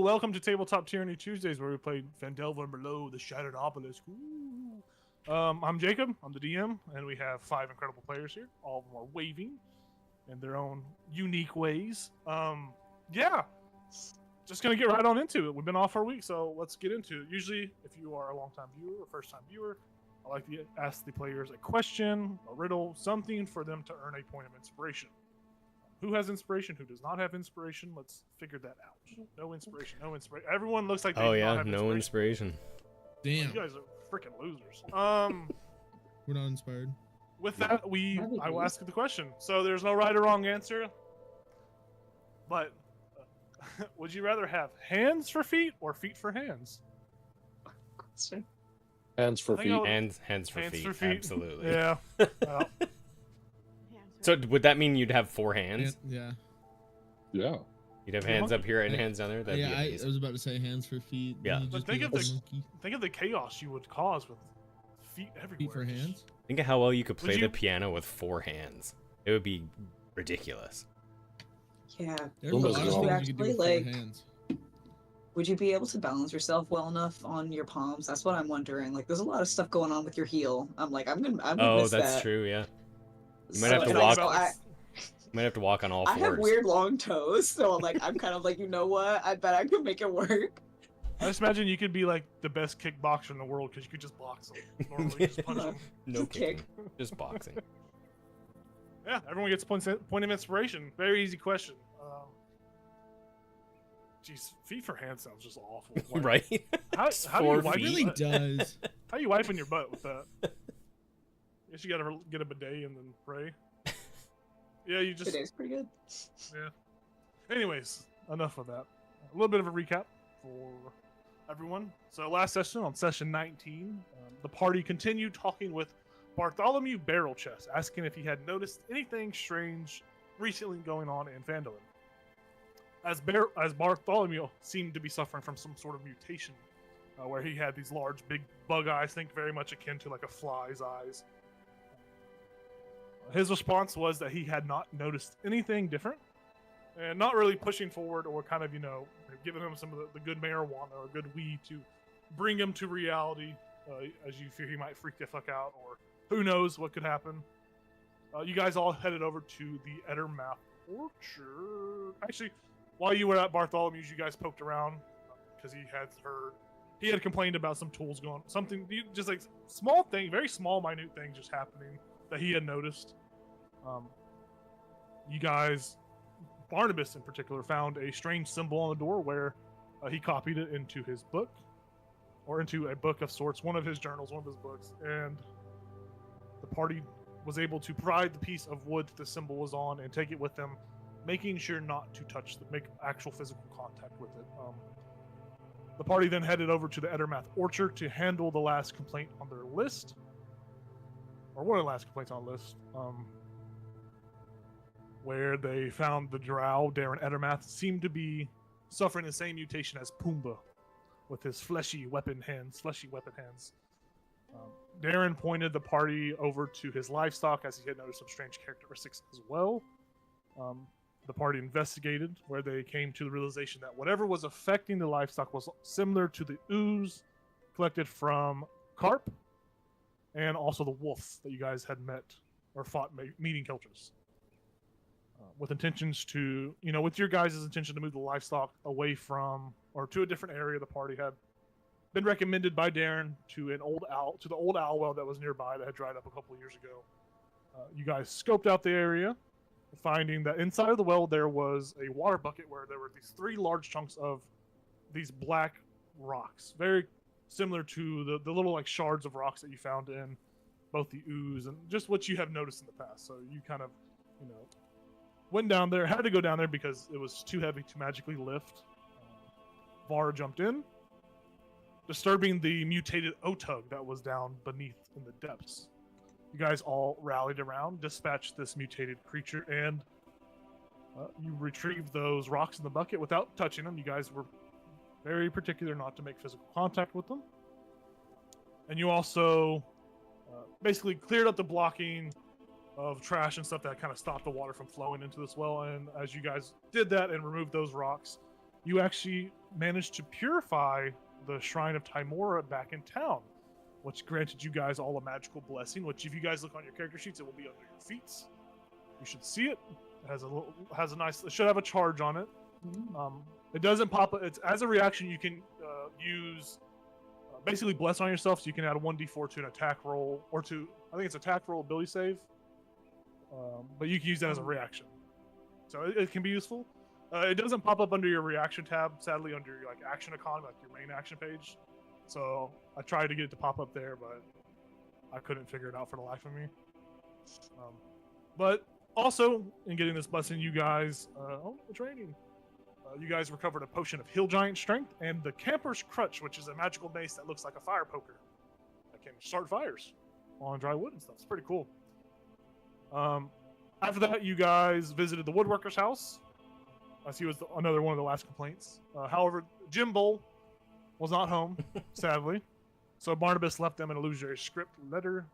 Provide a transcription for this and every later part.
welcome to Tabletop Tyranny Tuesdays, where we play Phandelver and Below the Shattered Obelisk. Ooh. I'm Jacob, I'm the DM, and we have 5 incredible players here. All of them are waving in their own unique ways. Yeah, just gonna get right on into it. We've been off for a week, so let's get into it. Usually, if you are a long-time viewer or first-time viewer, I like to ask the players a question, a riddle, something for them to earn a point of inspiration. Who has inspiration? Who does not have inspiration? Let's figure that out. No inspiration. No inspiration. Everyone looks like they do not have no inspiration. Damn. You guys are freaking losers. We're not inspired. With that, I will ask the question. So there's no right or wrong answer. But would you rather have hands for feet or feet for hands? Hands for feet. Hands for feet. Absolutely. Yeah. So would that mean you'd have 4 hands? Yeah. Yeah. You'd have hands up here and hands down there? That'd be I was about to say hands for feet. Yeah. But think of the chaos you would cause with feet everywhere. Feet for hands? Think of how well you could play the piano with 4 hands. It would be ridiculous. Yeah. There's a lot of things you could do with 4 hands. Would you be able to balance yourself well enough on your palms? That's what I'm wondering. Like, there's a lot of stuff going on with your heel. I'm gonna miss that. That's true, yeah. You might have to walk. You might have to walk on all 4s. I have weird long toes, so I'm kind of like, you know what? I bet I could make it work. I just imagine you could be like the best kickboxer in the world because you could just box them. Normally, just punch them. No kicking, just boxing. Yeah, everyone gets point of inspiration. Very easy question. Jeez, feet for hands sounds just awful. Like, right? How do you wipe? It really does. How you wiping your butt with that? Guess you gotta get a bidet and then pray. Yeah, you just. Bidet's pretty good. Yeah. Anyways, enough of that. A little bit of a recap for everyone. So last session, on session 19, the party continued talking with Bartholomew Barrelchest, asking if he had noticed anything strange recently going on in Phandelver. As Bartholomew seemed to be suffering from some sort of mutation, where he had these large, big bug eyes, think very much akin to like a fly's eyes. His response was that he had not noticed anything different, and not really pushing forward or kind of, giving him some of the good marijuana or good weed to bring him to reality, as you fear he might freak the fuck out, or who knows what could happen. You guys all headed over to the Ettermath Orchard. Actually, while you were at Bartholomew's, you guys poked around because he had complained about some tools going, something just like small thing, very small, minute thing just happening that he had noticed. You guys, Barnabas in particular, found a strange symbol on the door where he copied it into his book, or into a book of sorts, one of his journals, one of his books, and the party was able to pry the piece of wood that the symbol was on and take it with them, making sure not to make actual physical contact with it. The party then headed over to the Ettermath Orchard to handle the last complaint on their list, or one of the last complaints on the list, where they found the drow, Darren Ettermath, seemed to be suffering the same mutation as Pumbaa, with his fleshy weapon hands. Darren pointed the party over to his livestock, as he had noticed some strange characteristics as well. The party investigated, where they came to the realization that whatever was affecting the livestock was similar to the ooze collected from carp, and also the wolf that you guys had met or fought meeting Keltras. With intentions to, with your guys' intention to move the livestock away from, or to a different area, the party had been recommended by Darren to the old owl well that was nearby that had dried up a couple of years ago. You guys scoped out the area, finding that inside of the well there was a water bucket where there were these 3 large chunks of these black rocks, very similar to the little like shards of rocks that you found in both the ooze and just what you have noticed in the past. So you kind of, went down there, had to go down there because it was too heavy to magically lift. Var jumped in, disturbing the mutated Otug that was down beneath in the depths. You guys all rallied around, dispatched this mutated creature, and you retrieved those rocks in the bucket without touching them. You guys were very particular not to make physical contact with them. And you also basically cleared up the blocking of trash and stuff that kind of stopped the water from flowing into this well. And as you guys did that and removed those rocks, you actually managed to purify the Shrine of Timora back in town, which granted you guys all a magical blessing, which if you guys look on your character sheets, it will be under your feet. You should see it. It has a nice, it should have a charge on it. It doesn't pop, it's as a reaction you can use basically bless on yourself, so you can add a 1d4 to an attack roll, or to, I think it's attack roll, ability save. But you can use that as a reaction. So it can be useful. It doesn't pop up under your reaction tab, sadly, under your action economy, like your main action page. So I tried to get it to pop up there, but I couldn't figure it out for the life of me. But also, in getting this blessing, you guys, it's raining. You guys recovered a potion of Hill Giant Strength and the Camper's Crutch, which is a magical mace that looks like a fire poker that can start fires on dry wood and stuff. It's pretty cool. After that, you guys visited the woodworker's house, as he was another one of the last complaints. However, Jim Bull was not home, sadly. So Barnabas left them an illusory script letter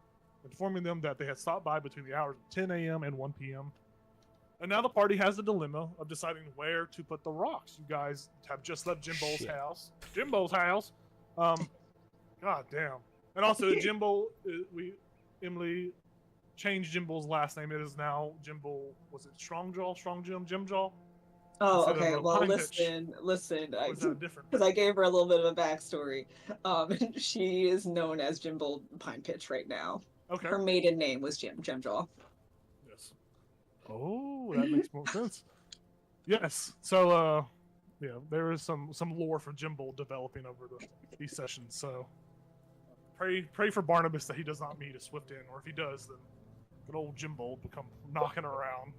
informing them that they had stopped by between the hours of 10 a.m. and 1 p.m. And now the party has the dilemma of deciding where to put the rocks. You guys have just left Jimbo's house. Jimbo's house. God damn. And also, Jimbo, Emily changed Jimbo's last name. It is now Jimbo. Was it Strongjaw? Jimjaw? Oh, okay. Well, listen. Because I gave her a little bit of a backstory. She is known as Jimbo Pine Pitch right now. Okay. Her maiden name was Jimjaw. Yes. Oh, that makes more sense. Yes. So, yeah, there is some lore for Jimbo developing over these sessions. So, pray for Barnabas that he does not meet a swift end, or if he does, then good old Jimbo will become knocking around.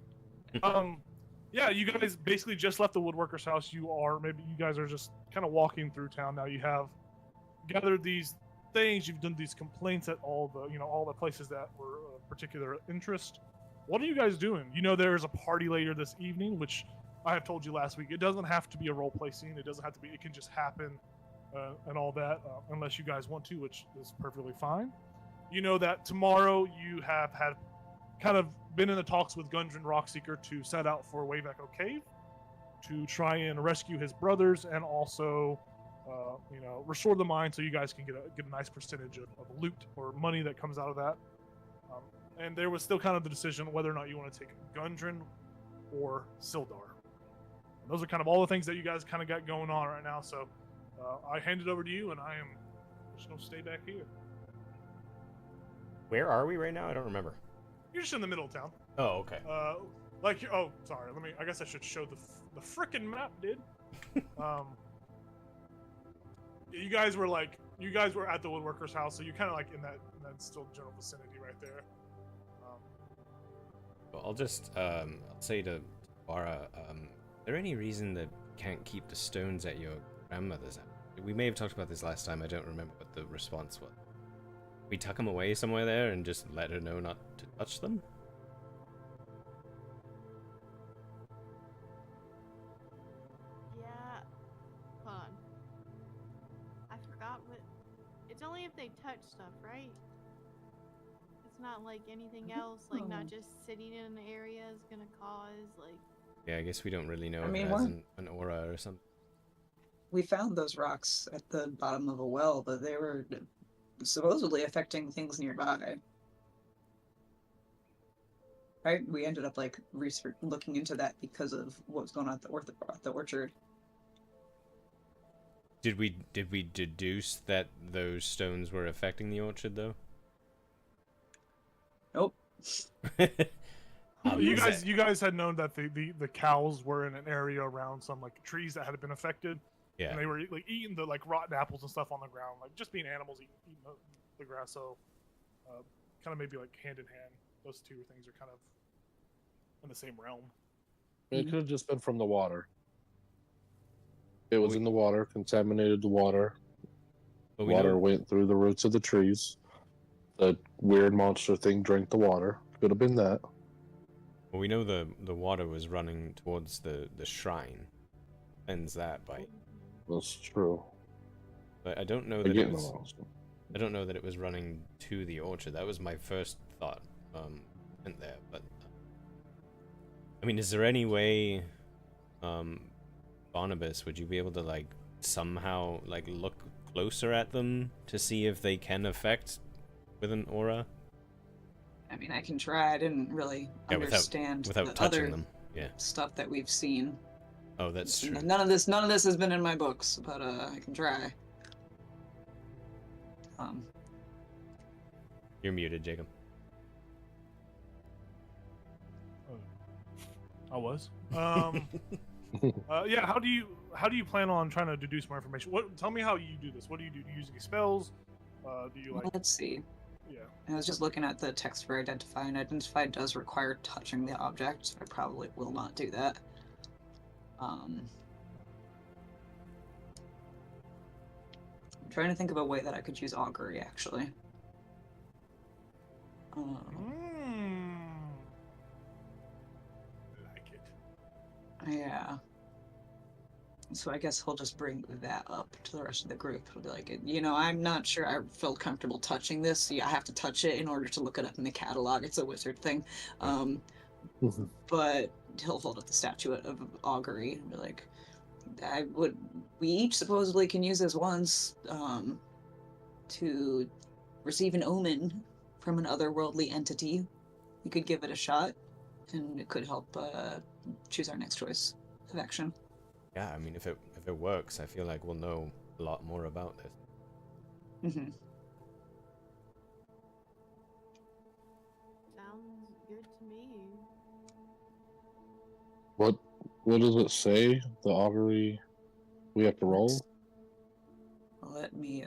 Yeah, you guys basically just left the woodworker's house. You guys are just kind of walking through town now. You have gathered these things. You've done these complaints at all the places that were of particular interest. What are you guys doing? There's a party later this evening, which I have told you last week. It doesn't have to be a role-play scene. It doesn't have to be. It can just happen and all that, unless you guys want to, which is perfectly fine. You know that tomorrow you have had kind of been in the talks with Gundren Rockseeker to set out for Wave Echo Cave to try and rescue his brothers and also, restore the mine so you guys can get a nice percentage of loot or money that comes out of that. And there was still kind of the decision whether or not you want to take Gundren or Sildar. And those are kind of all the things that you guys kind of got going on right now. So I hand it over to you, and I am just going to stay back here. Where are we right now? I don't remember. You're just in the middle of town. Oh, okay. Sorry. I guess I should show the frickin' map, dude. You guys were at the woodworker's house, so you're kind of like in that still general vicinity right there. Well, I'll just I'll say to Bara, is there any reason that you can't keep the stones at your grandmother's house? We may have talked about this last time. I don't remember what the response was. We tuck them away somewhere there and just let her know not to touch them? Yeah. Hold on. I forgot what... It's only if they touch stuff, right? It's not like anything else, like not just sitting in an area is gonna cause, like... Yeah, I guess we don't really know if it has an aura or something. We found those rocks at the bottom of a well, but they were supposedly affecting things nearby. Right? We ended up looking into that because of what was going on at the orchard. Did we deduce that those stones were affecting the orchard though? Nope. You guys had known that the cows were in an area around some trees that had been affected. Yeah. And they were eating the rotten apples and stuff on the ground, just being animals eating the grass. So, kind of maybe hand in hand. Those two things are kind of in the same realm. It could have just been from the water. It was in the water, contaminated the water. Water went through the roots of the trees. The weird monster thing drank the water. Could have been that. Well, we know the water was running towards the shrine. Ends that by. That's true. But I don't know that it was. I don't know that it was running to the orchard. That was my first thought. In there, but I mean, is there any way Barnabas, would you be able to like somehow like look closer at them to see if they can affect with an aura? I mean, I can try. I didn't really understand without the touching other them. Yeah. stuff that we've seen. Oh, that's true. None of this has been in my books, but I can try. You're muted, Jacob. I was. Yeah. How do you plan on trying to deduce more information? Tell me how you do this. What do you do? Do you use any spells? Do you like? Let's see. Yeah. I was just looking at the text for identify, and identify does require touching the object. So I probably will not do that. I'm trying to think of a way that I could use augury, actually. I like it. Yeah. So I guess he'll just bring that up to the rest of the group. He'll be like, you know, I'm not sure I feel comfortable touching this. So yeah, I have to touch it in order to look it up in the catalog. It's a wizard thing. But he'll hold up the statuette of augury and be like, we each supposedly can use this once to receive an omen from an otherworldly entity. We could give it a shot, and it could help choose our next choice of action. Yeah, I mean, if it works, I feel like we'll know a lot more about this. Mm-hmm. Sounds good to me. What does it say? The augury we have to roll? Let me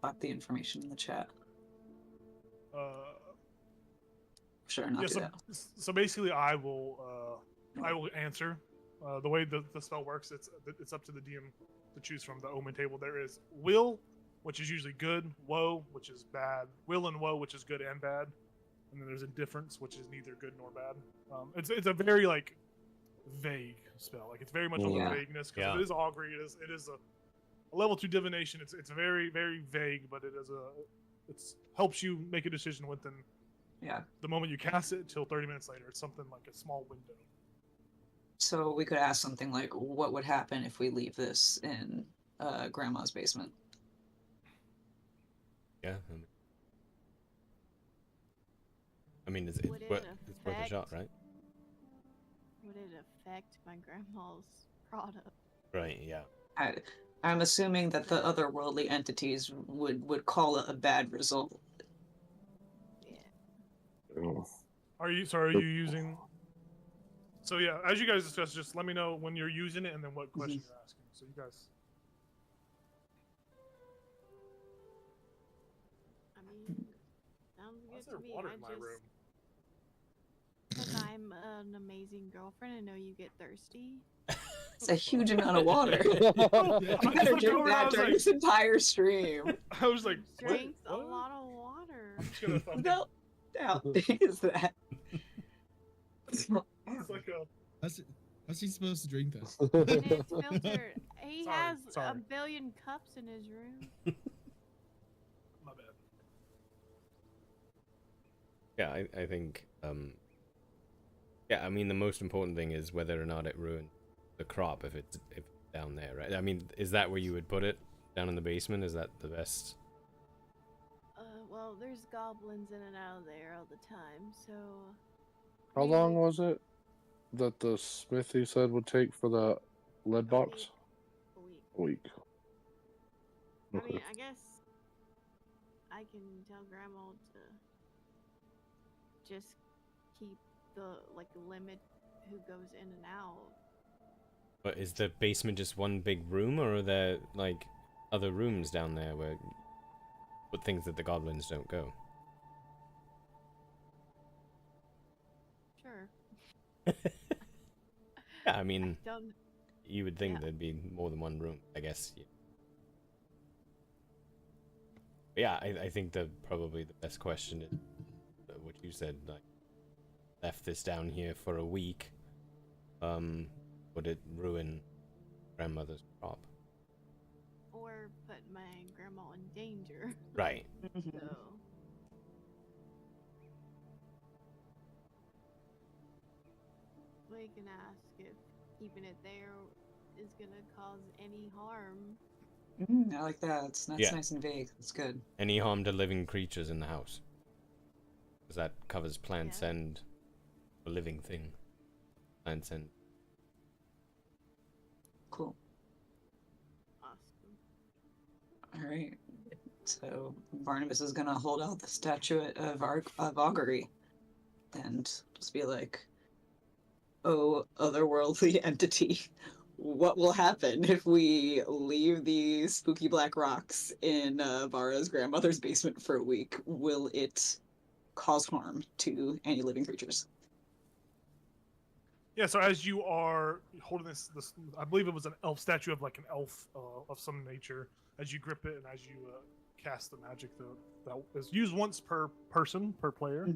pop the information in the chat. Sure, not do that. So basically, I will answer. The way the spell works, it's up to the DM to choose from the omen table. There is will, which is usually good, woe, which is bad, will and woe, which is good and bad, and then there's indifference, which is neither good nor bad. It's a very like vague spell. Like it's very much on the vagueness because it is augury. It is a level 2 divination. It's very very vague, but it helps you make a decision within the moment you cast it till 30 minutes later. It's something like a small window. So we could ask something like, what would happen if we leave this in Grandma's basement? Yeah. I mean, it's worth a shot, right? Would it affect my grandma's product? Right, yeah. I'm assuming that the otherworldly entities would call it a bad result. Yeah. Are you using... So yeah, as you guys discuss, just let me know when you're using it and then what question you're asking. So you guys... I mean, sounds good to me. Water in my room? Because I'm an amazing girlfriend, I know you get thirsty. It's a huge amount of water. You better drink that during this entire stream. I was like, Drinks a lot of water. I'm just gonna fucking... No, how big is that? It's like a... How's he supposed to drink this? And it's filtered. He Sorry, has sorry. a billion cups in his room. My bad. Yeah, I think, yeah, I mean, the most important thing is whether or not it ruined the crop if it's down there, right? I mean, is that where you would put it? Down in the basement? Is that the best? Well, there's goblins in and out of there all the time, so... How long was it that the smithy said would take for the lead box? A week. A week. I mean, I guess I can tell Grandma to just keep the limit who goes in and out. But is the basement just one big room, or are there like other rooms down there where put things that the goblins don't go? Sure. Yeah, I mean, Don't... you would think there'd be more than one room, I guess. But yeah, I think that probably the best question is what you said, like, left this down here for a week, would it ruin grandmother's crop? Or put my grandma in danger. Right. So... we can ask if keeping it there is gonna cause any harm. I like that. That's Yeah. nice and vague. That's good. Any harm to living creatures in the house. Because that covers plants and a living thing. Plants and... Cool. Awesome. All right. So Barnabas is gonna hold out the statuette of augury, and just be like, "Oh, otherworldly entity, what will happen if we leave these spooky black rocks in Vara's grandmother's basement for a week? Will it cause harm to any living creatures?" Yeah, so as you are holding this, I believe it was an elf statue of like an elf of some nature. As you grip it and as you cast the magic, that is used once per person, per player,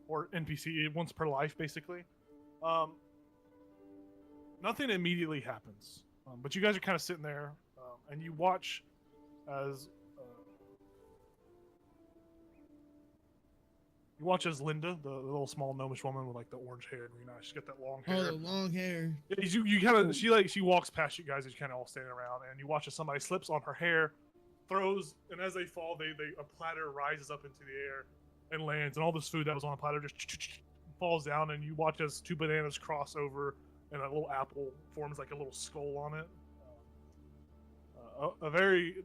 or NPC, once per life, basically. Nothing immediately happens, but you guys are kind of sitting there, and you watch as Linda, the little small gnomish woman with like the orange hair, green eyes. She's got that long hair. Oh, the long hair. Yeah, you kind of she walks past you guys as you kind of all standing around, and you watch as somebody slips on her hair, throws, and as they fall, a platter rises up into the air and lands, and all this food that was on the platter just falls down, and you watch as two bananas cross over, and a little apple forms like a little skull on it. A very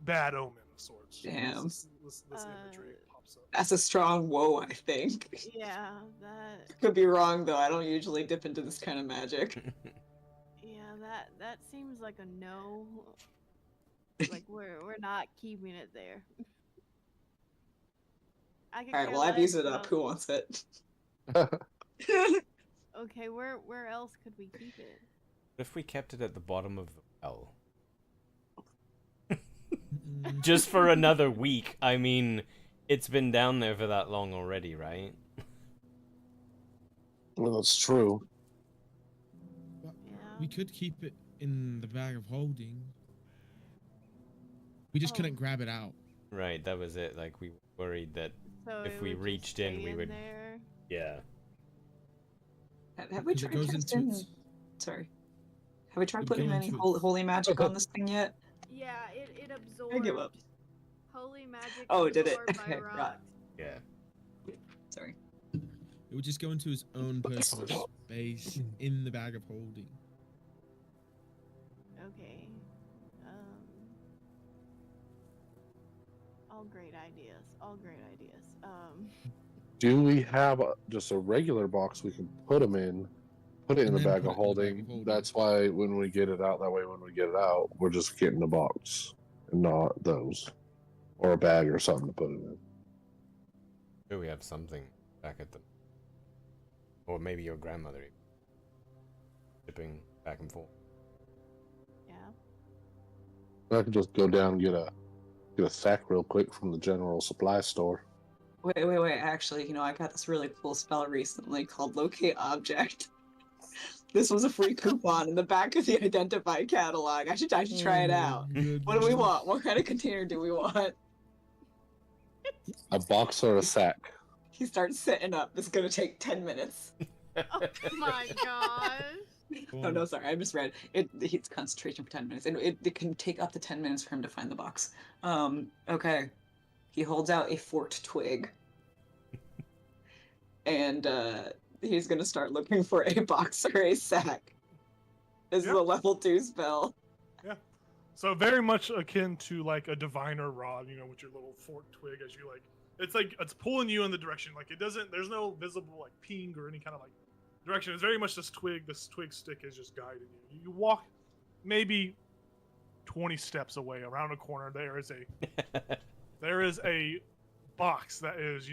bad omen of sorts. Damn. This imagery pops up. That's a strong whoa, I think. Yeah, that. Could be wrong though. I don't usually dip into this kind of magic. Yeah, that seems like a no. Like we're not keeping it there. All right, well I've used it up. Who wants it? Okay, where else could we keep it? What if we kept it at the bottom of the well? Just for another week. I mean, it's been down there for that long already, right? Well, that's true. Yeah. We could keep it in the bag of holding. We just couldn't grab it out. Right, that was it. Like, we worried that So if it we would just reached in, stay we would... There. Yeah. Have we Because it tried goes casting? into Sorry. Have we tried It putting goes any into- holy magic on this thing yet? Yeah, it absorbed. I give up. Holy magic. Oh, did it? absorbed by Okay, right. rocks. Yeah. Sorry. It would just go into his own personal space in the bag of holding. Okay. All great ideas. All great ideas. Do we have just a regular box we can put them in? Put it in And the then bag put of it in the bag holding. of holding. That's why when we get it out, that way when we get it out, we're just getting the box and not those. Or a bag or something to put it in. Sure, we have something back at the... Or maybe your grandmother. Shipping back and forth. Yeah. I could just go down and get a sack real quick from the general supply store. Wait. Actually, I got this really cool spell recently called Locate Object. This was a free coupon in the back of the Identify catalog. I should try it out. What do we want? What kind of container do we want? A box or a sack? He starts setting up. This is gonna take 10 minutes. Oh my gosh. Oh no, sorry, I misread. It's concentration for 10 minutes. And it can take up to 10 minutes for him to find the box. Okay. He holds out a forked twig. And he's gonna start looking for a box or a sack. This is a level 2 spell. Yeah. So very much akin to like a diviner rod, with your little forked twig as you it's pulling you in the direction. Like there's no visible like ping or any kind of like direction. It's very much this twig stick is just guiding you. You walk maybe 20 steps away around a corner. There is a box that is,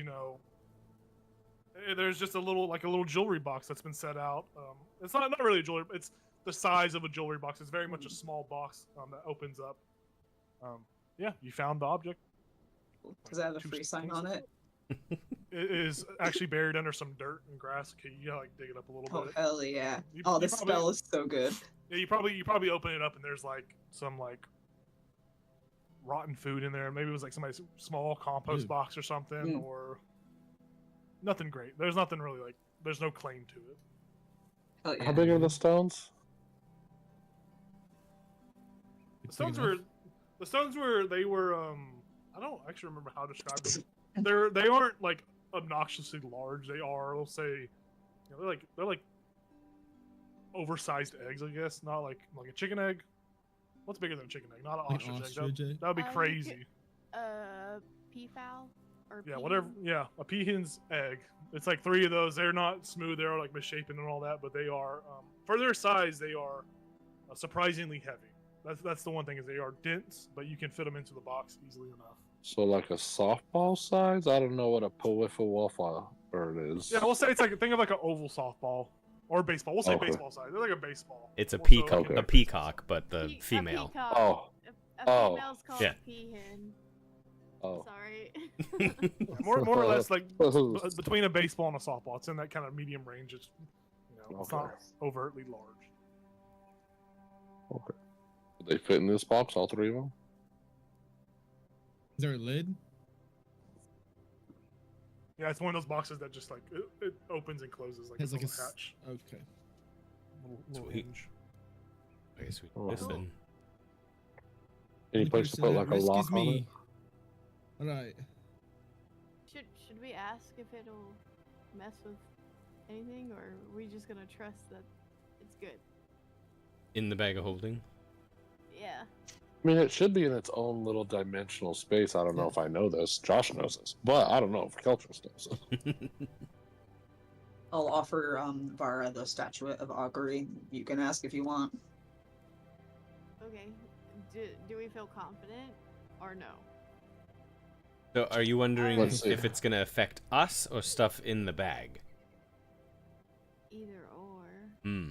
there's just a little jewelry box that's been set out. It's not really a jewelry, it's the size of a jewelry box. It's very much a small box that opens up. Yeah, you found the object. Does it have a free sign on it? It is actually buried under some dirt and grass. Okay, you gotta dig it up a little Oh bit. hell yeah! You This probably- spell is so good. Yeah, you probably open it up and there's some rotten food in there. Maybe it was somebody's small compost box or something, or nothing great. There's nothing really there's no claim to it. Hell yeah. How big are the stones? The stones were they were I don't actually remember how to describe them. They aren't like obnoxiously large. They are, we'll say, they're like oversized eggs, I guess. Not like a chicken egg. What's bigger than a chicken egg? Not an Like ostrich ostrich egg. egg? That would be crazy. Peafowl or Yeah, peahen? whatever. Yeah, a peahen's egg. It's like 3 of those. They're not smooth. They're like misshapen and all that, but they are for their size. They are surprisingly heavy. That's the one thing is they are dense, but you can fit them into the box easily enough. So like a softball size? I don't know what a Powiffa bird is. Yeah, we'll say it's like think of like an oval softball or baseball. We'll say Okay. baseball size. They're like a baseball. It's a More so peacock, like a peacock, but the female. A peacock. Oh. A Oh. female's called Yeah. a peahen. Oh. Sorry. more or less like between a baseball and a softball. It's in that kind of medium range. It's it's Okay. not overtly large. Okay. Do they fit in this box, all 3 of them? Is there a lid? Yeah, it's one of those boxes that just like it opens and closes like Has it's like like a hatch. Okay. Little Sweet. hinge. Okay, sweet. Oh. Listen. Any place to put like a risk lock is on it? me. All right. Should we ask if it'll mess with anything, or are we just gonna trust that it's good? In the bag of holding. Yeah. I mean, it should be in its own little dimensional space. I don't know if I know this. Josh knows this, but I don't know if Keltros knows it. I'll offer Vara the statuette of augury. You can ask if you want. Okay. Do we feel confident or no? So, are you wondering Let's see. if it's gonna affect us or stuff in the bag? Either or. Hmm.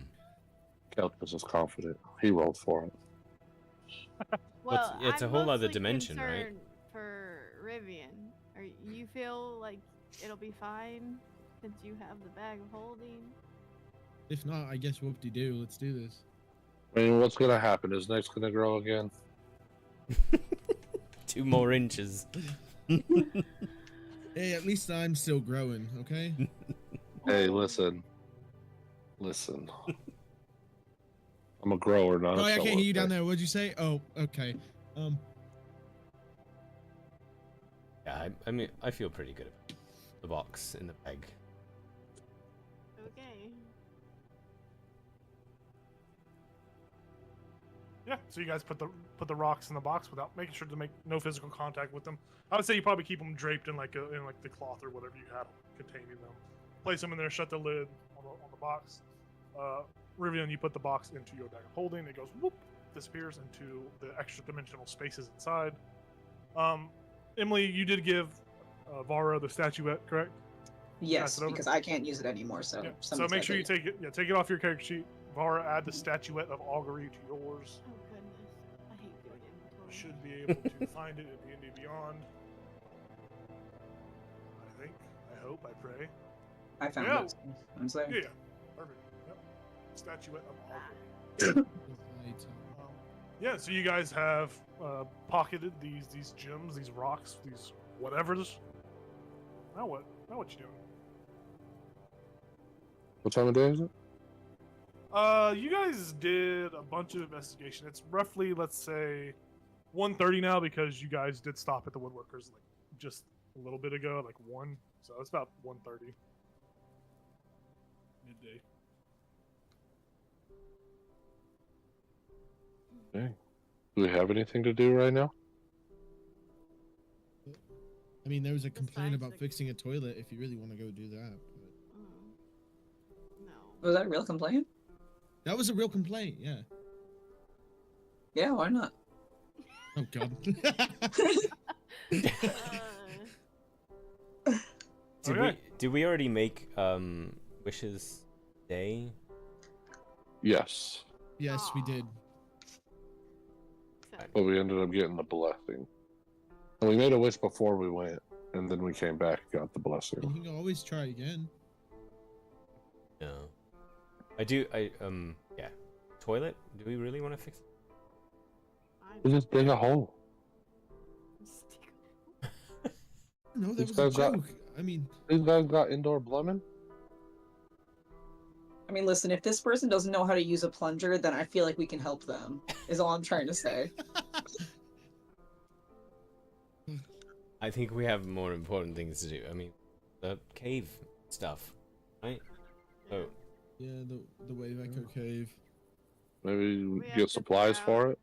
Keltros is confident. He rolled for it. Well, it's a I'm whole other mostly dimension, right? concerned for Rivian. You feel like it'll be fine since you have the bag of holding? If not, I guess whoop-de-doo. Let's do this. I mean, what's gonna happen? His neck's gonna grow again. 2 more inches. Hey, at least I'm still growing, okay? Hey, listen. I'm a grower, not Oh, a I can't seller, hear you down okay? there. What'd you say? Oh, okay. Yeah, I mean, I feel pretty good about the box in the bag. Okay. Yeah, so you guys put the rocks in the box without making sure to make no physical contact with them. I would say you probably keep them draped in like the cloth or whatever you have containing them. Place them in there, shut the lid on the box. Rivian, you put the box into your bag of holding. It goes whoop, disappears into the extra dimensional spaces inside. Emily, you did give Vara the statuette, correct? Yes, Pass it over? because I can't use it anymore. So, Yeah. So someone's make gotta sure you take it. take it. Yeah, take it off your character sheet. Vara, add the statuette of augury to yours. Oh goodness. I hate doing inventory. Should be able to find it at D&D Beyond. I think. I hope. I pray. I found Yeah. it. I'm saying. Yeah. Perfect. Yep. Statuette of augury. Yeah. So you guys have pocketed these gems, these rocks, these whatevers. Now what? Now what you doing? What time of day is it? You guys did a bunch of investigation. It's roughly, let's say, 1:30 now because you guys did stop at the woodworkers like just a little bit ago, like 1. So it's about 1:30. Midday. Dang. Do we have anything to do right now? I mean, there was a complaint Besides about the- fixing a toilet if you really want to go do that. But No. Was that a real complaint? that was a real complaint, yeah. Yeah, why not? Oh, God. Okay. Did we already make Wish's day? Yes, Yes, we did. but we ended up getting the blessing. And we made a wish before we went, and then we came back and got the blessing. You can always try again. No. Yeah. Toilet? Do we really want to fix it? We just dig a hole. No, that These was a guys got- joke. I mean, These guys got indoor plumbing? I mean, listen, if this person doesn't know how to use a plunger, then I feel like we can help them, is all I'm trying to say. I think we have more important things to do. I mean, the cave stuff, right? Oh, Yeah, the wave echo cave. Maybe We have get to supplies figure out- for it.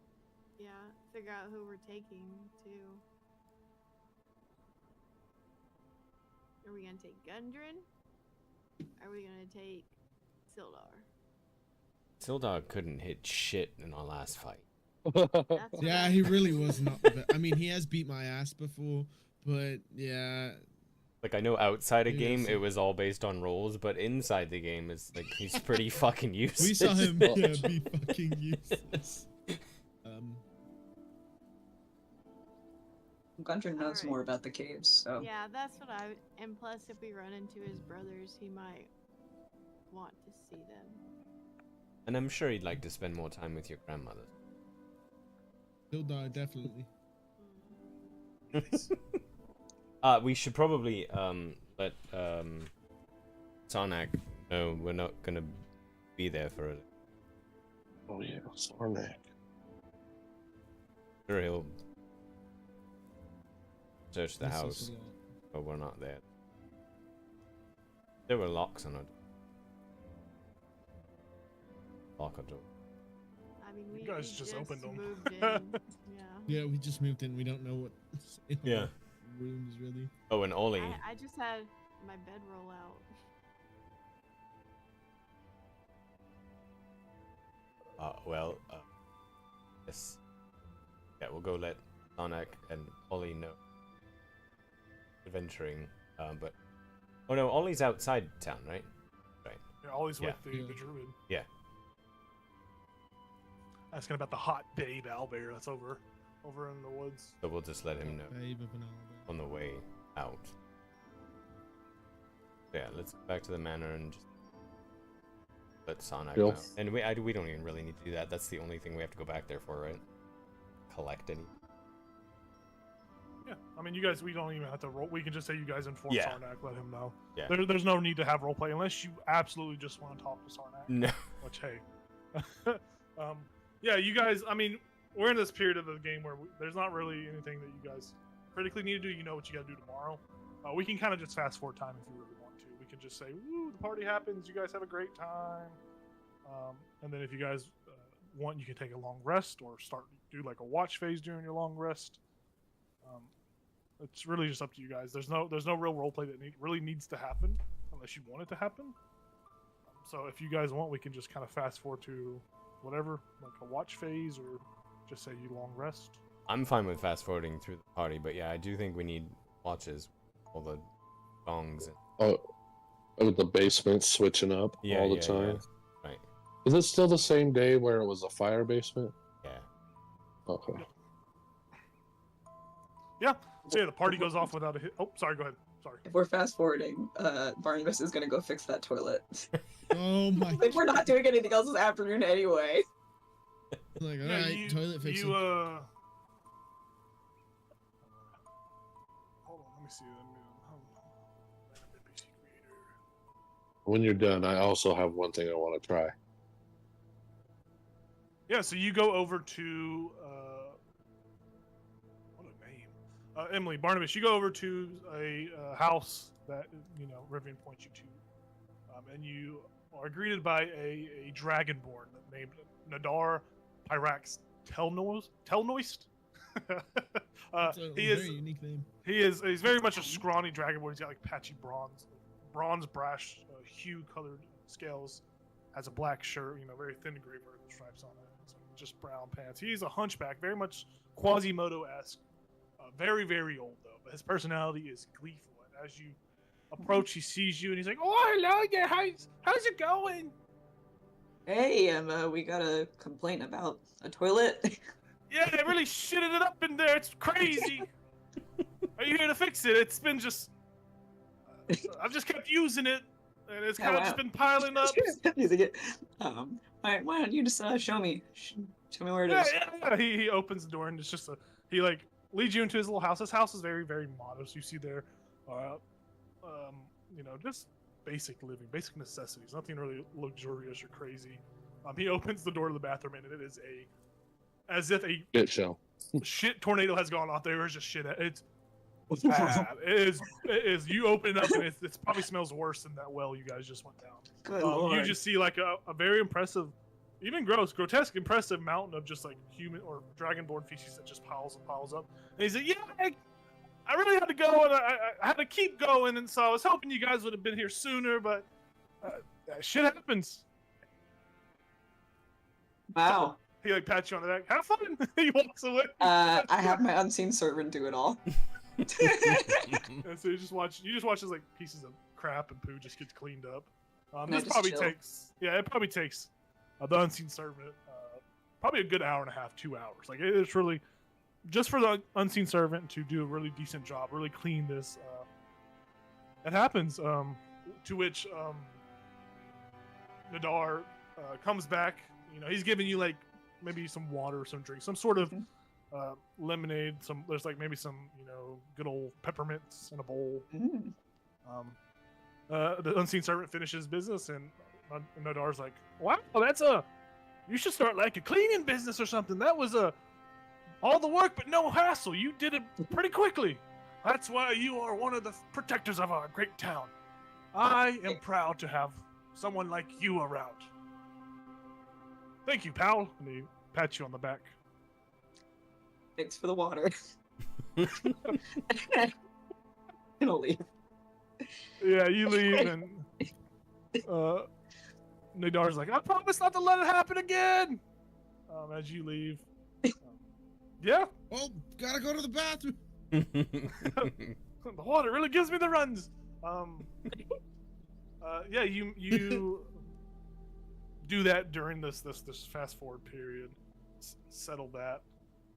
Yeah, figure out who we're taking too. Are we gonna take Gundren? Are we gonna take Sildar? Sildar couldn't hit shit in our last fight. That's what Yeah, I- he really was not the best. I mean, he has beat my ass before, but yeah. Like, I know outside a He game is- it was all based on rolls, but inside the game it's like he's pretty fucking useless. We saw him be fucking useless. Gundren knows Alright. more about the caves, so. Yeah, that's what I. And plus, if we run into his brothers, he might want to see them. And I'm sure he'd like to spend more time with your grandmother. He'll die, definitely. We should probably let Sarnak know we're not gonna be there for it. Oh yeah, Sarnak. Sure, he'll search the That's house, just a lot. but we're not there. There were locks on it. Lock a door. I mean, we guys we just opened them. moved in. Yeah. Yeah, we just moved in. We don't know what's in Yeah. our rooms, really. Oh, and Ollie. I just had my bed roll out. Yes. Yeah, we'll go let Sarnak and Ollie know. Adventuring, but oh no, Ollie's outside town, right? Yeah, always Yeah. with the Yeah. druid. Yeah. Asking about the hot babe owlbear that's over in the woods. So we'll just let him know Babe of an owlbear. on the way out. Yeah, let's go back to the manor and just let Sarnak Deal. know. And we don't even really need to do that. That's the only thing we have to go back there for, right? Collect any. Yeah, I mean, you guys, we don't even have to roll. We can just say you guys inform Yeah. Sarnak, let him know. Yeah. There's no need to have roleplay unless you absolutely just want to talk to Sarnak. No. Which, hey. Yeah, you guys, I mean, we're in this period of the game where there's not really anything that you guys critically need to do. You know what you got to do tomorrow. We can kind of just fast forward time if you really want to. We can just say, woo, the party happens. You guys have a great time. And then if you guys want, you can take a long rest or do like a watch phase during your long rest. It's really just up to you guys. There's no real roleplay that really needs to happen unless you want it to happen. So if you guys want, we can just kind of fast forward to whatever, like a watch phase, or just say you long rest. I'm fine with fast forwarding through the party, but yeah, I do think we need watches, all the gongs. And... Oh, the basement switching up Yeah, all the yeah, time. yeah. Right. Is it still the same day where it was a fire basement? Yeah. Okay. Yeah. So yeah, the party goes off without a hit. Oh, sorry. Go ahead. Sorry. If we're fast forwarding, Barnabas is gonna go fix that toilet. Oh my Like, we're not doing anything else this afternoon anyway. Like, Yeah, alright, toilet fixing. Hold on. Let me see. NPC creator. When you're done, I also have one thing I want to try. Yeah. So you go over to what a name, Emily Barnabas. You go over to a house that Rivian points you to, and you are greeted by a dragonborn named Nadar Pyrax Telnoist. It's a He is very unique name. he's very much a scrawny dragonborn. He's got like patchy bronze brash hue colored scales, has a black shirt, very thin gray vertical stripes on it, so just brown pants. He's a hunchback, very much Quasimodo-esque, very very old though, but his personality is gleeful. And as you approach, he sees you and he's like, "Oh, hello there. How's it going?" Hey, we got a complaint about a toilet. Yeah, they really shitted it up in there. It's crazy. Are you here to fix it? It's been just... I've just kept using it, and it's kind of just been piling up. Using it. Why don't you just show me? Show me where it is. Yeah. He opens the door, and it's just he leads you into his little house. His house is very, very modest. You see there, just basic living, basic necessities, nothing really luxurious or crazy. He opens the door to the bathroom, and it is as if a Shit show. shit tornado has gone off. There is just shit. It's bad. It is. You open it up, and it probably smells worse than that well you guys just went down. Good You lord. just see like a very impressive, even grotesque, impressive mountain of just like human or dragonborn feces that just piles and piles up. And he's like, yeah, I really had to go, and I had to keep going, and so I was hoping you guys would have been here sooner, but shit happens. Wow. He like pats you on the back. Have fun. He walks away. I have my unseen servant do it all. And so you just watch as like pieces of crap and poo just gets cleaned up. This just probably chill. takes the unseen servant probably a good hour and a half, 2 hours. Like it's really just for the unseen servant to do a really decent job, really clean this. It happens. To which Nadar comes back. You know, he's giving you like maybe some water or some drink, some sort of lemonade. There's like maybe some good old peppermints in a bowl. Mm. The unseen servant finishes business, and Nadar's like, "Wow, you should start like a cleaning business or something. That was all the work but no hassle. You did it pretty quickly. That's why you are one of the protectors of our great town. I am proud to have someone like you around. Thank you, pal." And he pats you on the back. Thanks for the water. I'll leave. Yeah, you leave, and Nadar's like, "I promise not to let it happen again." As you leave, yeah, Oh, gotta go to the bathroom. the water really gives me the runs. Yeah, you do that during this fast forward period. Settle that.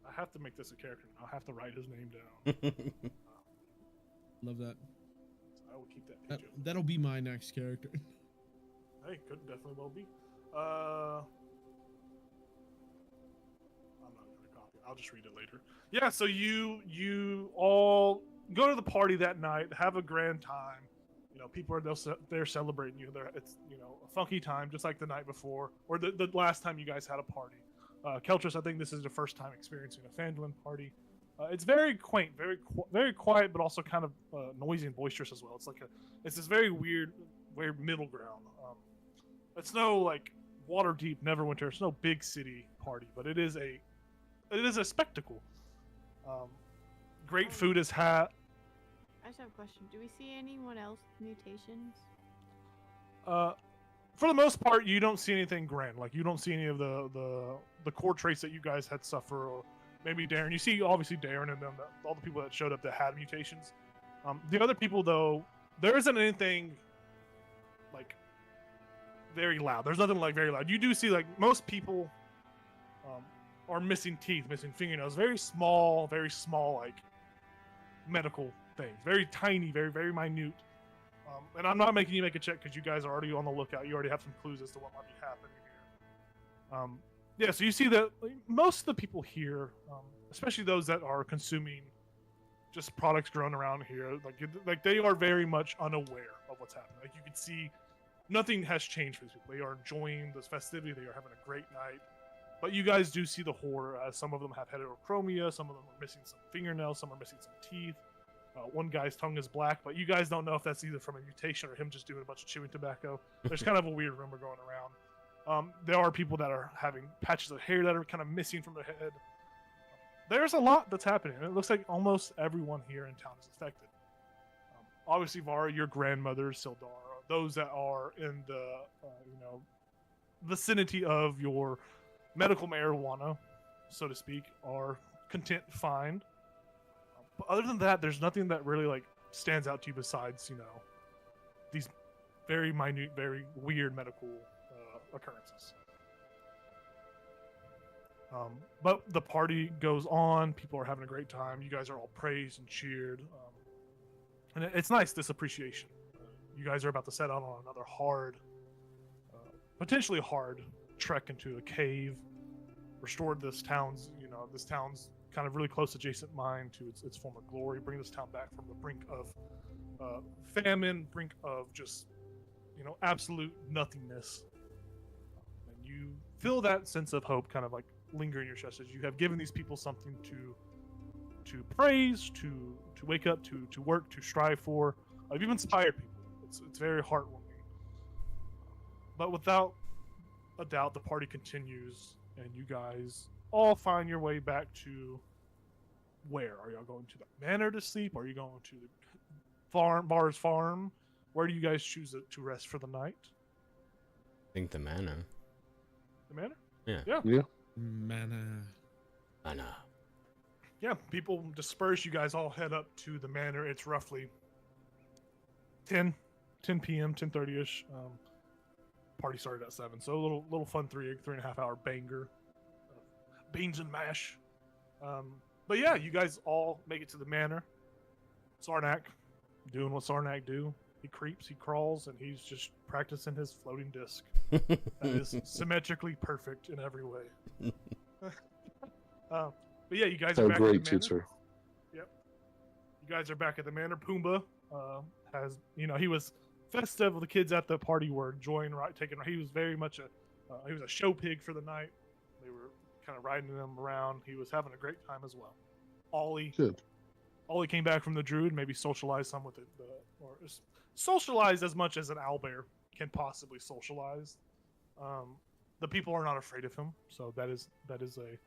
I have to make this a character. I'll have to write his name down. Love that. I will keep that page open. That'll be my next character. Hey, could definitely well be. I'm not gonna copy it. I'll just read it later. Yeah, so you all go to the party that night, have a grand time. People are there celebrating you. It's a funky time, just like the night before or the last time you guys had a party. Keltris, I think this is the first time experiencing a Phandelver party. It's very quaint, very quiet, but also kind of noisy and boisterous as well. It's this very weird middle ground. It's no like Waterdeep, Neverwinter. It's no big city party, but it is a spectacle. Great food is had. I just have a question. Do we see anyone else with mutations? For the most part, you don't see anything grand. Like you don't see any of the core traits that you guys had suffer, or maybe Darren. You see obviously Darren and them, all the people that showed up that had mutations. The other people though, there isn't anything like very loud. There's nothing like very loud. You do see like most people are missing teeth, missing fingernails, very small like medical things, very tiny, very very minute. And I'm not making you make a check because you guys are already on the lookout. You already have some clues as to what might be happening here. Yeah, so you see that most of the people here, especially those that are consuming just products grown around here, like they are very much unaware of what's happening. Like you can see, nothing has changed for these people. They are enjoying this festivity. They are having a great night. But you guys do see the horror, as some of them have heterochromia, some of them are missing some fingernails, some are missing some teeth. One guy's tongue is black, but you guys don't know if that's either from a mutation or him just doing a bunch of chewing tobacco. There's kind of a weird rumor going around. There are people that are having patches of hair that are kind of missing from their head. There's a lot that's happening. It looks like almost everyone here in town is affected. Obviously, Vara, your grandmother, Sildar, those that are in the vicinity of your medical marijuana, so to speak, are content, fine. But other than that, there's nothing that really like stands out to you besides these very minute, very weird medical occurrences. But the party goes on. People are having a great time. You guys are all praised and cheered, and it's nice, this appreciation. You guys are about to set out on another potentially hard trek into a cave. Restored this town's kind of really close adjacent mine to its former glory. Bring this town back from the brink of famine, brink of just absolute nothingness. And you feel that sense of hope kind of like linger in your chest as you have given these people something to praise, to wake up, to work, to strive for. You've inspired people. It's very heartwarming. But without a doubt, the party continues, and you guys all find your way back to where? Are y'all going to the manor to sleep? Are you going to the Bar's farm? Where do you guys choose to rest for the night? I think the manor. The manor? Yeah. Yeah. Mana. Manor. Yeah, people disperse. You guys all head up to the manor. It's roughly 10 p.m., 10:30ish. Party started at 7, so a little fun 3.5 hour banger. Beans and mash. But yeah, you guys all make it to the manor. Sarnak doing what Sarnak do. He creeps, he crawls, and he's just practicing his floating disc. That is symmetrically perfect in every way. But yeah, you guys are back great at the manor. teacher. Yep. You guys are back at the manor. Pumbaa has, he was festive. The kids at the party were enjoying he was very much he was a show pig for the night. They were kind of riding him around. He was having a great time as well. Ollie came back from the druid, maybe socialized some with it, or socialized as much as an owlbear can possibly socialize. The people are not afraid of him, so that is a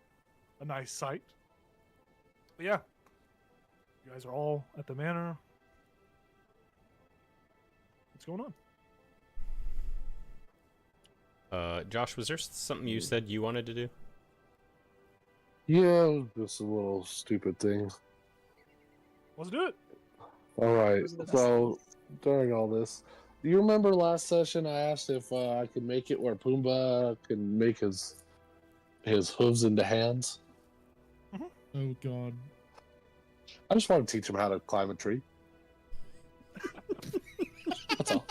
nice sight. But yeah, you guys are all at the manor. What's going on? Josh, was there something you said you wanted to do? Yeah, it was just a little stupid thing. Let's do it. All right. Those are the best So during all this, do you remember last session I asked if I could make it where Pumbaa can make his hooves into hands? Oh god. I just want to teach him how to climb a tree. That's all.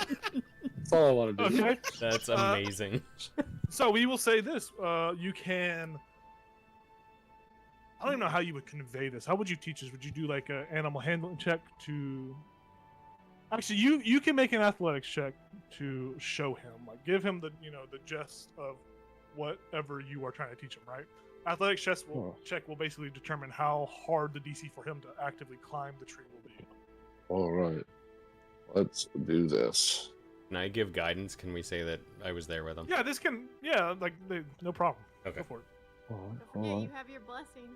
That's all I want to do. Okay. That's amazing. So we will say this: you can. I don't even know how you would convey this. How would you teach this? Would you do like an animal handling check to? Actually, you can make an athletics check to show him, like give him the gist of whatever you are trying to teach him, right? Athletics check will basically determine how hard the DC for him to actively climb the tree will be. All right. Let's do this. Can I give guidance? Can we say that I was there with him? Yeah, no problem. Okay. Go for it. All right, Don't hold forget on. you have your blessing.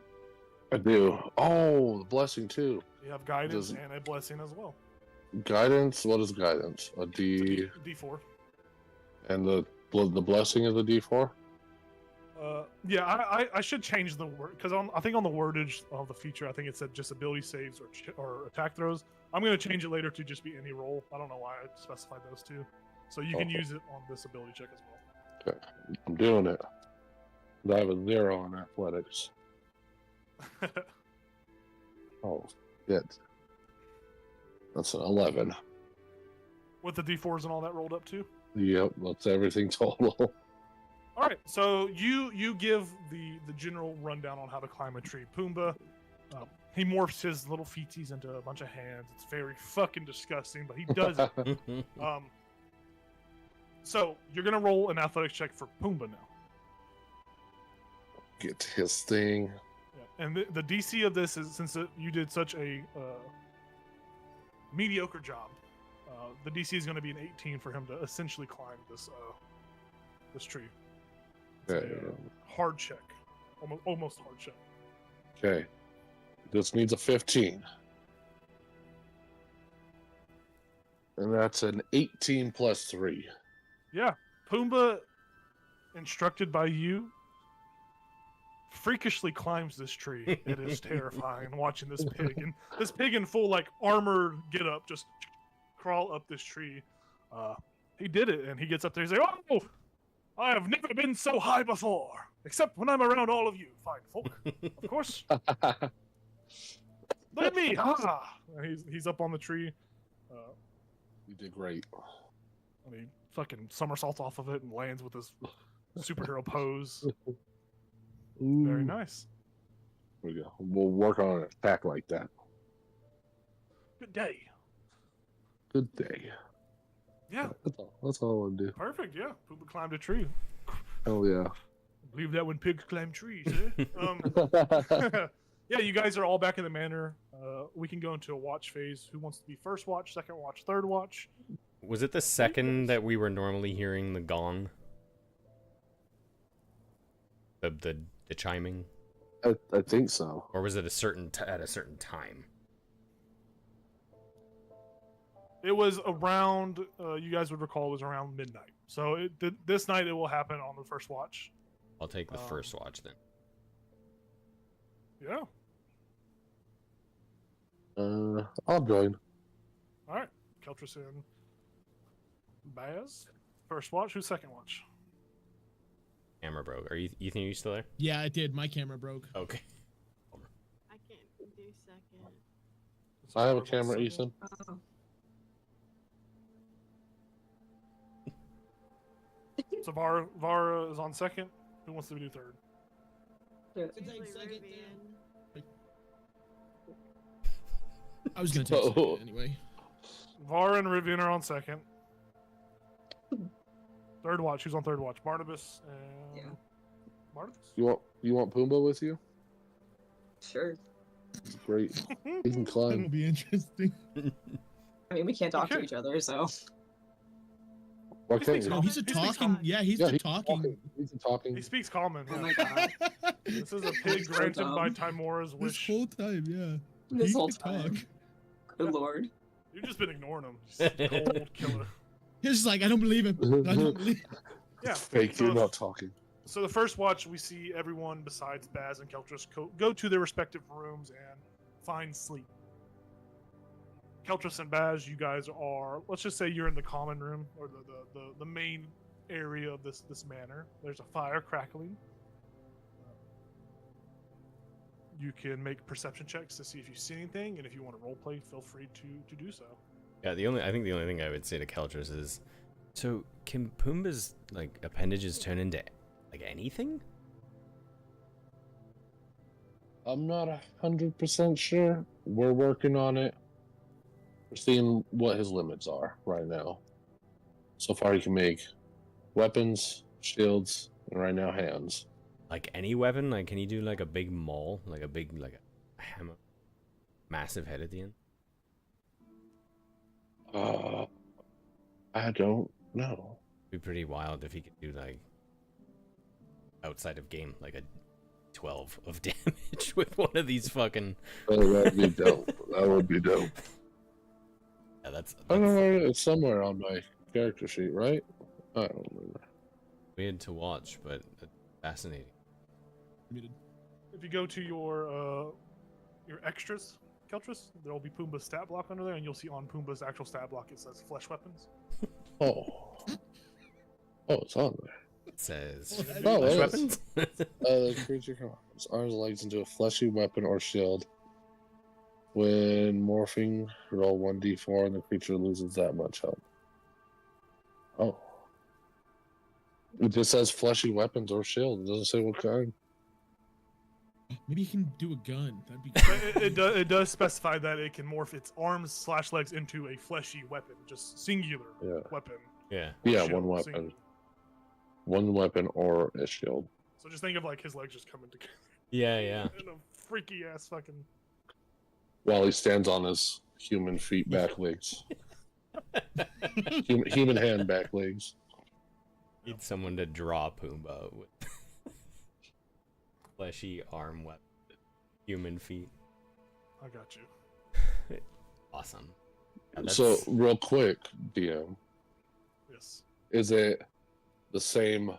I do. Oh, the blessing too. You have guidance Does- and a blessing as well. Guidance. What is guidance? A D, D4. and the blessing is a D4. Yeah, I should change the word because I think on the wordage of the feature, I think it said just ability saves or attack throws. I'm going to change it later to just be any roll. I don't know why I specified those two. So you can use it on this ability check as well. Okay, I'm doing it. I have a 0 on athletics. Oh, shit. That's an 11. With the D4s and all that rolled up too. Yep, that's everything total. All right, so you give the general rundown on how to climb a tree. Pumbaa, he morphs his little feeties into a bunch of hands. It's very fucking disgusting, but he does it. So you're gonna roll an athletics check for Pumbaa now. Get his thing. Yeah. And the DC of this is you did such a mediocre job. The DC is going to be an 18 for him to essentially climb this tree. It's a hard check, almost hard check. Okay. This needs a 15. And that's an 18 plus 3. Yeah, Pumbaa, instructed by you, freakishly climbs this tree. It is terrifying watching this pig in full like armor get up, just crawl up this tree. He did it, and he gets up there. He's like, "Oh, I have never been so high before, except when I'm around all of you, fine folk. Of course, look at me, ha!" And he's up on the tree. You did great. And he fucking somersaults off of it and lands with his superhero pose. Very nice. There we go. We'll work on an attack like that. Good day. Good day. Yeah, That's all I want to do. perfect. Yeah, Pumbaa climbed a tree. Oh yeah. Believe that when pigs climb trees, eh? Yeah, you guys are all back in the manor. We can go into a watch phase. Who wants to be first watch, second watch, third watch? Was it the second that we were normally hearing the gong? The chiming? I think so. Or was it at a certain time? It was around. You guys would recall it was around midnight. So this night it will happen on the first watch. I'll take the first watch then. Yeah. I'll join. All right. Keltris and Baz. First watch. Who's second watch? Camera broke. Are you think you still there? Yeah, I did. My camera broke. Okay. I can't do second. I have a camera, Ethan. Oh. So Vara is on second. Who wants to do third? Usually second, Rubian. I was gonna take Oh. second anyway. Vara and Rivian are on second. Third watch. Who's on third watch? Barnabas and Yeah. Barnabas. You want Pumbaa with you? Sure. Great. He can That'll climb. be interesting. I mean, we can't talk to Okay. each other, so. Why He can't speaks you? No, he's a He speaks talking. common. Yeah, he's Yeah, the he's talking. He's talking. He speaks common. Oh Yeah. my god. This is a pig So granted by dumb. Timora's This wish. whole time, yeah. This He whole can time. talk. Good lord. You've just been ignoring him. Just cold killer. He's just like, I don't believe him. I don't believe. Yeah. Fake, you're not talking. So the first watch, we see everyone besides Baz and Keltris go to their respective rooms and find sleep. Keltris and Baz, you guys are, let's just say you're in the common room or the main area of this manor. There's a fire crackling. You can make perception checks to see if you see anything, and if you want to roleplay, feel free to do so. Yeah, I think the only thing I would say to Keltris is, so can Pumbaa's like appendages turn into like anything? I'm not 100% sure. We're working on it. We're seeing what his limits are right now. So far, he can make weapons, shields, and right now hands. Like any weapon? Like can he do like a big maul, like a hammer, massive head at the end? I don't know. It'd be pretty wild if he could do like outside of game like a 12 of damage with one of these fucking. Oh, that'd be dope. That would be dope. Yeah, that's I don't know where it's somewhere on my character sheet, right? I don't remember. weird to watch, but fascinating. Muted. If you go to your extras, Keltris, there will be Pumbaa's stat block under there, and you'll see on Pumbaa's actual stat block it says flesh weapons. Oh, it's on there. It says Oh, flesh it is. weapons. The creature converts arms and legs into a fleshy weapon or shield. When morphing, roll 1d4 and the creature loses that much health. Oh. It just says fleshy weapons or shield. It doesn't say what kind. Maybe he can do a gun. That'd be But it does specify that it can morph its arms/legs into a fleshy weapon, just singular Yeah. weapon. Yeah. Yeah, Shield, one weapon. singular. One weapon or a shield. So just think of like his legs just coming together Yeah, yeah. in a freaky ass fucking. While he stands on his human feet back legs. Human hand back legs. Need someone to draw Pumbaa with fleshy arm weapon, human feet. I got you. Awesome. Yeah, So, real quick, DM, Yes. is it the same?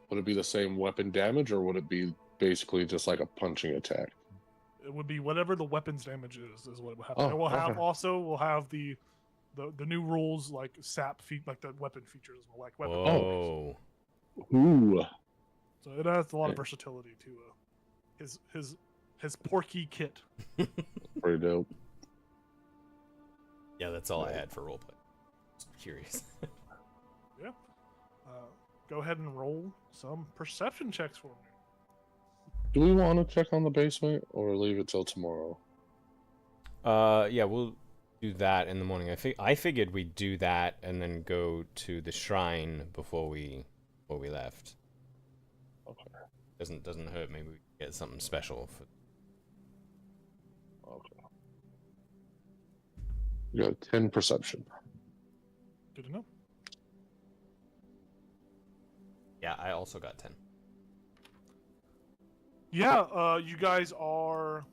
Would it be the same weapon damage, or would it be basically just like a punching attack? It would be whatever the weapons damage is what it will happen. Oh, It will have okay. we'll have the new rules like sap like the weapon features as well, like weapon. whoa. Ooh, So it has a lot of Okay. versatility to his porky kit. pretty dope. Yeah, that's all I had for roleplay. Just curious. Go ahead and roll some perception checks for me. Do we want to check on the basement or leave it till tomorrow? Yeah, we'll do that in the morning. I figured we'd do that and then go to the shrine before we left. Okay. Doesn't hurt. Maybe we get something special for. Okay. You got 10 perception. Good to know. Yeah, I also got 10. Yeah, you guys are.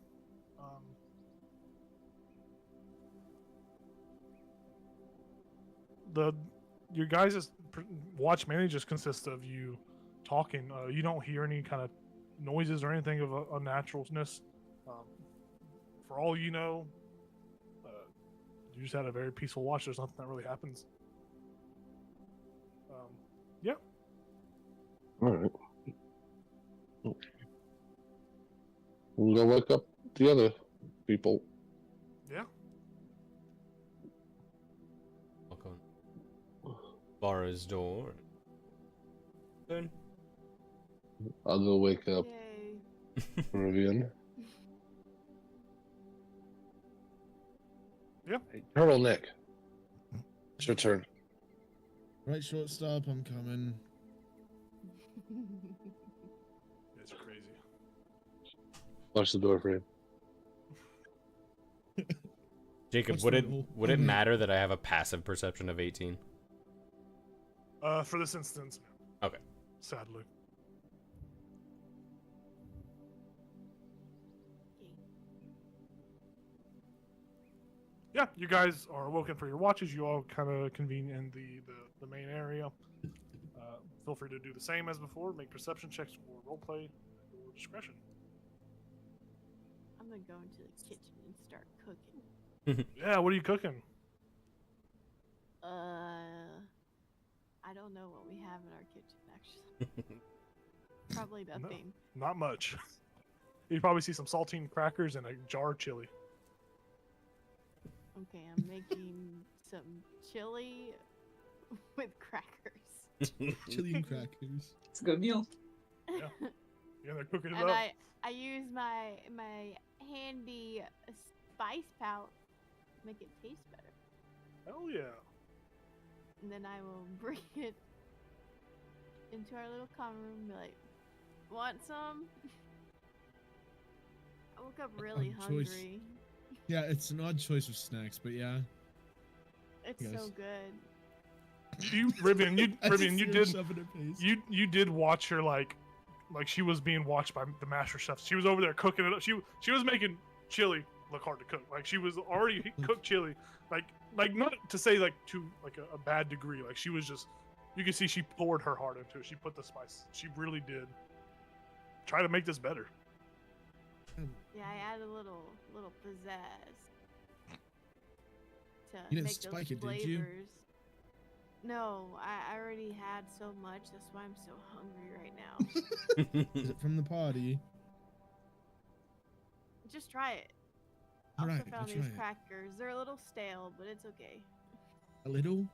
Your guys' watch mainly just consists of you talking. You don't hear any kind of noises or anything of unnaturalness. For all you know, you just had a very peaceful watch. There's nothing that really happens. Yeah. All right. We'll go wake up the other people. Yeah. Knock on Vara's door. Turn. I'll go wake up Yay. Rivian. Yeah. Hey, Turtleneck. It's your turn. Right, shortstop, I'm coming. It's crazy. Watch the door for him. Jacob, What's would the it rule? would it matter that I have a passive perception of 18? For this instance, Okay. sadly. Yeah, you guys are woken for your watches. You all kind of convene in the main area. Feel free to do the same as before. Make perception checks or roleplay at your discretion. I'm gonna go into the kitchen and start cooking. Yeah, what are you cooking? I don't know what we have in our kitchen actually. Probably nothing. Not much. You probably see some saltine crackers and a jar of chili. Okay, I'm making some chili with crackers. Chili and crackers. It's a good meal. Yeah, they're cooking it And up. I use my handy spice pouch to make it taste better. Hell yeah. And then I will bring it into our little common room and be like, want some? I woke up really Odd choice. hungry. Yeah, it's an odd choice of snacks, but yeah. It's Yes. so good. Rivian, you did watch her like she was being watched by the master chef. She was over there cooking it up. She was making chili look hard to cook. Like she was already cooked chili. Like not to say like to like a bad degree. Like she was just, you can see she poured her heart into it. She put the spice. She really did try to make this better. Yeah, I add a little pizzazz to You didn't make those spike it, flavors. did you? No, I already had so much. That's why I'm so hungry right now. Is it from the party? Just try it. I Alright, also I'll found try these it. crackers. They're a little stale, but it's okay. A little?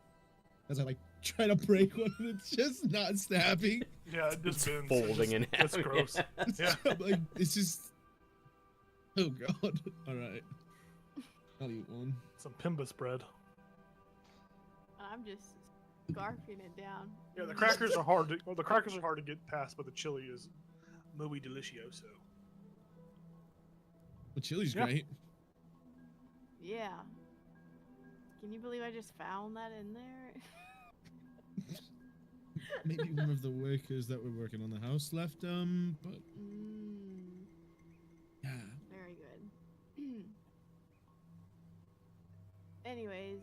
As I like try to break one and it's just not snapping. Yeah, it just It's bends. folding in half. It's gross. Yeah. Like, it's just. Oh god. Alright. I'll eat one. Some Pimbus bread. I'm just scarfing it down. Yeah, the crackers are hard to get past, but the chili is muy delicioso. The chili's Yeah. great. Yeah. Can you believe I just found that in there? Maybe one of the workers that were working on the house left, but yeah. Very good. Anyways,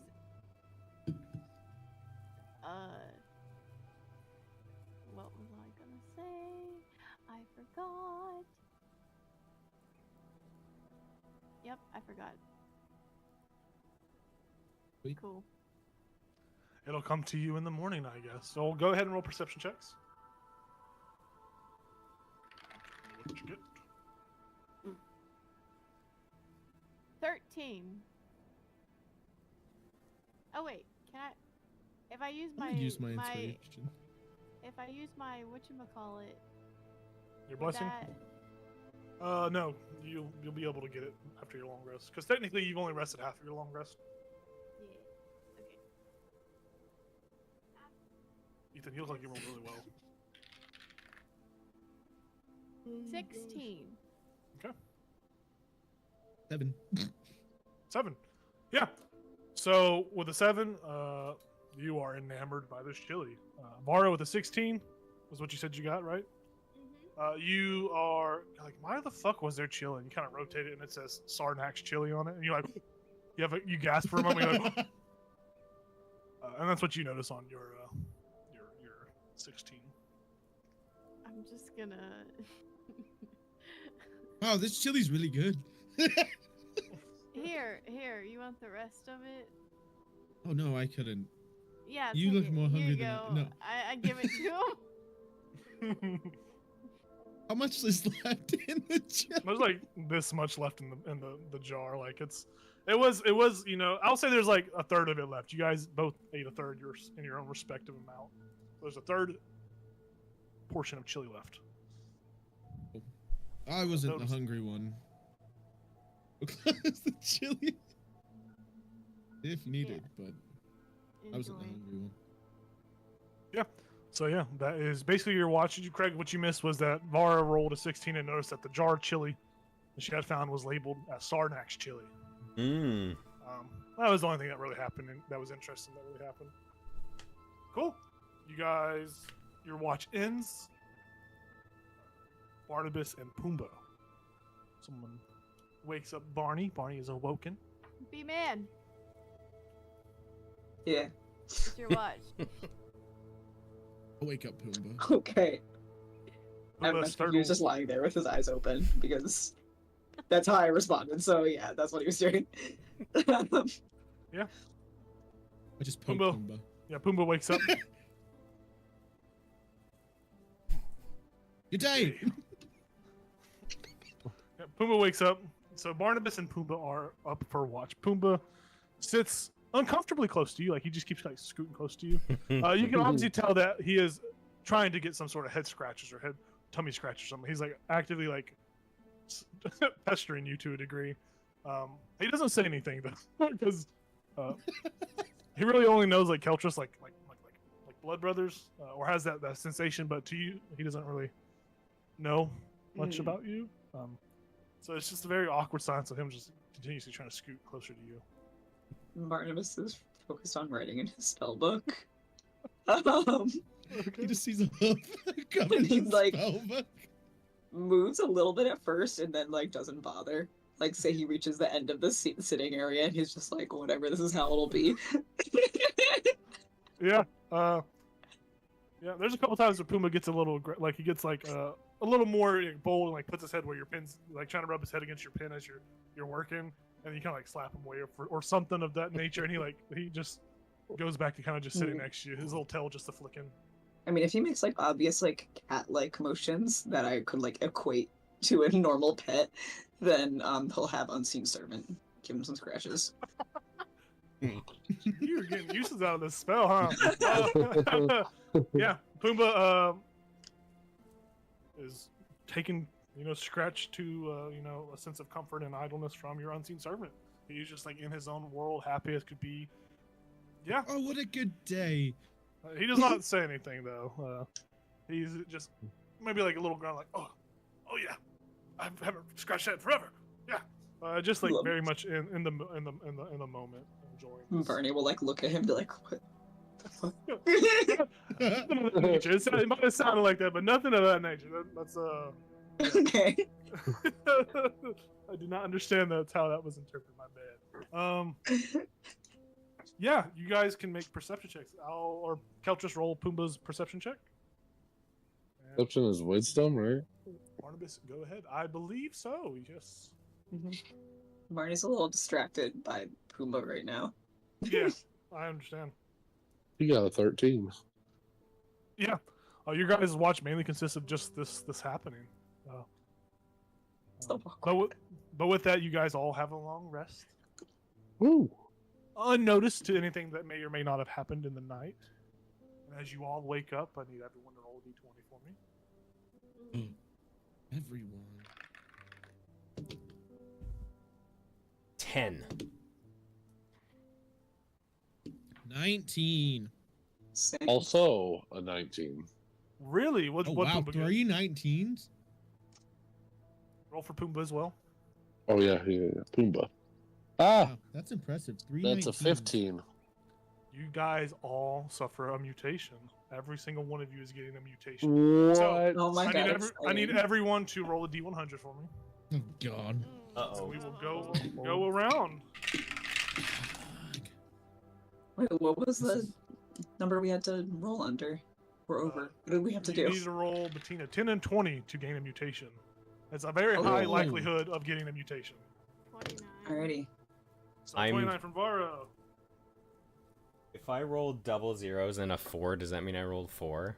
what was I gonna say? I forgot. Yep, I forgot. Sweet. Cool. It'll come to you in the morning, I guess. So go ahead and roll perception checks. What you get? 13. Oh wait, can I? If I use I my would use my inspiration. if I use my whatchamacallit, Your would blessing? that- No, you'll be able to get it after your long rest. Because technically, you've only rested half of your long rest. Ethan, you look like you rolled really well. 16. Okay. 7. 7. Yeah. So with a 7, you are enamored by this chili. Vara with a 16 was what you said you got, right? You are like, why the fuck was there chili? And you kind of rotate it, and it says Sarnax chili on it, and you're like, you gasp for a moment, you're like, and that's what you notice on your 16. I'm just gonna. Wow, this chili's really good. Here. You want the rest of it? Oh no, I couldn't. Yeah. You take look it. more Here hungry you than go. I- no. I give it to him. How much is left in the chili? There's like this much left in the jar. Like it was I'll say there's like a third of it left. You guys both ate a third in your own respective amount. There's a third portion of chili left. I wasn't the Notice. hungry one. It's the chili. If needed, but I wasn't the Enjoy. hungry one. So yeah, that is basically your watch. Craig, what you missed was that Vara rolled a 16 and noticed that the jar of chili that she had found was labeled as Sarnax chili. Hmm. That was the only thing that really happened, and that was interesting. That really happened. Cool. You guys, your watch ends. Barnabas and Pumbaa. Someone wakes up Barney. Barney is awoken. Be man. Yeah. It's your watch. I'll wake up Pumbaa. Okay. I'm Pumbaa he was just lying there with his eyes open because that's how I responded. So yeah, that's what he was doing. I just poked Pumbaa. Pumbaa. Yeah, Pumbaa wakes up. Good day. Yeah, Pumbaa wakes up. So Barnabas and Pumbaa are up for watch. Pumbaa sits uncomfortably close to you, like he just keeps like scooting close to you. You can obviously tell that he is trying to get some sort of head scratches or tummy scratch or something. He's like actively like pestering you to a degree. He doesn't say anything though, because he really only knows like Keltris, like blood brothers, or has that sensation. But to you, he doesn't really know much about you. So it's just a very awkward silence of him just continuously trying to scoot closer to you. Barnabas is focused on writing in his spell book. He just sees a hoof covered He's in like- spell book. Moves a little bit at first and then like doesn't bother. Like say he reaches the end of the sitting area and he's just like, whatever, this is how it'll be. Yeah. Yeah. There's a couple times where Puma gets a little he gets like a little more bold and like puts his head where your pin's like trying to rub his head against your pin as you're working, and you kind of like slap him away or something of that nature, and he just goes back to kind of just sitting next to you, his little tail just a flicking. I mean, if he makes like obvious like cat-like motions that I could like equate to a normal pet, then he'll have unseen servant give him some scratches. You're getting uses out of this spell, huh? Yeah, Pumbaa is taking scratch to a sense of comfort and idleness from your unseen servant. He's just like in his own world, happy as could be. Yeah. Oh, what a good day. He does not say anything though. He's just maybe like a little grunt, like, oh yeah, I haven't scratched that forever. Yeah, just like very much in the moment, enjoying. This. Barney will like look at him and be like, what? It might have sounded like that, but nothing of that nature. That's Okay. I do not understand that's how that was interpreted. My bad. Yeah, you guys can make perception checks. Or Keltris roll Pumbaa's perception check. And Perception is wisdom, right? Barnabas, go ahead. I believe so. Yes. Barney's a little distracted by Pumbaa right now. Yeah, I understand. You got a 13. Yeah. Your guys' watch mainly consists of just this happening. So awkward. But with that, you guys all have a long rest, Woo! unnoticed to anything that may or may not have happened in the night. And as you all wake up, I need everyone to roll a d20 for me. Everyone. 10. 19. Same. Also a 19. Really? What? Oh What? wow, Pumbaa get? 3 19s. Roll for Pumbaa as well. Oh yeah. Pumbaa. Ah, Wow, that's impressive. 3 that's a 19s. 15. You guys all suffer a mutation. Every single one of you is getting a mutation. What? So, Oh my I god. need, I need everyone to roll a d100 for me. Oh god. So we will go around. Wait, what was the number we had to roll under? We're over. What did we have to You do? need to roll between a 10 and 20 to gain a mutation. It's a very Oh. high likelihood of getting a mutation. 29. Alrighty. So I'm- 29 from Vara. If I rolled double zeros and a 4, does that mean I rolled 4?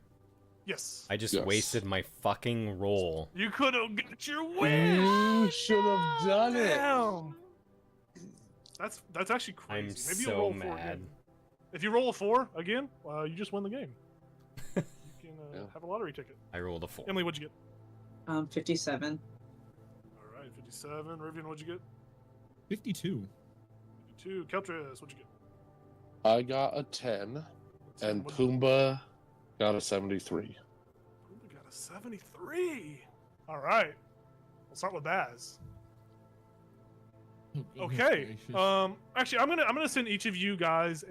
Yes. I just Yes. wasted my fucking roll. You could have got your win. You should have done it. Damn. That's actually crazy. I'm Maybe you'll so roll 4 mad. again. If you roll a 4 again, you just win the game. You can Yeah. have a lottery ticket. I rolled a 4. Emily, what'd you get? 57. All right, 57. Rivian, what'd you get? 52. 52. Keltris, what'd you get? I got a 10, and What'd you- Pumbaa got a 73. Pumbaa got a 73. All right. We'll start with Baz. Oh, goodness Okay. gracious. Actually, I'm gonna send each of you guys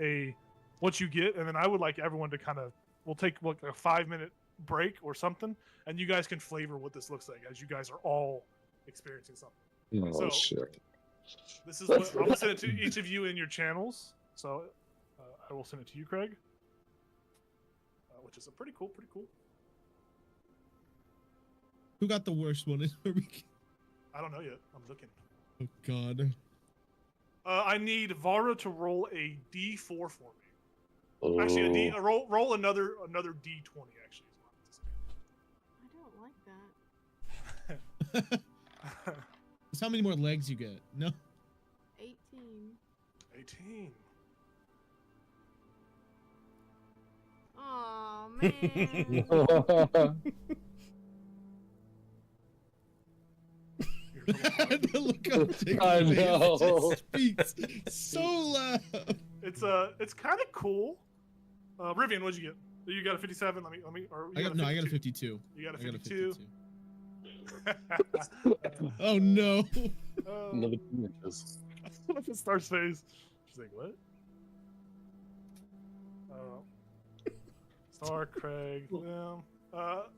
what you get, and then I would like everyone to kind of we'll take like a 5-minute break or something, and you guys can flavor what this looks like as you guys are all experiencing something. Oh So- shit! This is what I'm gonna send it to each of you in your channels. So I will send it to you, Craig, which is a pretty cool. Who got the worst one? I don't know yet. I'm looking. Oh god. I need Vara to roll a D4 for me. Oh, Actually, roll another D20. Actually, is what I don't like that. That's how many more legs you get. No. 18. 18. Oh man. The look on Jake's I face, it know. just speaks so loud. It's kind of cool. Rivian, what'd you get? You got a 57. Let me. Or you I got a 52. You got a I got a 52. 52. Oh no. Another images. Look at Star's face. She's like, what? Star, Craig, them.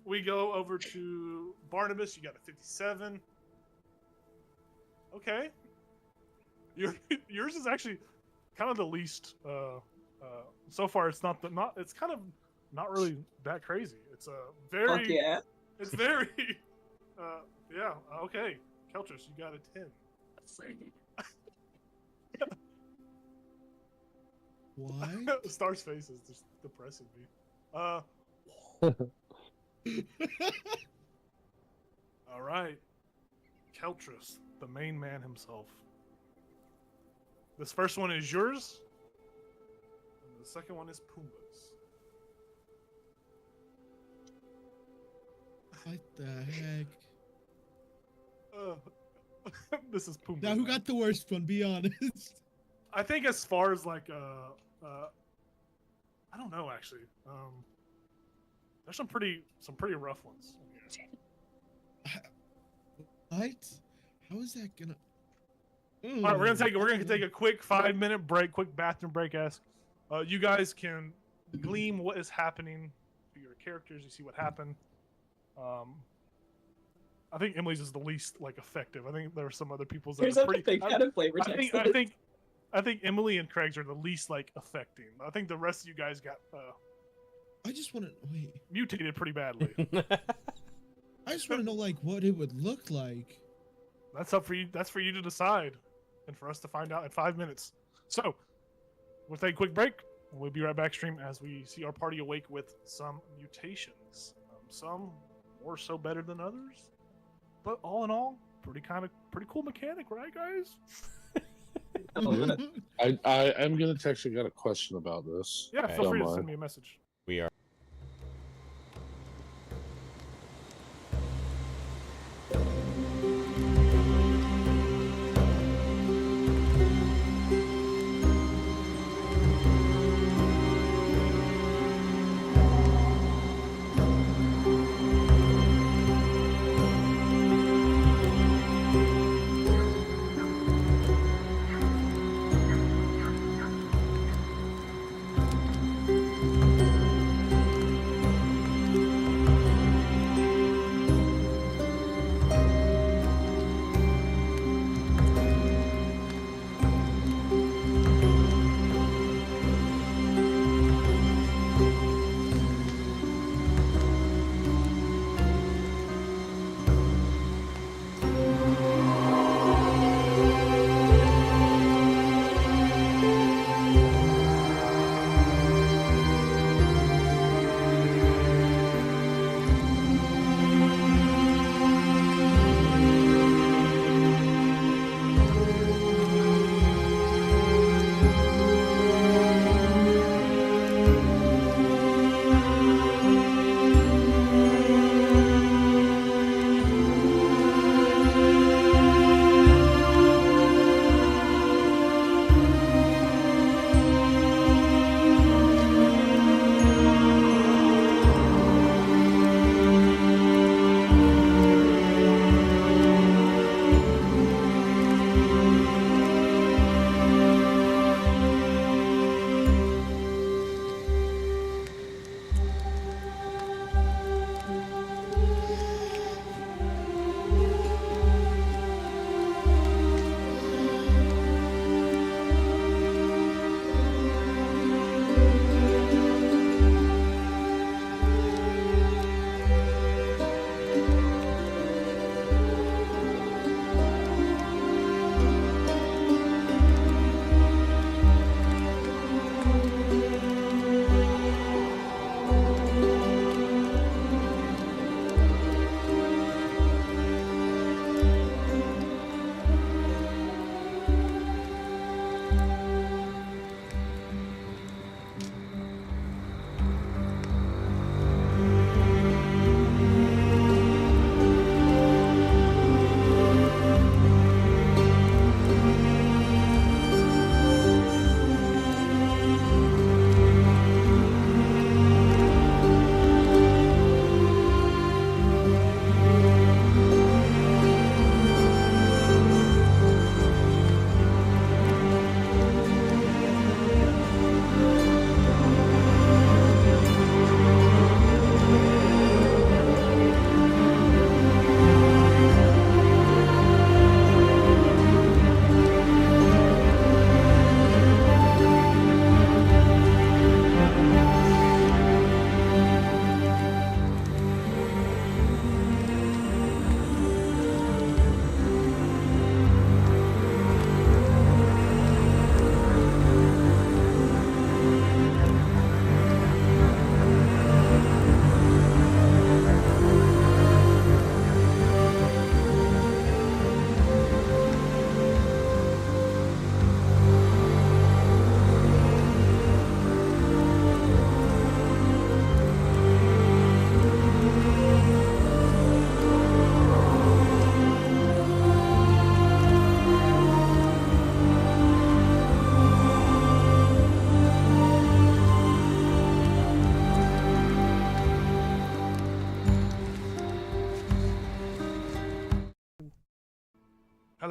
We go over to Barnabas. You got a 57. Okay. Yours is actually kind of the least. So far, it's not It's kind of not really that crazy. It's a very. Fuck yeah. It's very. Yeah. Okay. Keltris, you got a 10. What? Star's face is just depressing me. All right. Keltris, the main man himself. This first one is yours. And the second one is Pumbaa's. What the heck? This is Pumbaa. Now, who got the worst one? Be honest. I think as far as like I don't know actually. There's some pretty rough ones. What? How is that gonna? All right, we're gonna take a quick 5-minute break, quick bathroom break. You guys can glean what is happening to your characters. You see what happened. I think Emily's is the least like effective. I think there are some other people's that There's are a pretty. big kind of flavor text. I think Emily and Craig's are the least like affecting. I think the rest of you guys got I just want to wait. mutated pretty badly. I just want to know like what it would look like. That's up for you. That's for you to decide, and for us to find out in 5 minutes. So, we'll take a quick break. We'll be right back stream as we see our party awake with some mutations. Some more so better than others, but all in all, pretty cool mechanic, right, guys? I am gonna text you. Got a question about this. Yeah, Okay. feel free to Don't send mind. me a message. We are.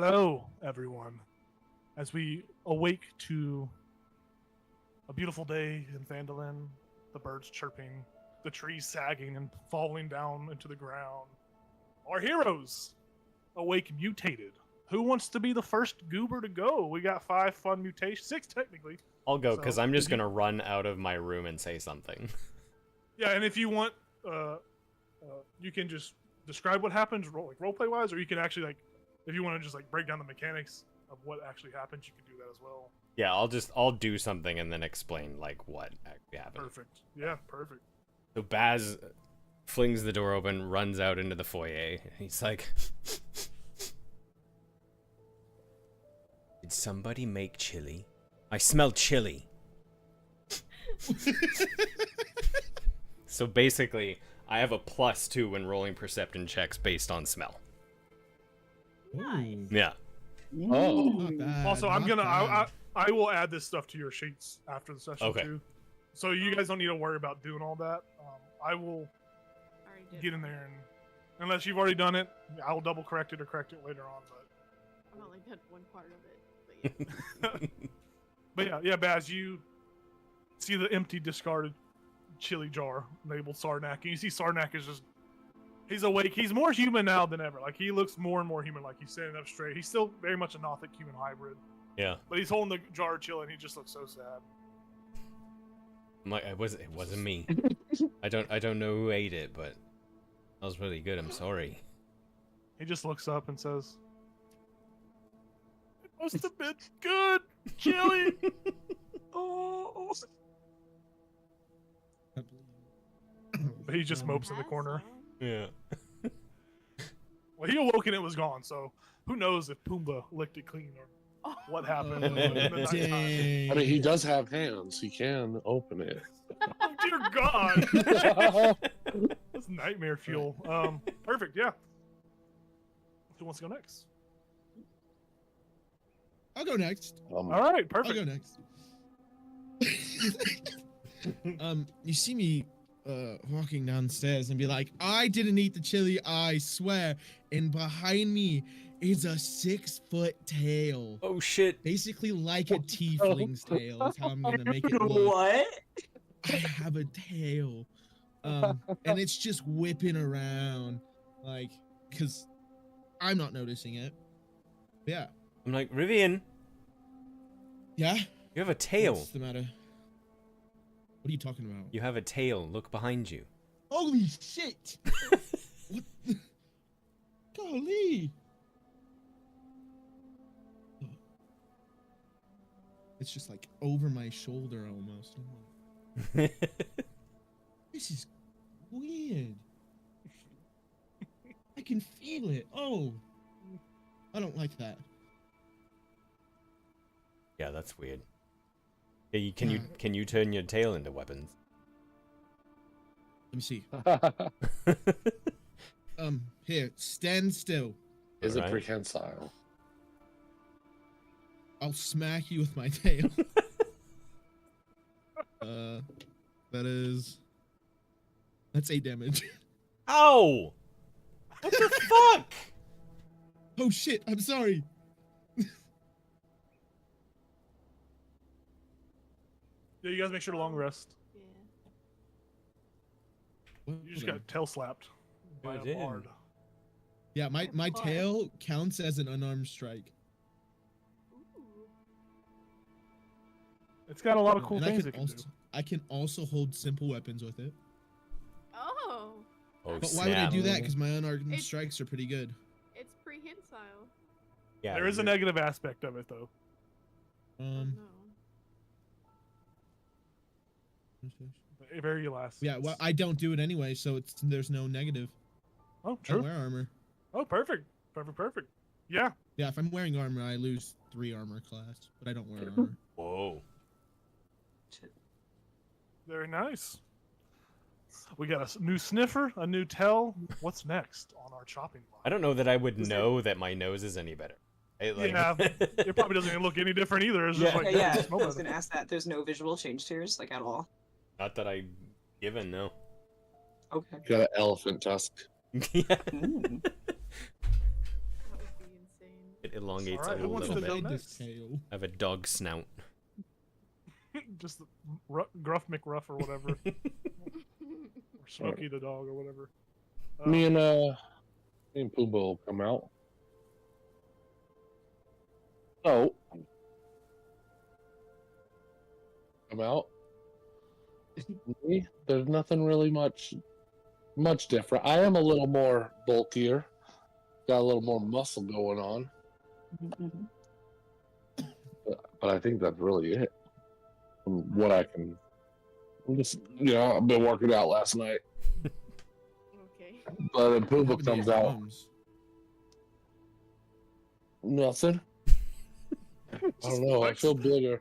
Hello, everyone. As we awake to a beautiful day in Phandelver, the birds chirping, the trees sagging and falling down into the ground, our heroes awake mutated. Who wants to be the first goober to go? We got 5 fun mutations, 6 technically. I'll go, because So, I'm just if you- gonna run out of my room and say something. Yeah, and if you want, you can just describe what happens, roleplay wise, or you can actually if you want to just break down the mechanics of what actually happens, you can do that as well. Yeah, I'll do something and then explain what actually happened. Perfect. Yeah, perfect. So Baz flings the door open, runs out into the foyer. He's like, "Did somebody make chili? I smell chili." So basically, I have a +2 when rolling perception checks based on smell. Nice. Yeah. Oh. Not bad, Also, I'm not gonna bad. I will add this stuff to your sheets after the session Okay. too, so you guys don't need to worry about doing all that. I will Already did get in one. there, and unless you've already done it, I will double correct it or correct it later on. I've only done one part of it, but yeah. But yeah, Baz, you see the empty, discarded chili jar labeled Sarnak, and you see Sarnak is he's awake. He's more human now than ever. He looks more and more human. He's standing up straight. He's still very much a Nothic human hybrid, Yeah. but he's holding the jar of chili, and he just looks so sad. I'm like, it wasn't me. I don't know who ate it, but that was really good. I'm sorry. He just looks up and says, "It must have been good, chili." Oh. But he just mopes in the corner. Yeah. Well, he awoke and it was gone, so who knows if Pumbaa licked it clean or what happened in the nighttime. Dang. I mean, he does have hands. He can open it. Oh, dear God. That's nightmare fuel. Perfect, yeah. Who wants to go next? I'll go next. All right, I'll perfect. go next. You see me walking downstairs and be like, "I didn't eat the chili, I swear." And behind me is a 6-foot tail, Oh shit. basically like a tiefling's tail. Is how I'm gonna make it look. What? I have a tail, and it's just whipping around, because I'm not noticing it. Yeah, I'm like, Rivian, yeah. you have a tail. What's the matter? What are you talking about? You have a tail. Look behind you. Holy shit! What? Golly! It's just over my shoulder almost. I'm like, this is weird. I can feel it. Oh, I don't like that. Yeah, that's weird. Yeah, can you turn your tail into weapons? Let me see. Here, stand still. Is it Alright. prehensile? I'll smack you with my tail. That's 8 damage. Ow! What the fuck? Oh shit! I'm sorry. Yeah, you guys make sure to long rest. Yeah. You just got tail slapped by I a did. bard. Yeah, my tail counts as an unarmed strike. Ooh. It's got a lot of cool And things it can do. I can also hold simple weapons with it. Oh, Oh, But why would I snap. do that? Because my unarmed It's- strikes are pretty good. it's prehensile. Yeah, There is a you're- negative aspect of it, though. No. Very elastic. Yeah, well, I don't do it anyway, so there's no negative. Oh, I true. wear armor. Oh, perfect. Perfect. Yeah. Yeah, if I'm wearing armor, I lose 3 armor class, but I don't wear armor. Whoa. Very nice. We got a new sniffer, a new tell. What's next on our chopping block? I don't know that I would Is know that my nose is any better. Yeah, it probably doesn't even look any different either. It's just Yeah. like, Yeah, it smells I was better. gonna ask that. There's no visual change to yours, at all. Not that I given, no. Okay. Got an elephant tusk. Yeah. Mm. That would be insane. It elongates Alright, a who wants little to go bit. Fade next? this tail. I have a dog snout. Just the Gruff McRuff or whatever. Or Smokey the dog or whatever. Me and Pumbaa will come out. Oh. Come out. Me? There's nothing really much different. I am a little more bulkier. Got a little more muscle going on. But I think that's really it. From what I can. I'm just, I've been working out last night. Okay. But then What Pumbaa happened to comes your out. arms? Nothing. I don't know. I feel bigger.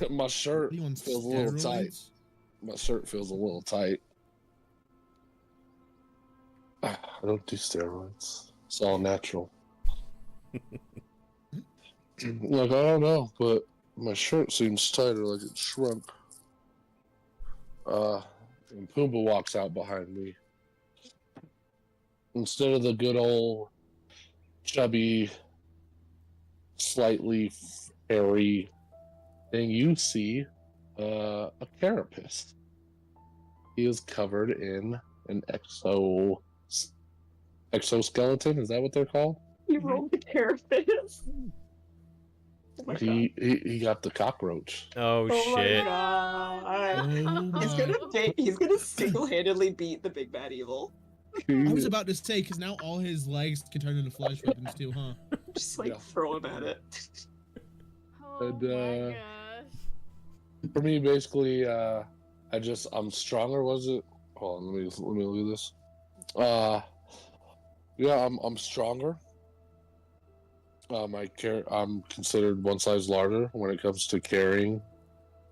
My shirt Are you on feels a little tight. steroids? My shirt feels a little tight. I don't do steroids. It's all natural. Like, I don't know, but my shirt seems tighter, like it shrunk. And Pumbaa walks out behind me. Instead of the good old chubby, slightly hairy thing you see, a carapace. He is covered in an exoskeleton. Is that what they're called? You rolled the carapace. Oh my god. He got the cockroach. Oh, Oh my shit. god. Oh He's gonna single-handedly beat the big bad evil. I was about to say, because now all his legs can turn into flesh weapons too, huh? Just like Yeah. throw him at it. Oh And, my gosh. For me, basically, I'm stronger. Was it? Hold on, let me look at this. Yeah, I'm stronger. I'm considered one size larger when it comes to carrying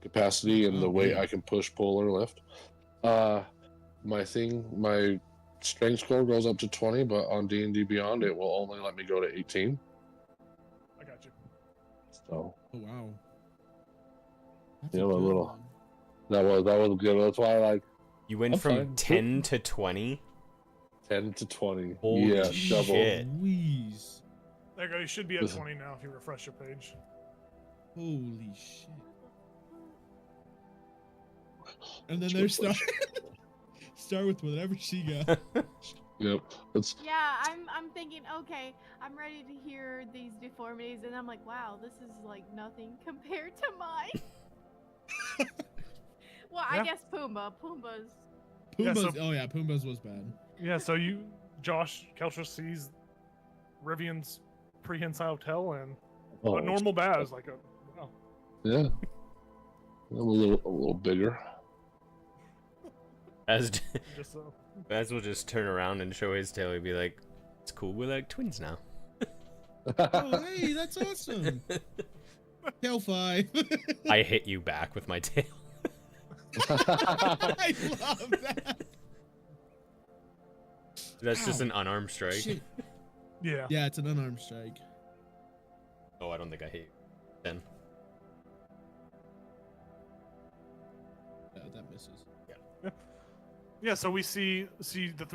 capacity and the Oh, weight yeah. I can push, pull, or lift. My strength score goes up to 20, but on D&D Beyond, it will only let me go to 18. I got you. So Oh wow. That's Yeah, a a good little. one. that was good. That's why I like You went I'm from fine. 10 to 20? 10 to 20. Holy yeah, double. shit. Jeez. There you go. You should be at Listen. 20 now if you refresh your page. Holy shit. And then there's start with whatever she got. Yep. It's Yeah, I'm thinking, okay, I'm ready to hear these deformities, and I'm like, wow, this is like nothing compared to mine. Well, I Yeah. guess Pumbaa's. Yeah, Pumbaa's, so- oh yeah, Pumbaa's was bad. Yeah, so Josh Kelcher sees Rivian's prehensile tail and a normal Baz, like wow. Yeah. I'm a little bigger. As Just Baz will just turn around and show his tail. He'd be like, it's cool, we're like twins now. Oh hey, that's awesome. Tail 5. I hit you back with my tail. I love that. That's just Ow. an unarmed strike. Shit. yeah. Yeah, it's an unarmed strike. Oh, I don't think I hit you. Then. Yeah, that misses. Yeah, so we see the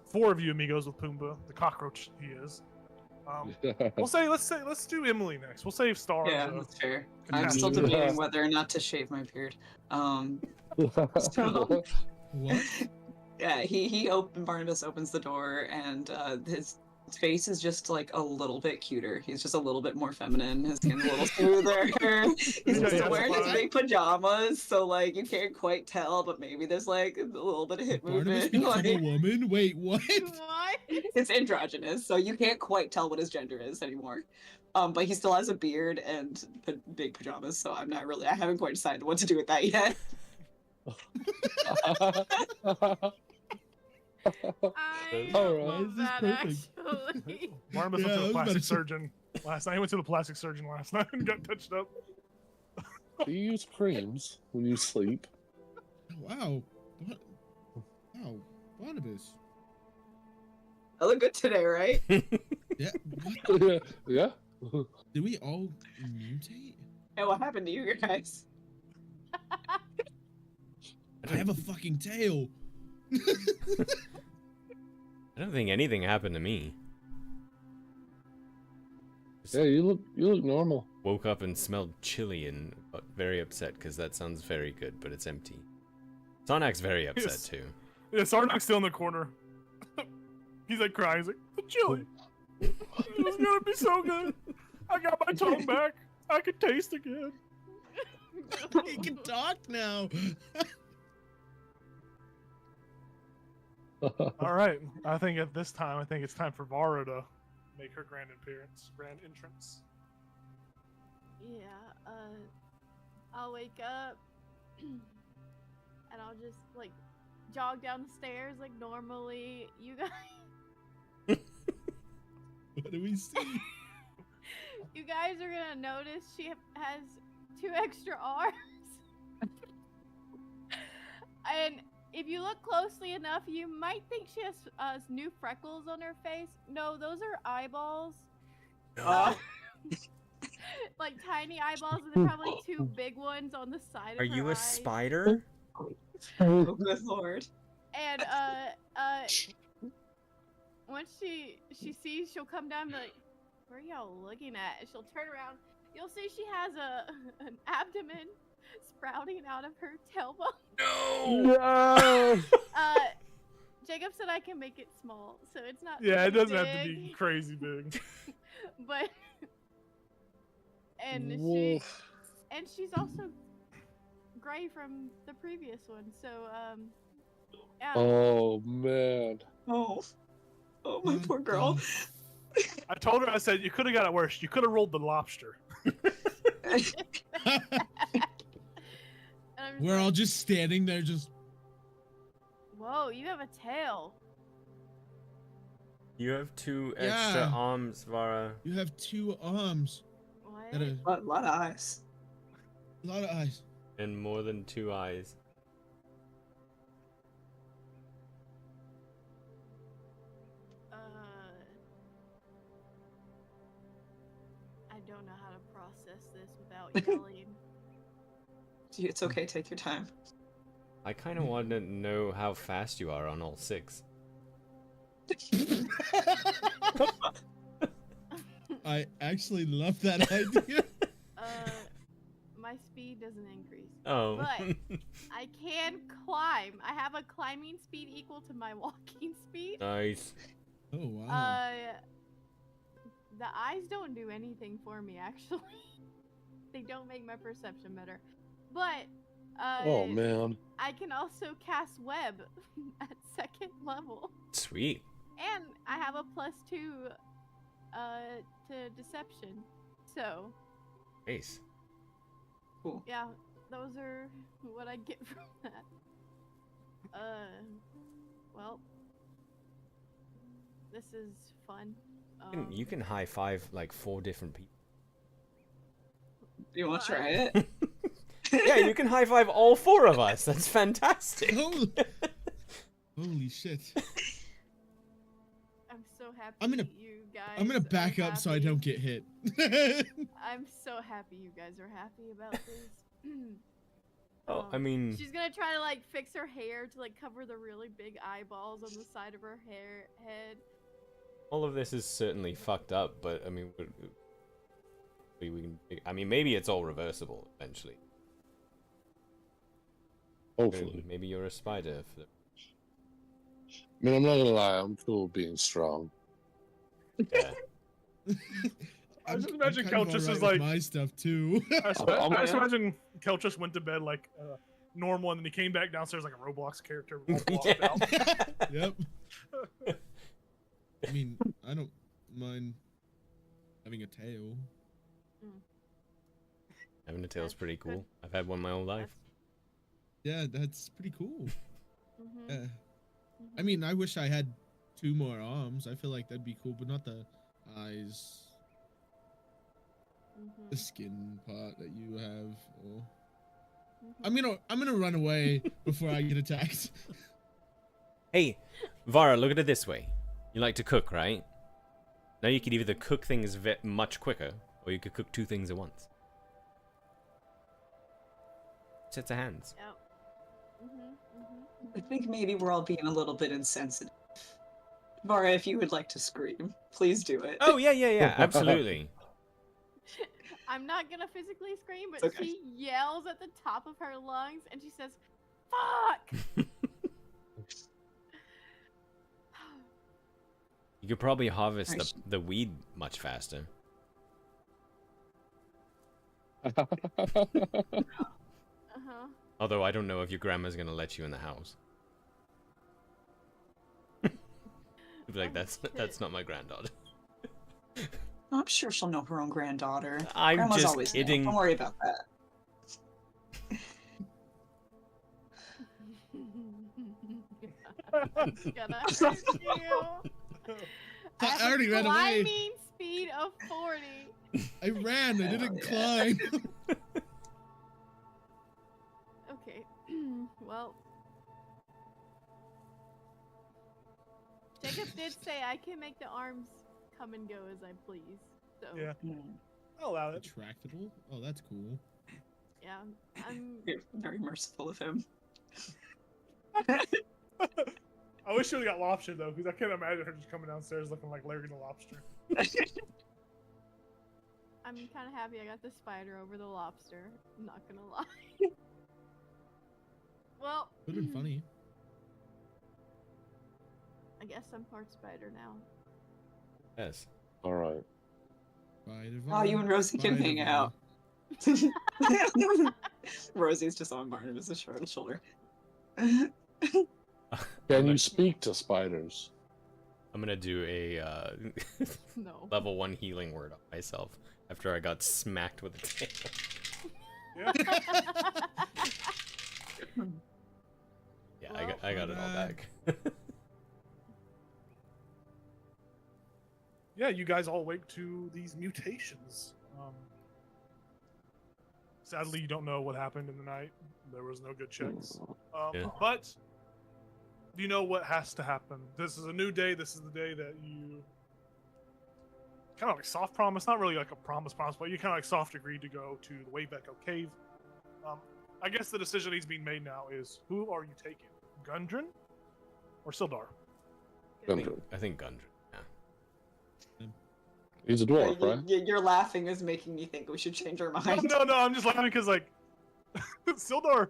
four of you amigos with Pumbaa, the cockroach he is. Let's do Emily next. We'll save Star. Yeah, as a- that's fair. Fantastic. I'm still debating whether or not to shave my beard. So What? yeah, Barnabas opens the door, and his face is just like a little bit cuter. He's just a little bit more feminine. His skin's a little smoother. He's Yeah, still wearing his fine. big pajamas, so like you can't quite tell, but maybe there's like a little bit of hip Barnabas movement. become a Like, woman? Wait, what? What? it's androgynous, so you can't quite tell what his gender is anymore. But he still has a beard and big pajamas, so I haven't quite decided what to do with that yet. I Alright. love This is that perfect. actually. Barnabas Yeah, went I to was the about plastic to say- surgeon last night. He went to the plastic surgeon last night and got touched up. Do you use creams when you sleep? Wow. What? Wow. Barnabas. I look good today, right? Yeah. What? Yeah. Did we all mutate? Hey, what happened to you guys? I have a fucking tail. I don't think anything happened to me. Yeah, you look normal. Woke up and smelled chili and got very upset because that sounds very good, but it's empty. Sarnak's very upset Yes. too. Yeah, Sarnak's still in the corner. He's like crying. He's like, the chili. It was gonna be so good. I got my tongue back. I can taste again. He can talk now. All right. I think at this time, it's time for Vara to make her grand entrance. Yeah, I'll wake up and I'll just like jog down the stairs like normally. You guys, What do we see? you guys are gonna notice she has 2 extra arms. And if you look closely enough, you might think she has new freckles on her face. No, those are eyeballs. Like tiny eyeballs, and then probably 2 big ones on the side of her Are you a eyes. spider? Oh, good lord. And once she sees, she'll come down and be like, "Where are y'all looking at?" And she'll turn around. You'll see she has an abdomen sprouting out of her tailbone. No! Jacob said I can make it small, so it's not. Yeah, it really doesn't have to be big, crazy big. But and Wolf. she's also gray from the previous one, so yeah. Oh man. Oh, my poor girl. I told her, I said, you could have got it worse. You could have rolled the lobster. And I'm just We're like, all just standing there, just. whoa, you have a tail. You have 2 extra Yeah. arms, Vara. You have 2 arms. What? That are A lot of eyes. a lot of eyes. And more than 2 eyes. I don't know how to process this without yelling. It's okay, take your time. I kind of want to know how fast you are on all 6. I actually love that idea. My speed doesn't increase. Oh. But I can climb. I have a climbing speed equal to my walking speed. Nice. Oh wow. The eyes don't do anything for me, actually. They don't make my perception better. But Oh man. I can also cast web at 2nd level. Sweet. And I have a +2 to deception. So, Nice. Cool. yeah, those are what I get from that. Well, this is fun. You can high five like 4 different people. You want to try it? Yeah, you can high five all 4 of us. That's fantastic. Holy, holy shit. I'm so happy I'm gonna- you guys I'm gonna are back up so I happy. don't get hit. I'm so happy you guys are happy about this. Oh, I mean, She's gonna try to like fix her hair to like cover the really big eyeballs on the side of her head. all of this is certainly fucked up, but I mean, we can. I mean, maybe it's all reversible eventually. Hopefully. Maybe you're a spider. For the... I mean, I'm not gonna lie. I'm cool being strong. Yeah. I just I'm imagine kind of Kelchus is alright with like- my stuff too. I just imagine Kelchus went to bed like normal, and then he came back downstairs like a Roblox character. All blocked Yeah. out. Yep. I mean, I don't mind having a tail. Having a tail is That's pretty good. cool. I've had one my whole life. Yeah, that's pretty cool. Mm-hmm. Yeah. I mean, I wish I had 2 more arms. I feel like that'd be cool, but not the eyes, the skin part that you have. Or... I'm gonna run away before I get attacked. Hey, Vara, look at it this way. You like to cook, right? Now you could either cook things much quicker, or you could cook 2 things at once. Sets of hands. Yep. I think maybe we're all being a little bit insensitive. Vara, if you would like to scream, please do it. Oh, yeah, absolutely. I'm not gonna physically scream, but It's okay. she yells at the top of her lungs and she says, "Fuck!" You could probably harvest Nice. the weed much faster. Uh-huh. Although I don't know if your grandma's gonna let you in the house. You'd be like, that's not my granddaughter. I'm sure she'll know her own granddaughter. I'm Grandma's just always know. kidding. Don't worry about that. Gonna hurt you. I already ran At a away. climbing speed of 40. I ran. I didn't yeah. climb. Okay. Well. Jacob did say I can make the arms come and go as I please. So Yeah, Hmm. I'll allow it. Retractable? Oh, that's cool. yeah, I'm You're very merciful of him. I wish she would have got lobster though, because I can't imagine her just coming downstairs looking like Larry the Lobster. I'm kind of happy I got the spider over the lobster. I'm not gonna lie. Well, Would have been funny. I guess I'm part spider now. Yes. All right. Oh, you and Rosie can hang out. Rosie's just on Barnabas' shoulder. Can you speak to spiders? I'm gonna do a No. level 1 healing word on myself after I got smacked with a tail. Yeah. Yeah, Well, I got it all back. Yeah, you guys all wake to these mutations. Sadly, you don't know what happened in the night. There was no good checks. Yeah. But you know what has to happen. This is a new day. This is the day that you kind of like soft promise, not really like a promise, but you kind of like soft agreed to go to the Wave Echo Cave. I guess the decision he's being made now is, who are you taking? Gundren or Sildar? I think Gundren. Yeah. He's a dwarf, right? Your laughing is making me think we should change our mind. No, I'm just laughing because like Sildar,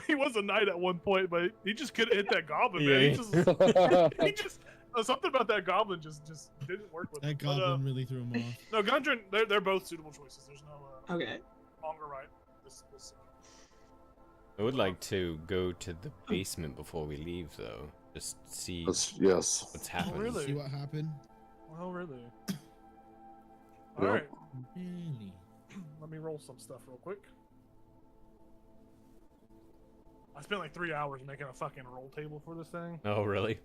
he was a knight at one point, but he just couldn't hit that goblin. Yeah, Man. yeah. He just something about that goblin just didn't work with him. That goblin really threw him off. No, Gundren, they're both suitable choices. There's no Okay. wrong or right. I would like to go to the basement before we leave, though. Just see Yes. what's happening. really? See what happened? Oh, really? Yep. All right. Really? Let me roll some stuff real quick. I spent like 3 hours making a fucking roll table for this thing. Oh, really?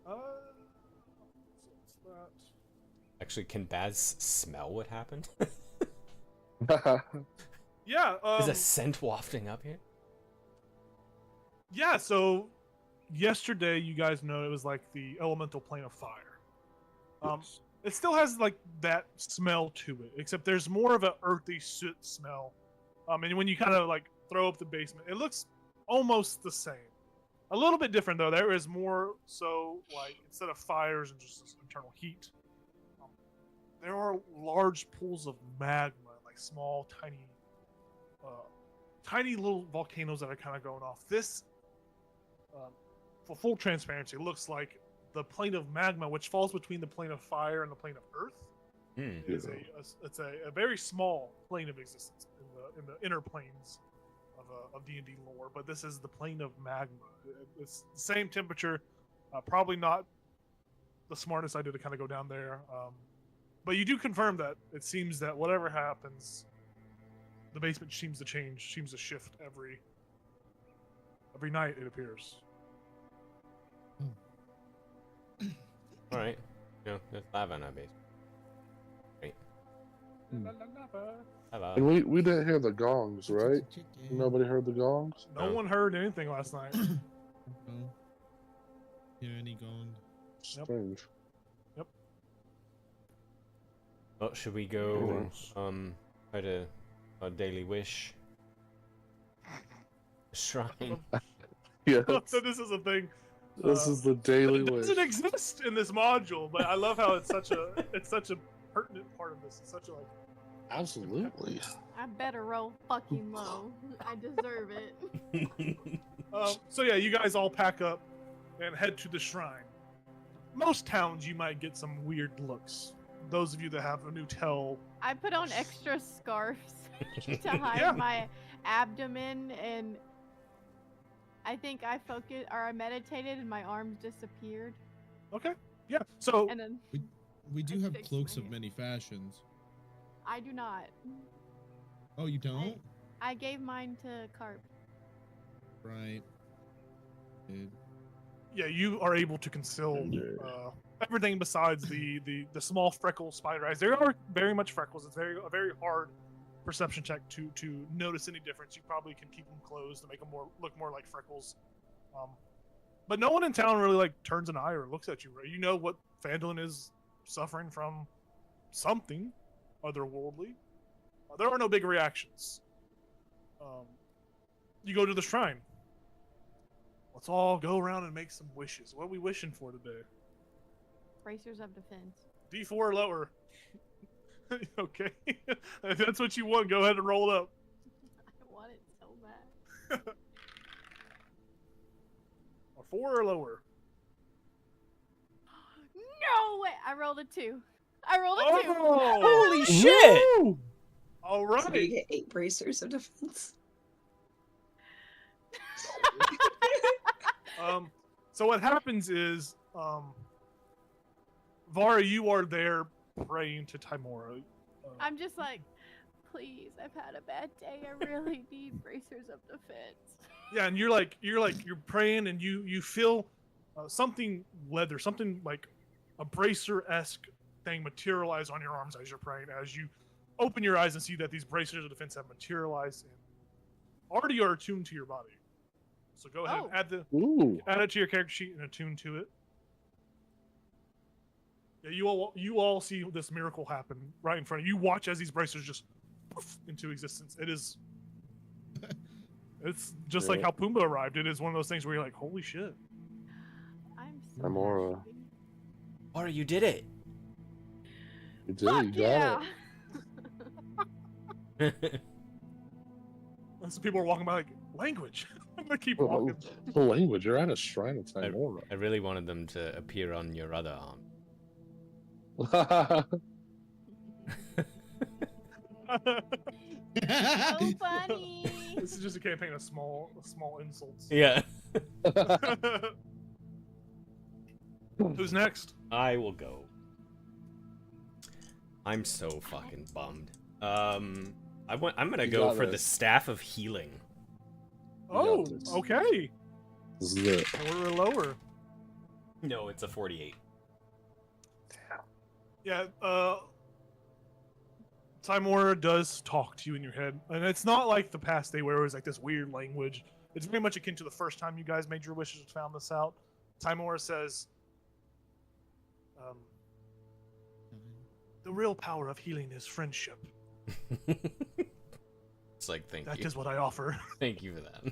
So it's that. Actually, can Baz smell what happened? Yeah. Is a scent wafting up here? Yeah. So yesterday, you guys know it was like the elemental plane of fire. Yes. It still has like that smell to it, except there's more of an earthy soot smell. And when you kind of like throw up the basement, it looks almost the same. A little bit different though. There is more so like instead of fires and just this internal heat, there are large pools of magma, like small, tiny little volcanoes that are kind of going off. This, for full transparency, looks like the plane of magma, which falls between the plane of fire and the plane of earth. Hmm. Is it's a very small plane of existence in the inner planes of D&D lore, but this is the plane of magma. It's the same temperature, probably not the smartest idea to kind of go down there, but you do confirm that it seems that whatever happens, the basement seems to change, seems to shift every night, it appears. Alright. No, there's lava in our basement. Great. Lava. And we didn't hear the gongs, right? Nobody heard the gongs? No No. one heard anything last night. No. Hear any gong? Yep. Strange. Well, should we go, Yes. try to, our daily wish? Shrine. Yeah. So this is a thing. This is the daily It wish. doesn't exist in this module, but I love how it's such a pertinent part of this. It's such a like. Absolutely. I better roll fucking low. I deserve it. So yeah, you guys all pack up and head to the shrine. Most towns you might get some weird looks. Those of you that have a Nutel. I put on extra scarves to hide Yeah. my abdomen, and I think I focused or I meditated, and my arms disappeared. Okay. Yeah. So And then We do I have fixed cloaks my of hair. many fashions. I do not. Oh, you don't? I gave mine to Carp. Right. Good. yeah, you are able to conceal everything besides the small freckle spider eyes. There are very much freckles. It's a very hard perception check to notice any difference. You probably can keep them closed to make them look more like freckles. But no one in town really like turns an eye or looks at you. Right? You know what Phandelver is suffering from something otherworldly. There are no big reactions. You go to the shrine. Let's all go around and make some wishes. What are we wishing for today? Bracers of defense. D4 or lower. Okay. If that's what you want, go ahead and roll it up. I want it so bad. Or 4 or lower. No way! I rolled a 2. I rolled a 2. Oh! Holy shit! All So you right. get 8 bracers of defense. So what happens is, Vara, you are there praying to Timora. I'm just like, please, I've had a bad day. I really need bracers of defense. Yeah, and you're praying, and you feel something leather, something like a bracer-esque thing materialize on your arms as you're praying. As you open your eyes and see that these bracers of defense have materialized and already are attuned to your body. So go ahead and Ooh. add it to your character sheet and attune to it. Yeah, you all see this miracle happen right in front of you. You watch as these bracers just poof into existence. It's just like how Pumbaa arrived. It is one of those things where you're like, holy shit. I'm so Timora. happy. Or you did it. You did. Fuck You yeah! got And some people are walking by like, language. I'm gonna keep it. walking. The language. You're at a shrine of Timora. I really wanted them to appear on your other arm. So funny! This is just a campaign of small insults. Yeah. Who's next? I will go. I'm so fucking bummed. I'm gonna You go got for it. the staff of healing. Oh, this. okay. This is it. Or lower. No, it's a 48. Yeah, Timora does talk to you in your head, and it's not like the past day where it was like this weird language. It's very much akin to the first time you guys made your wishes and found this out. Timora says, the real power of healing is friendship. It's like, thank That you. is what I offer. Thank you for that.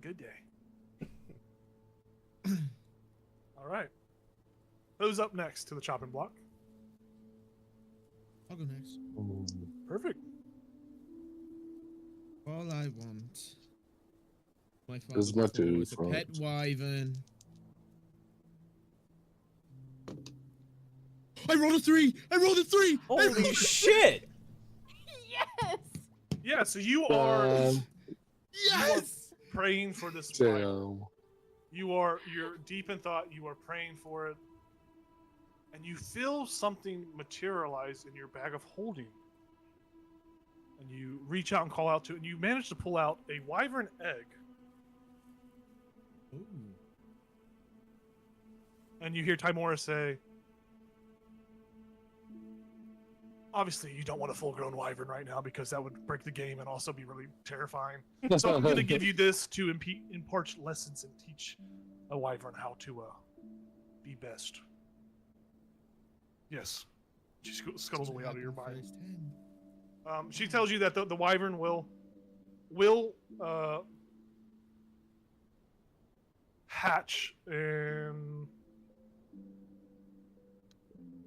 Good day. All right. Who's up next to the chopping block? I'll go next. Perfect. All I want. My Is father my before two was a front. pet wyvern. I rolled a 3! I rolled a 3! Holy shit! Yes! Yeah, so you are Yes! praying for this child. Damn. You're deep in thought, you are praying for it, and you feel something materialize in your bag of holding. And you reach out and call out to it, and you manage to pull out a wyvern egg. Ooh. And you hear Timora say, obviously you don't want a full-grown wyvern right now because that would break the game and also be really terrifying. So I'm going to give you this to impart lessons and teach a wyvern how to be best. Yes. She scuttles away out of your mind. First 10. She tells you that the wyvern will hatch in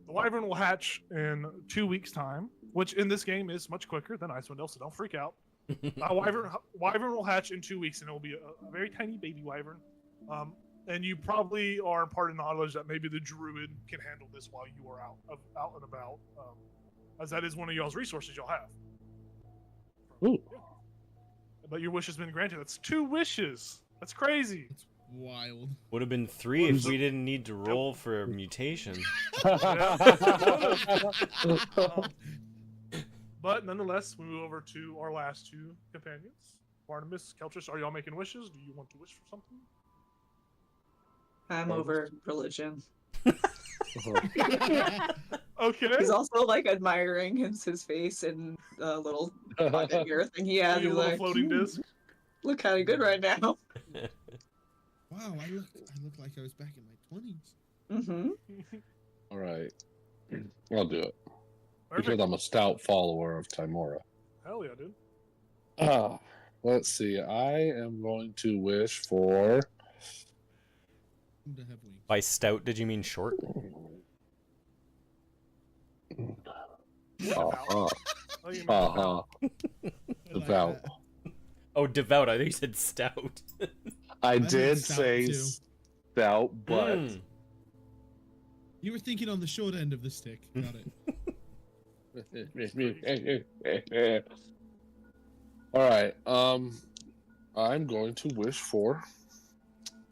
The wyvern will hatch in 2 weeks' time, which in this game is much quicker than Icewind Dale, so don't freak out. Wyvern will hatch in 2 weeks, and it will be a very tiny baby wyvern. And you probably are part of knowledge that maybe the druid can handle this while you are out and about, as that is one of y'all's resources y'all have. Ooh. Yeah. But your wish has been granted. That's 2 wishes. That's crazy. It's wild. Would have been 3 if we didn't need to roll for a mutation. But nonetheless, we move over to our last 2 companions. Barnabas, Keltris, are y'all making wishes? Do you want to wish for something? I'm over religion. Okay. He's also like admiring his face and the little ear thing he has. Your He's little like, floating disc. look kind of good right now. Wow, I look like I was back in my 20s. Mm-hmm. All right. I'll do it. Perfect. Because I'm a stout follower of Timora. Hell yeah, dude. Let's see. I am going to wish for. Who to have wings? By stout, did you mean short? Uh-huh. Oh, you mean Uh-huh. I like Devout. that. Oh, devout. I think you said stout. I think did stout, say too. stout, but You were thinking on the short end of the stick. Got it. all right. I'm going to wish for.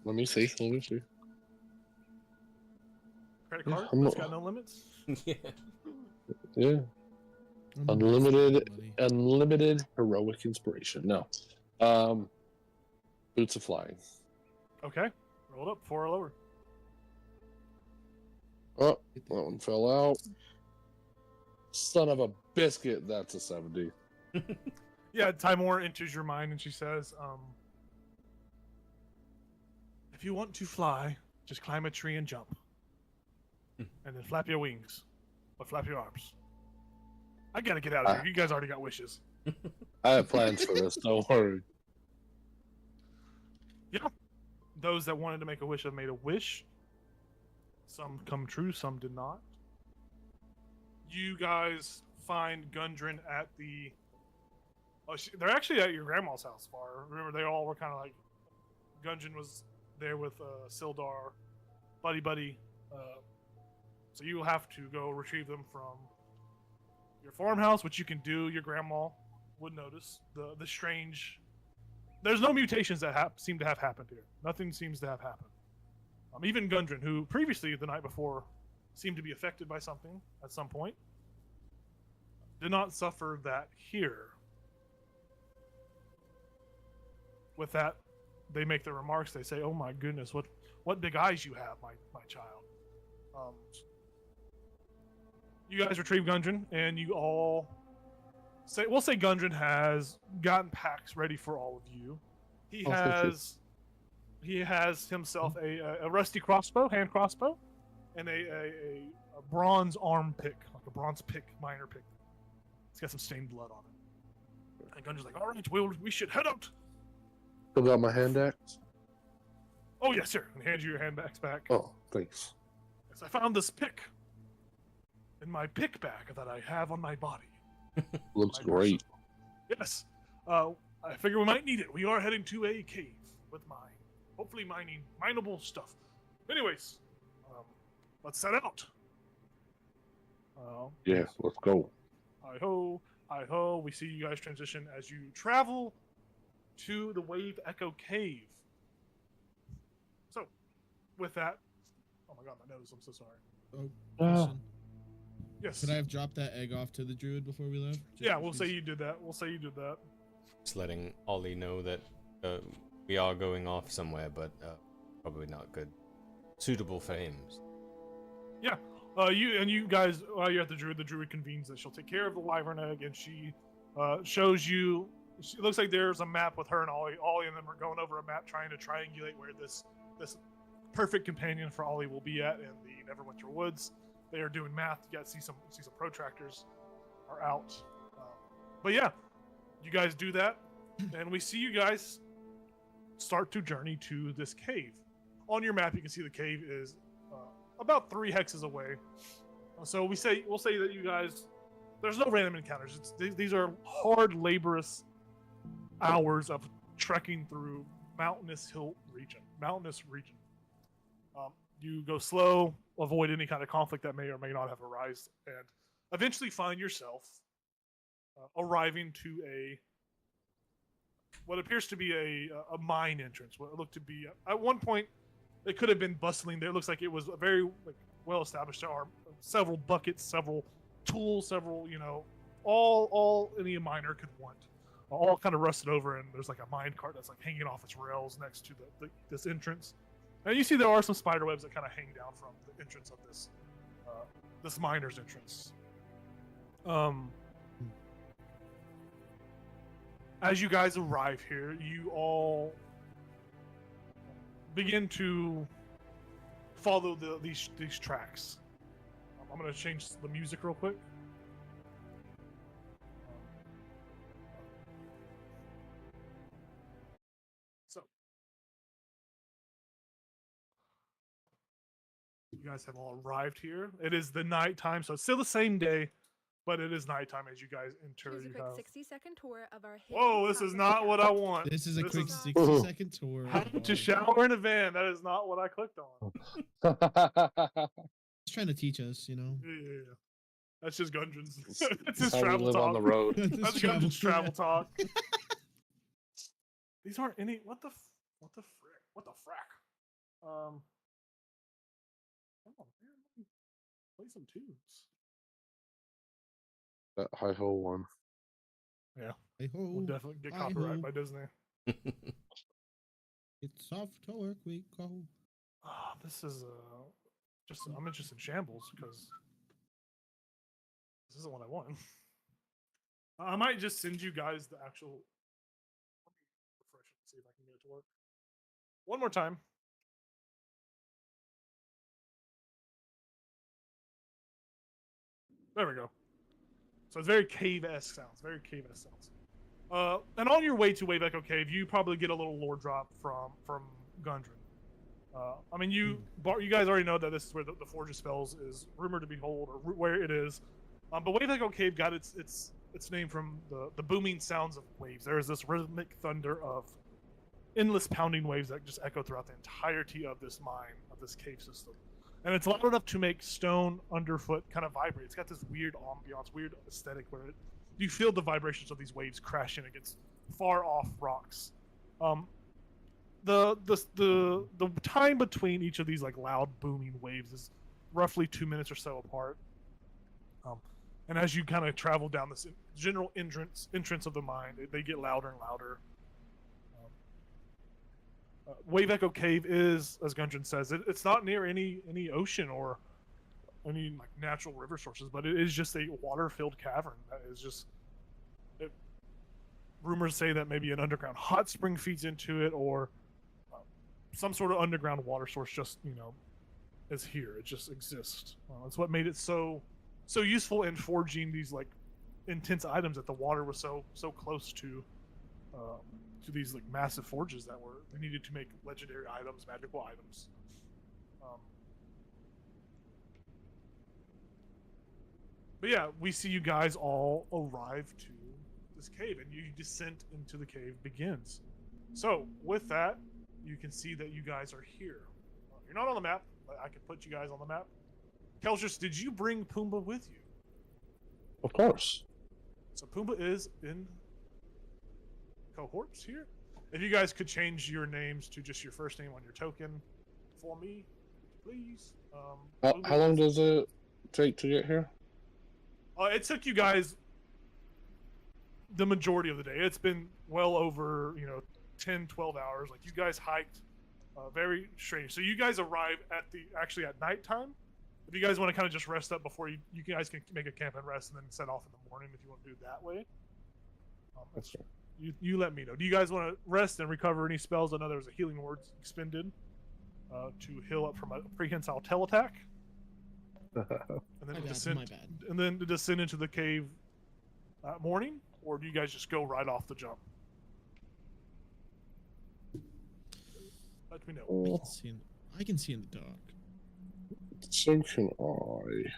Let me see. Credit card? I'm It's not- got no limits? Yeah. Yeah. I'm Unlimited- buddy. Unlimited heroic inspiration. No. Boots of flying. Okay. Roll it up. 4 or lower. Oh, that one fell out. Son of a biscuit. That's a 70. Yeah, Timor enters your mind and she says, if you want to fly, just climb a tree and jump. And then flap your wings. Or flap your arms. I gotta get out of here. You guys already got wishes. I have plans for this. Don't worry. Yeah. Those that wanted to make a wish have made a wish. Some come true, some did not. You guys find Gundren at the... Oh, they're actually at your grandma's house, Far. Remember, they all were kind of like... Gundren was there with Sildar, buddy. So you will have to go retrieve them from your farmhouse, which you can do. Your grandma would notice the strange... There's no mutations that seem to have happened here. Nothing seems to have happened. Even Gundren, who previously, the night before, seemed to be affected by something at some point, did not suffer that here. With that, they make their remarks. They say, "Oh my goodness, what big eyes you have, my child." You guys retrieve Gundren, and you all say, we'll say Gundren has gotten packs ready for all of you. He has himself a rusty crossbow, hand crossbow, and a bronze arm pick, like a bronze pick, minor pick. It's got some stained blood on it. And Gundren's like, "All right, we should head out." Still got my hand axe? "Oh yes, sir." And hands you your handbags back. Oh, thanks. "Yes, I found this pick in my pick bag that I have on my body." Looks My great. Yes. I figure we might need it. We are heading to a cave with hopefully mineable stuff. Anyways, let's set out. Yeah, let's go. Hi ho. We see you guys transition as you travel to the Wave Echo Cave. So, with that, oh my god, my nose, I'm so sorry. Oh, Ah. question. Yes. Could I have dropped that egg off to the druid before we left? Just Yeah, in we'll case? say you did that. Just letting Ollie know that we are going off somewhere, but probably not good. Suitable for him. You guys, while you're at the druid convenes that she'll take care of the wyvern egg, and she shows you. It looks like there's a map with her and Ollie. Ollie and them are going over a map, trying to triangulate where this perfect companion for Ollie will be at in the Neverwinter Woods. They are doing math. You guys see some protractors are out. But yeah, you guys do that, and we see you guys start to journey to this cave. On your map, you can see the cave is about 3 hexes away. So we'll say that you guys, there's no random encounters. These are hard, laborious hours of trekking through mountainous region. You go slow, avoid any kind of conflict that may or may not have arisen, and eventually find yourself arriving to what appears to be a mine entrance. What it looked to be at one point, it could have been bustling. There, it looks like it was a very well established. There are several buckets, several tools, several all any miner could want. All kind of rusted over, and there's like a mine cart that's like hanging off its rails next to this entrance. And you see there are some spider webs that kind of hang down from the entrance of this miner's entrance. As you guys arrive here, you all begin to follow these tracks. I'm going to change the music real quick. You guys have all arrived here. It is the nighttime, so it's still the same day, but it is nighttime as you guys enter. Here's a quick 60-second tour of our. Whoa, this is not what I want. This is a quick 60-second tour. How to shower in a van. That is not what I clicked on. He's trying to teach us, Yeah. That's just Gundren's. That's his How we travel live talk. on the road. That's Gundren's travel talk. These aren't any. What the frack? Come on, man. Play some tunes. That hi-ho one. Yeah. Hi-ho, We'll definitely get copyrighted by Disney. It's off to work we go. This is I'm interested in shambles because this isn't what I want. I might just send you guys the actual. Let me refresh it and see if I can get it to work. One more time. There we go. So it's very cave-esque sounds. Very cave-esque sounds. And on your way to Wave Echo Cave, you probably get a little lore drop from Gundren. I mean, you guys already know that this is where the Forge of Spells is rumored to behold, or where it is. But Wave Echo Cave got its name from the booming sounds of waves. There is this rhythmic thunder of endless pounding waves that just echo throughout the entirety of this mine, of this cave system. And it's loud enough to make stone underfoot kind of vibrate. It's got this weird ambiance, weird aesthetic where you feel the vibrations of these waves crashing against far off rocks. The time between each of these like loud booming waves is roughly 2 minutes or so apart. And as you kind of travel down this general entrance of the mine, they get louder and louder. Wave Echo Cave is, as Gundren says, it's not near any ocean or any like natural river sources, but it is just a water-filled cavern that is just. Rumors say that maybe an underground hot spring feeds into it, or some sort of underground water source just is here. It just exists. It's what made it so useful in forging these like intense items, that the water was so close to these like massive forges that they needed to make legendary items, magical items. But yeah, we see you guys all arrive to this cave, and your descent into the cave begins. So with that, you can see that you guys are here. You're not on the map, but I can put you guys on the map. Kelshus, did you bring Pumbaa with you? Of course. So Pumbaa is in cohorts here. If you guys could change your names to just your first name on your token for me, please. How long does it take to get here? It took you guys the majority of the day. It's been well over 10, 12 hours. Like, you guys hiked very strange. So you guys arrive at nighttime. If you guys want to kind of just rest up before you guys can make a camp and rest and then set off in the morning if you want to do it that way. Okay. You let me know. Do you guys want to rest and recover any spells? I know there was a healing word expended to heal up from a prehensile tail attack. And then to descend into the cave that morning, or do you guys just go right off the jump? Let me know. I can see in the dark. So can I.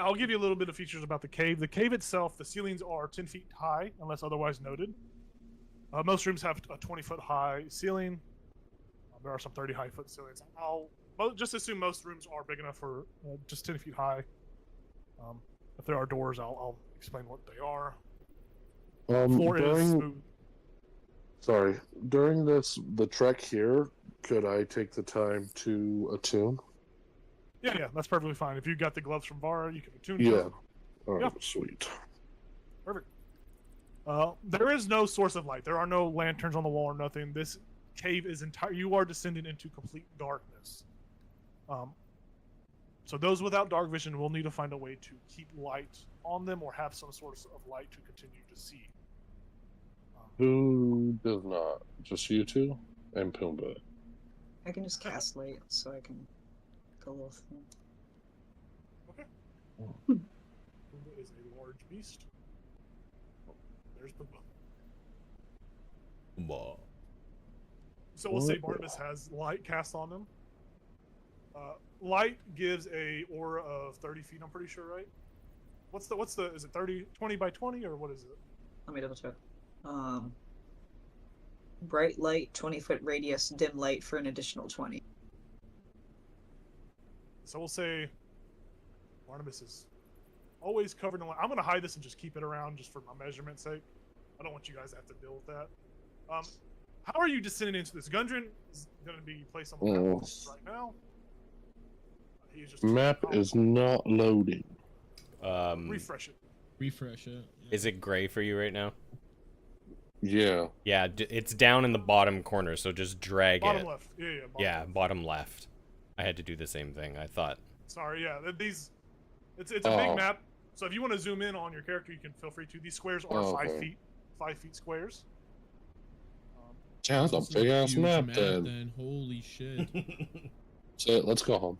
I'll give you a little bit of features about the cave. The cave itself, the ceilings are 10 feet high, unless otherwise noted. Most rooms have a 20-foot high ceiling. There are some 30-foot ceilings. I'll just assume most rooms are big enough for just 10 feet high. If there are doors, I'll explain what they are. Floor is smooth. Sorry, during the trek here, could I take the time to attune? Yeah, that's perfectly fine. If you got the gloves from Vara, you can attune. Yeah. All right, Yeah. sweet. Perfect. There is no source of light. There are no lanterns on the wall or nothing. This cave is entire. You are descending into complete darkness. So those without dark vision will need to find a way to keep light on them or have some source of light to continue to see. Who does not? Just you two and Pumbaa. I can just cast light, so I can go with them. Okay. Pumbaa is a large beast. Oh, there's Pumbaa. So we'll say Barnabas has light cast on him. Light gives a aura of 30 feet, I'm pretty sure, right? What's the is it 20 by 20 or what is it? Let me double check. Bright light, 20-foot radius, dim light for an additional 20. So we'll say Barnabas is always covered in light. I'm going to hide this and just keep it around just for my measurement's sake. I don't want you guys to have to deal with that. How are you descending into this? Gundren is going to be placed on the map right now. Map is not loading. Refresh it. Refresh it. Yeah. Is it gray for you right now? Yeah. Yeah, it's down in the bottom corner, so just drag Bottom it. left. Yeah, bottom left. I had to do the same thing, I thought. Sorry, yeah. It's a big map, so if you want to zoom in on your character, you can feel free to. These squares are 5 feet. 5 feet squares. Yeah, that's a big ass Huge map then. Holy shit. So let's go home.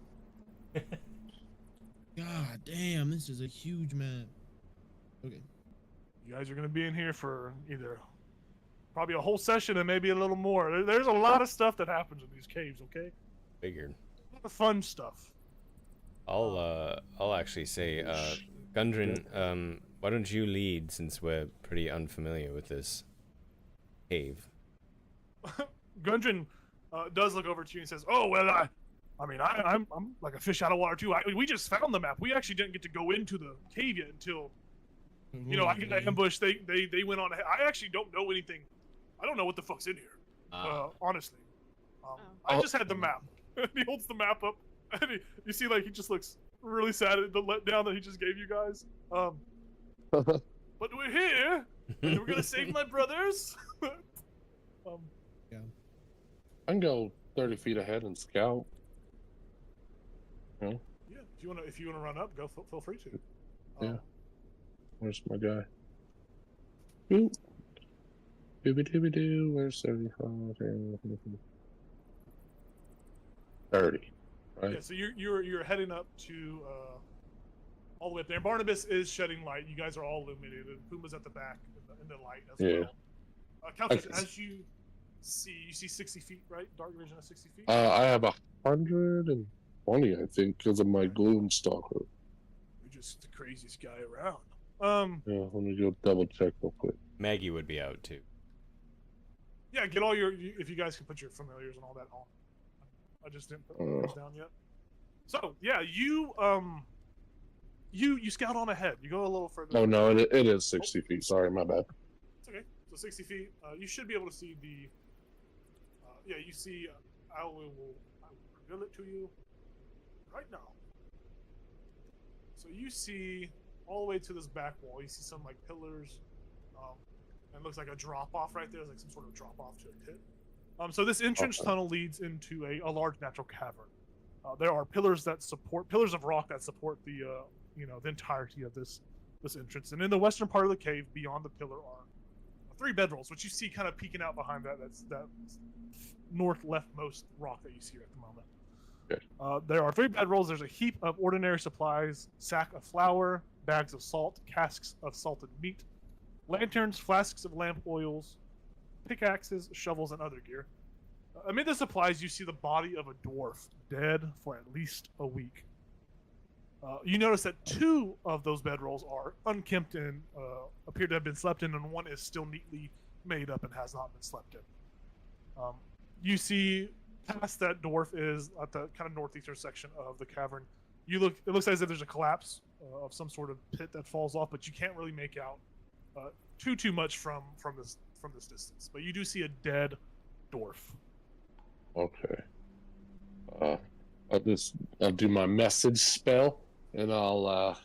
God damn, this is a huge map. Okay. You guys are going to be in here for either probably a whole session and maybe a little more. There's a lot of stuff that happens in these caves, okay? Figured. A lot of fun stuff. I'll actually say, Gundren, why don't you lead since we're pretty unfamiliar with this cave? Gundren does look over to you and says, "Oh well, I'm like a fish out of water too. We just found the map. We actually didn't get to go into the cave yet until, I get that ambush. They went on ahead. I actually don't know anything. I don't know what the fuck's in here. Honestly, I just had the map." He holds the map up, and you see like he just looks really sad at the letdown that he just gave you guys. But we're here, and we're gonna save my brothers. Yeah. I can go 30 feet ahead and scout. Yeah, if you wanna run up, go. Feel free to. Yeah. Where's my guy? Boop. Dooby-dooby-doo. Where's 75? 30. Right? Yeah, so you're heading up to all the way up there. Barnabas is shedding light. You guys are all illuminated. Pumbaa's at the back in the light as well. Calcus, as you see 60 feet, right? Dark vision of 60 feet. I have 120, I think, because of my gloom stalker. You're just the craziest guy around. Yeah, let me go double check real quick. Maggie would be out too. Yeah, get all if you guys can put your familiars and all that on. I just didn't put those down yet. So yeah, you scout on ahead. You go a little further. Oh no, it is 60 feet. Sorry, my bad. It's okay. So 60 feet. You should be able to see the. You see. I will reveal it to you right now. So you see all the way to this back wall. You see some like pillars, and it looks like a drop off right there. There's like some sort of drop off to a pit. So this entrance tunnel leads into a large natural cavern. There are pillars of rock that support the the entirety of this entrance. And in the western part of the cave, beyond the pillar, are 3 bedrolls, which you see kind of peeking out behind that. That's that north leftmost rock that you see at the moment. Okay. There are 3 bedrolls. There's a heap of ordinary supplies: sack of flour, bags of salt, casks of salted meat, lanterns, flasks of lamp oils, pickaxes, shovels, and other gear. Amid the supplies, you see the body of a dwarf, dead for at least a week. You notice that 2 of those bedrolls are unkempt and appear to have been slept in, and 1 is still neatly made up and has not been slept in. You see past that dwarf is at the kind of northeastern section of the cavern. It looks as if there's a collapse of some sort of pit that falls off, but you can't really make out too much from this distance. But you do see a dead dwarf. Okay. I'll do my message spell, and I'll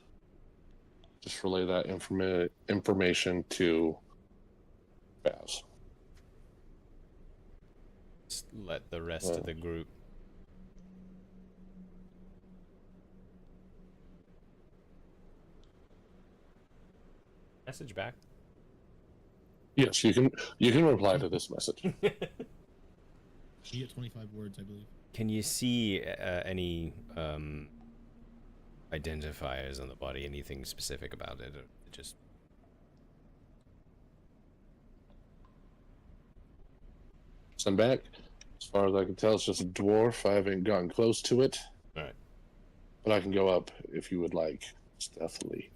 just relay that information to Baz. Just let the rest of the group. Message back. Yes, you can reply to this message. You get 25 words, I believe. Can you see any identifiers on the body? Anything specific about it, or just? Send back. As far as I can tell, it's just a dwarf. I haven't gotten close to it. All right. But I can go up if you would like, stealthily.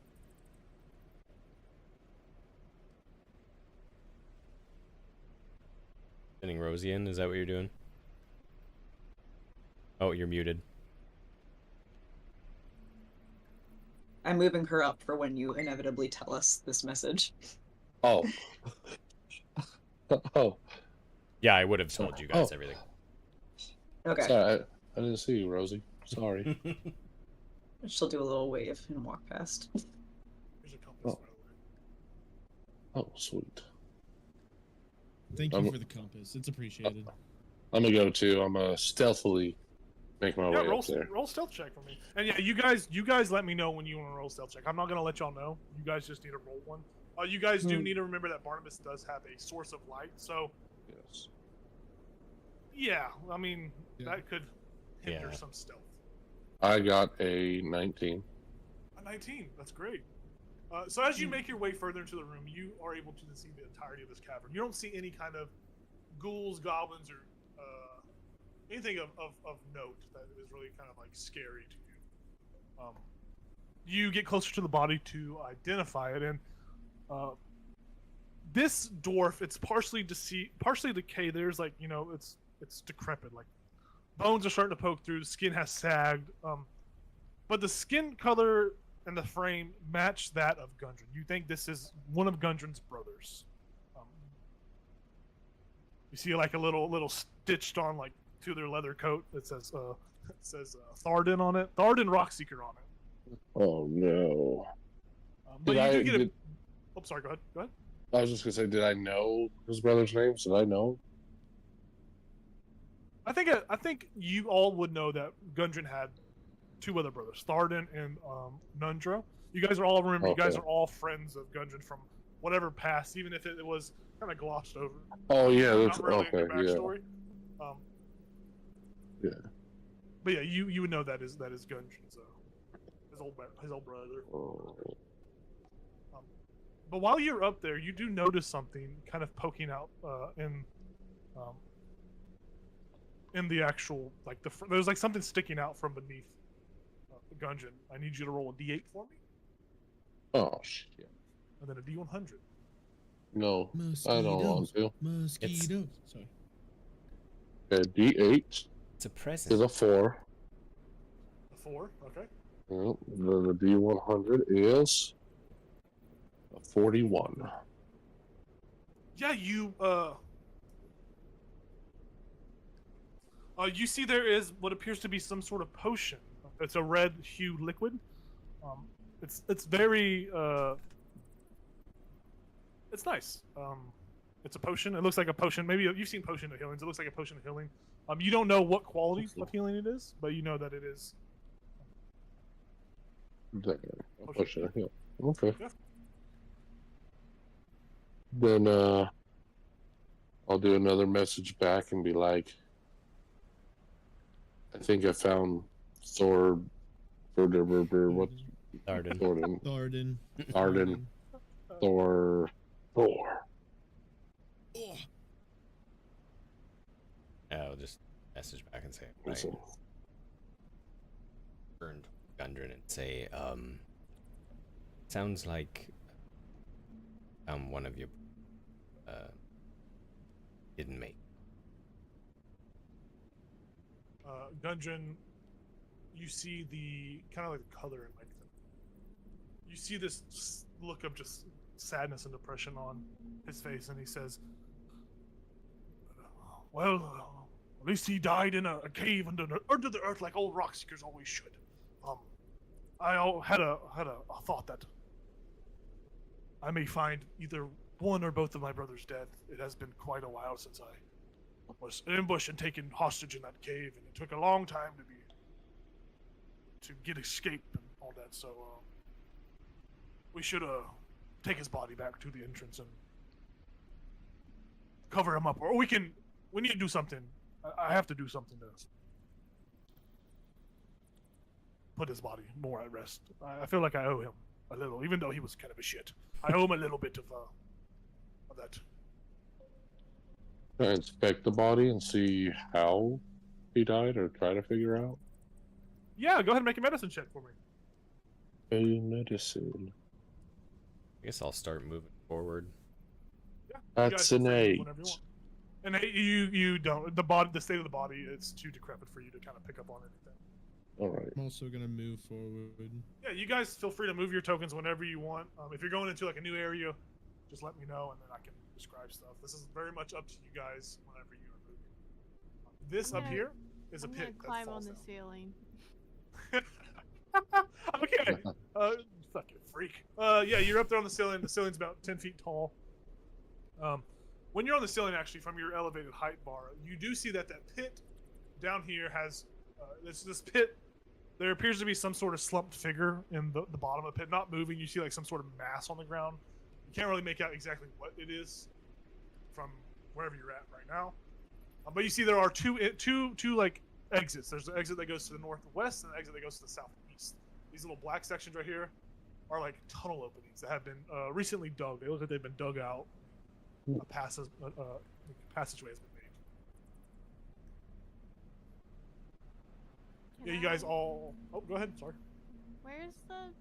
Sending Rosie in? Is that what you're doing? Oh, you're muted. I'm moving her up for when you inevitably tell us this message. Oh. Oh. Yeah, I would have told you guys everything. Okay. Sorry, I didn't see you, Rosie. Sorry. She'll do a little wave and walk past. Here's a compass, Oh. by the way. Oh, sweet. Thank you for the compass. It's appreciated. I'm gonna go too. I'm gonna stealthily make my way roll, up there. roll stealth check for me. And yeah, you guys let me know when you want to roll stealth check. I'm not gonna let y'all know. You guys just need to roll one. You guys do need to remember that Barnabas does have a source of light, so Yes. yeah, I mean Yeah. that could hinder Yeah. some stealth. I got a 19. A 19, that's great. So as you make your way further into the room, you are able to see the entirety of this cavern. You don't see any kind of ghouls, goblins, or anything of note that is really kind of like scary to you. You get closer to the body to identify it, and this dwarf, it's partially decayed. There's like, it's decrepit, like bones are starting to poke through, the skin has sagged, but the skin color and the frame match that of Gundren. You think this is one of Gundren's brothers. You see like a little stitched on like to their leather coat that says Tharden on it. Tharden Rockseeker on it. Oh no. But Did you I- do get a. did- Oh, sorry. Go ahead. I was just gonna say, did I know his brother's names? Did I know? I think you all would know that Gundren had 2 other brothers, Tharden and Nundro. You guys are all remember. You guys Okay. are all friends of Gundren from whatever past, even if it was kind of glossed over. Oh yeah, that's Not really okay. in your Yeah. backstory. Yeah. But yeah, you would know that is Gundren's his old brother. Oh. But while you're up there, you do notice something kind of poking out in the actual there's like something sticking out from beneath the Gundren. I need you to roll a D8 for me, Oh shit. and then a D100. No, I don't want to. Mosquitoes. Sorry. Okay, D8 It's a is present. a 4. A 4, okay. Well, the D100 is a 41. Yeah, you see there is what appears to be some sort of potion. It's a red hued liquid. It's very it's nice. It's a potion. It looks like a potion. Maybe you've seen potion of healings. It looks like a potion of healing. You don't know what quality of healing it is, but you know that it is. I'll push it. Yeah. Okay. Yeah. Then I'll do another message back and be like, I think I found Thor. What? Tharden. Thorden. Tharden. Arden. Thor. Oh, I'll just message back and say right. So, Burned. Gundren and say, sounds like one of your didn't make. Gundren, you see the kind of like the color and like you see this look of just sadness and depression on his face, and he says, "Well, at least he died in a cave under the earth, like old rock seekers always should." I had a thought that I may find either one or both of my brothers dead. It has been quite a while since I was ambushed and taken hostage in that cave, and it took a long time to get escape and all that. So we should take his body back to the entrance and cover him up, or we need to do something. I have to do something to put his body more at rest. I feel like I owe him a little, even though he was kind of a shit. I owe him a little bit of that. Can I inspect the body and see how he died, or try to figure out? Yeah, go ahead and make a medicine check for me. A medicine. I guess I'll start moving forward. Yeah, That's an 8. And you don't. The state of the body is too decrepit for you to kind of pick up on anything. All right. I'm also gonna move forward. Yeah, you guys feel free to move your tokens whenever you want. If you're going into like a new area, just let me know, and then I can describe stuff. This is very much up to you guys whenever you are moving. This up here is a I'm pit gonna climb that on falls the down. ceiling. Okay. Fucking freak. Yeah, you're up there on the ceiling. The ceiling's about 10 feet tall. When you're on the ceiling, actually, from your elevated height bar, you do see that pit down here has this pit. There appears to be some sort of slumped figure in the bottom of the pit, not moving. You see like some sort of mass on the ground. You can't really make out exactly what it is from wherever you're at right now. But you see there are two like exits. There's an exit that goes to the northwest and an exit that goes to the southeast. These little black sections right here are like tunnel openings that have been recently dug. They look like they've been dug out. A passageway has been made. Yeah, you guys all. Oh, go ahead. Sorry. Where's the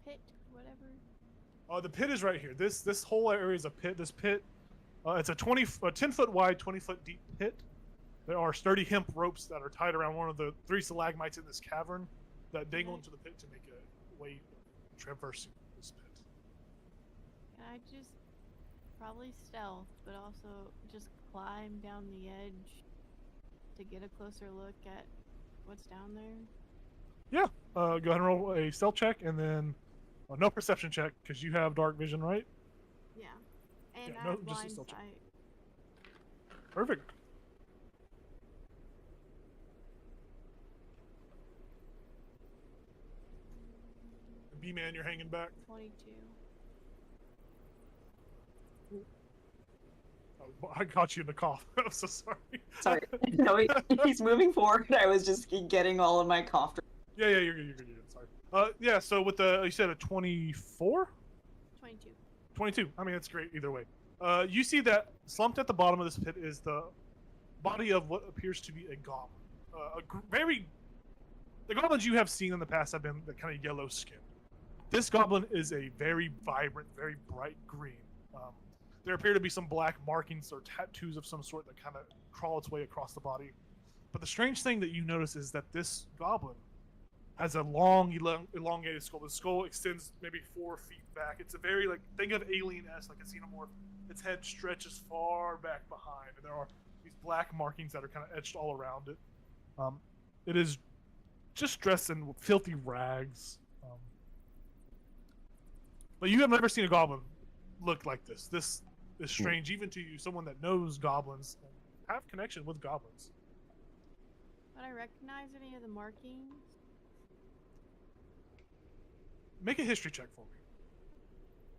pit? Whatever. The pit is right here. This whole area is a pit. This pit, it's a 10 foot wide, 20 foot deep pit. There are sturdy hemp ropes that are tied around one of the 3 stalagmites in this cavern that dangle into the pit to make a way traversing this pit. Can I just probably stealth, but also just climb down the edge to get a closer look at what's down there? Yeah. Go ahead and roll a stealth check, and then no perception check because you have dark vision, right? Yeah. And Yeah, I no, have just a blind stealth check. sight. Perfect. B-man, you're hanging back. 22. Oh, I caught you in the cough. I'm so sorry. Sorry. No, he's moving forward. I was just getting all of my cough. Yeah, you're good. You're good. Sorry. Yeah. So with you said a 24, 22. 22. I mean, that's great either way. You see that slumped at the bottom of this pit is the body of what appears to be a goblin. The goblins you have seen in the past have been the kind of yellow skin. This goblin is a very vibrant, very bright green. There appear to be some black markings or tattoos of some sort that kind of crawl its way across the body. But the strange thing that you notice is that this goblin has a long, elongated skull. The skull extends maybe 4 feet back. It's a very, think of Alien-esque, like a xenomorph. Its head stretches far back behind, and there are these black markings that are kind of etched all around it. It is just dressed in filthy rags. But you have never seen a goblin look like this. This is strange, even to you, someone that knows goblins and have connection with goblins. Would I recognize any of the markings? Make a history check for me.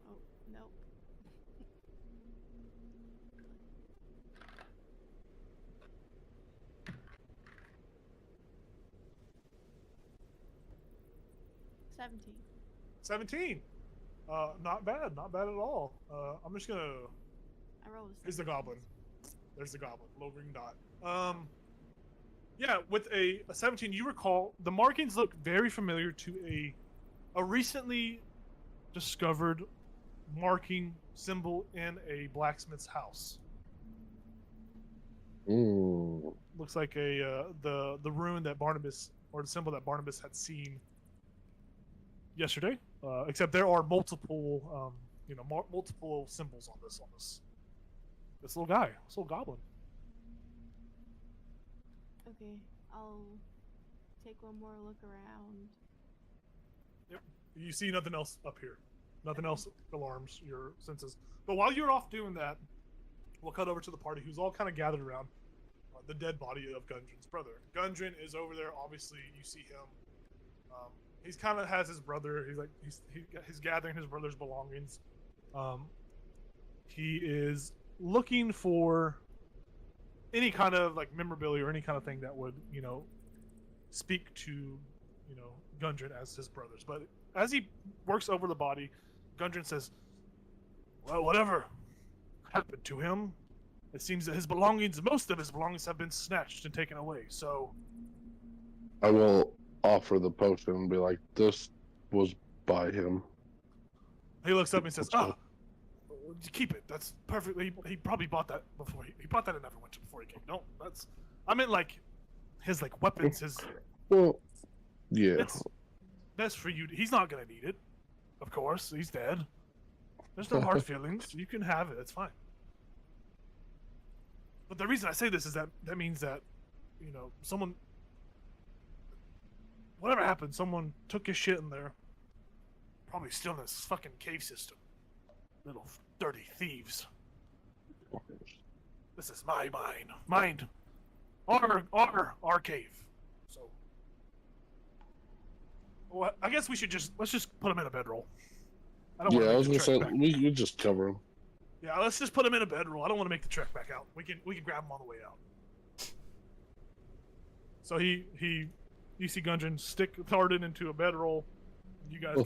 Oh, nope. $17. 17. Not bad at all. I'm just gonna. I rolled a Here's the 17. goblin. There's the goblin. Low ring dot. Yeah, with a 17, you recall the markings look very familiar to a recently discovered marking symbol in a blacksmith's house. Ooh. Looks like the rune that Barnabas, or the symbol that Barnabas had seen yesterday. Except there are multiple multiple symbols on this little guy, this little goblin. Okay, I'll take one more look around. Yep. You see nothing else up here. Nothing else alarms your senses. But while you're off doing that, we'll cut over to the party who's all kind of gathered around the dead body of Gundren's brother. Gundren is over there. Obviously, you see him. He's kind of has his brother. He's gathering his brother's belongings. He is looking for any kind of like memorabilia or any kind of thing that would, speak to, Gundren as his brothers. But as he works over the body, Gundren says, "Well, whatever happened to him, it seems that most of his belongings have been snatched and taken away. So I will offer the potion and be like, this was by him. He looks up and says, keep it. That's perfectly. He probably bought that before. He bought that in Neverwinter before he came. No, I meant like his weapons. His. Well, yeah. It's best for you. He's not gonna need it. Of course, he's dead. There's no hard feelings. You can have it. It's fine. But the reason I say this is that means that, someone. Whatever happened, someone took his shit in there. Probably still in this fucking cave system. Little dirty thieves. This is my mind. Our cave. So, well, I guess let's just put him in a bedroll. I was gonna say we just cover him. Yeah, let's just put him in a bedroll. I don't want to make the trek back out. We can grab him on the way out. So you see Gundren stick Tharden into a bedroll. You guys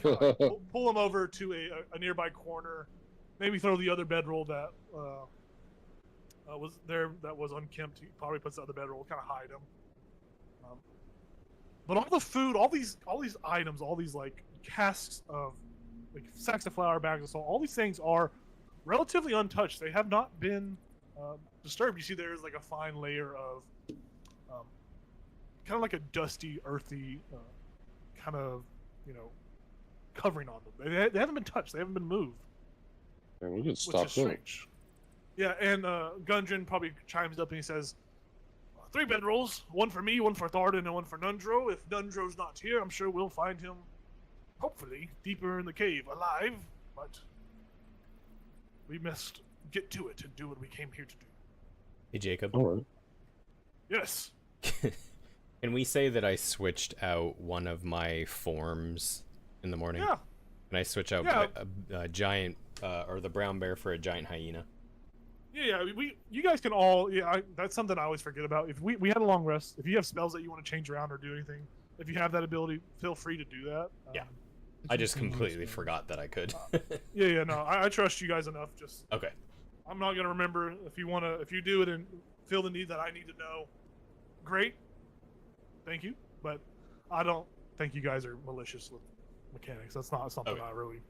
pull him over to a nearby corner. Maybe throw the other bedroll that was there that was unkempt. He probably puts the other bedroll, kind of hide him. But all the food, all these items, all these casks of sacks of flour, bags of salt, all these things are relatively untouched. They have not been disturbed. You see, there's a fine layer of kind of like a dusty, earthy kind of covering on them. They haven't been touched. They haven't been moved. Man, we could stop them. Yeah, and Gundren probably chimes up and he says, 3 bedrolls, one for me, one for Tharden, and one for Nundro. If Nundro's not here, I'm sure we'll find him, hopefully, deeper in the cave, alive. But we must get to it and do what we came here to do. Hey, Jacob. All right. Yes. Can we say that I switched out one of my forms in the morning? Yeah. Can I switch out a giant, or the brown bear for a giant hyena? Yeah, you guys can all, that's something I always forget about. If we had a long rest, if you have spells that you want to change around or do anything, if you have that ability, feel free to do that. Yeah. I just completely forgot that I could. No, I trust you guys enough. Just okay. I'm not gonna remember. If you do it and feel the need that I need to know, great. Thank you, but I don't think you guys are malicious with mechanics. That's not something I really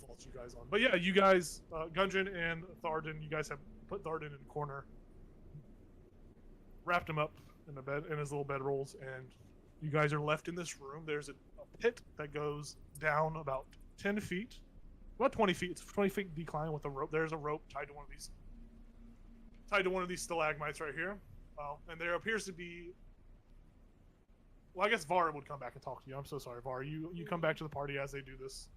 fault you guys on. But yeah, you guys, Gundren and Tharden, you guys have put Tharden in a corner, wrapped him up in the bed in his little bedrolls, and you guys are left in this room. There's a pit that goes down about 10 feet, about 20 feet. It's a 20 feet decline with a rope. There's a rope tied to one of these stalagmites right here. And there appears to be. Well, I guess Var would come back and talk to you. I'm so sorry, Var. You come back to the party as they do this.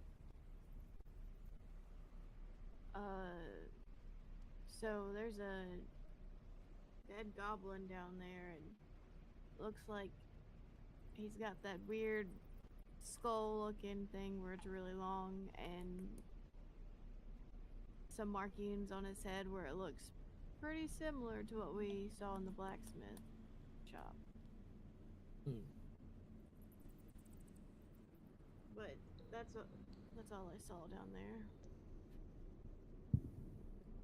So there's a dead goblin down there, and looks like he's got that weird skull-looking thing where it's really long, and some markings on his head where it looks pretty similar to what we saw in the blacksmith shop. But that's all I saw down there.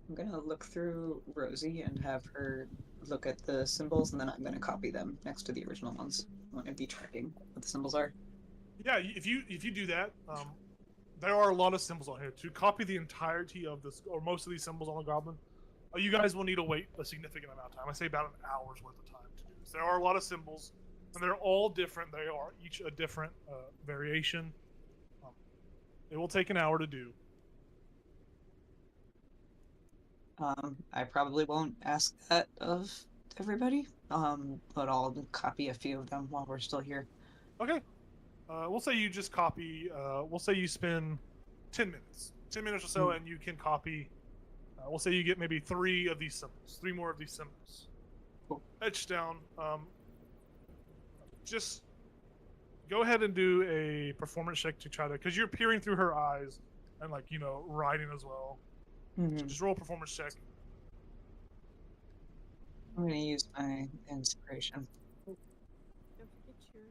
I'm gonna look through Rosie and have her look at the symbols, and then I'm going to copy them next to the original ones. I'm going to be tracking what the symbols are. Yeah, if you do that, there are a lot of symbols on here. To copy the entirety of this, or most of these symbols on the goblin, you guys will need to wait a significant amount of time. I say about an hour's worth of time to do this. There are a lot of symbols, and they're all different. They are each a different variation. It will take an hour to do. I probably won't ask that of everybody, but I'll copy a few of them while we're still here. Okay. We'll say you just copy. We'll say you spend 10 minutes. 10 minutes or so, and you can copy. We'll say you get maybe 3 of these symbols. 3 more of these symbols. Cool. Etched down. Just go ahead and do a performance check to try to, because you're peering through her eyes and, like, you know, writing as well. Mm-hmm. So just roll a performance check. I'm going to use my inspiration. Don't forget your.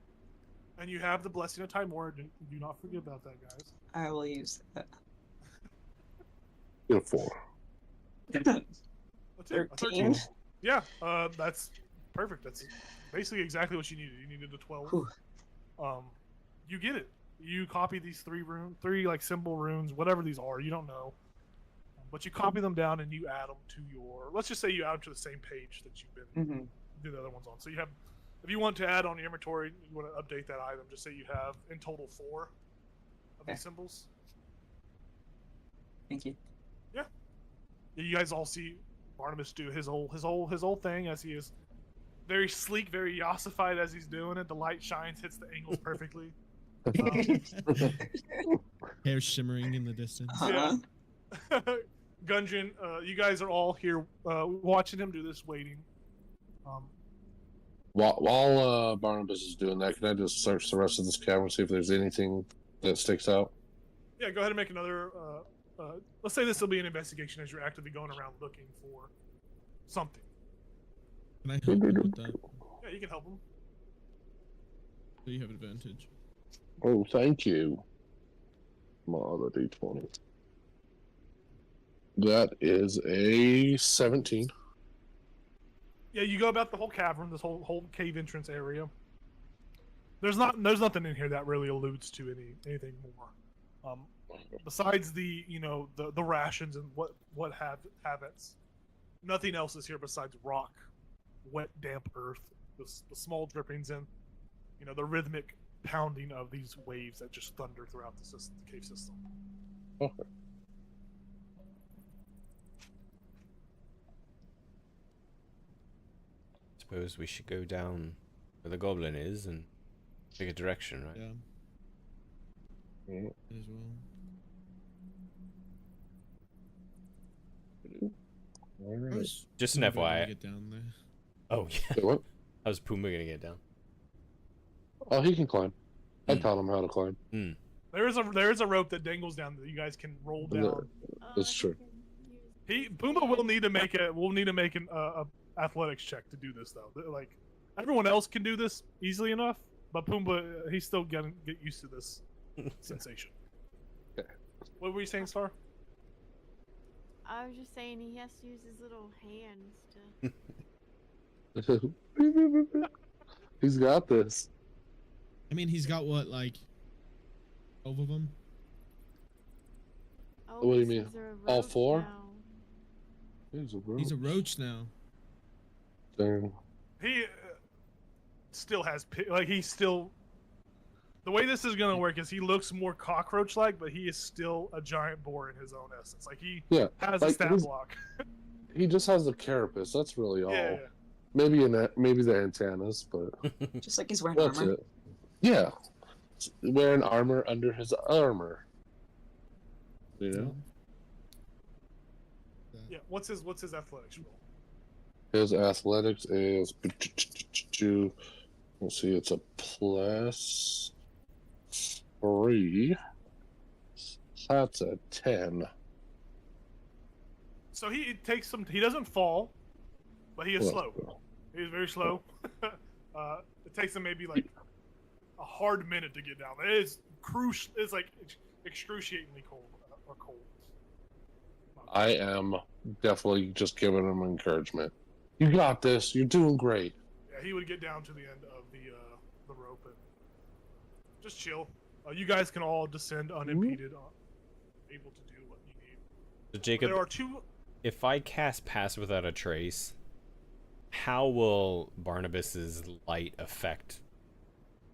And you have the blessing of Time Ward. Do not forget about that, guys. I will use that. Get a 4. That's it. A 13. Yeah, that's perfect. That's basically exactly what you needed. You needed a 12. Whew. You get it. You copy these 3 like symbol runes, whatever these are. You don't know, but you copy them down and you add them to your. Let's just say you add them to the same page that you've been do the other ones on. So you have, if you want to add on your inventory, you want to update that item. Just say you have in total 4 of these symbols. Thank you. Yeah, you guys all see Barnabas do his whole thing as he is very sleek, very ossified as he's doing it. The light shines, hits the angles perfectly. Hair shimmering in the distance. Uh-huh. Yeah. Gundren, you guys are all here watching him do this, waiting. While Barnabas is doing that, can I just search the rest of this cavern, see if there's anything that sticks out? Yeah, go ahead and make another. Let's say this will be an investigation as you're actively going around looking for something. Can I help you with that? Yeah, you can help him. So you have advantage. Oh, thank you. My other D20. That is a 17. Yeah, you go about the whole cavern, this whole cave entrance area. There's nothing in here that really alludes to anything more. Besides the the rations and what have its. Nothing else is here besides rock, wet, damp earth, the small drippings, and the rhythmic pounding of these waves that just thunder throughout the cave system. Okay. Suppose we should go down where the goblin is and pick a direction, right? Yeah. As well. Alright. Just an FYI. Get down there. Oh yeah. Wait, what? How's Puma gonna get down? Oh, he can climb. I taught him how to climb. There is a rope that dangles down that you guys can roll down. That's true. Puma will need to make an athletics check to do this though. Like everyone else can do this easily enough, but Pumbaa he's still get used to this sensation. Okay. What were you saying, Star? I was just saying he has to use his little hands to. He's got this. I mean, he's got what, like 12 of them? Oh, What do you this mean? is a All rope 4? now. He's a roach now. Dang. He still has he's still. The way this is gonna work is he looks more cockroach-like, but he is still a giant boar in his own essence. Like he has a stat block. He just has the carapace. That's really all. Yeah. Maybe the antennas, but Just like he's wearing that's armor. it. Yeah, wearing armor under his armor. You know. Yeah. What's his athletics roll? His athletics is. Let's see, it's a +3. That's a 10. So he takes some. He doesn't fall, but he is slow. He is very slow. It takes him maybe like a hard minute to get down. It is crucial. It's like excruciatingly cold. Or cold. I am definitely just giving him encouragement. You got this. You're doing great. Yeah, he would get down to the end of the rope and just chill. You guys can all descend unimpeded, able to do what you need. So Jacob, there are two. If I cast Pass Without a Trace, how will Barnabas's light affect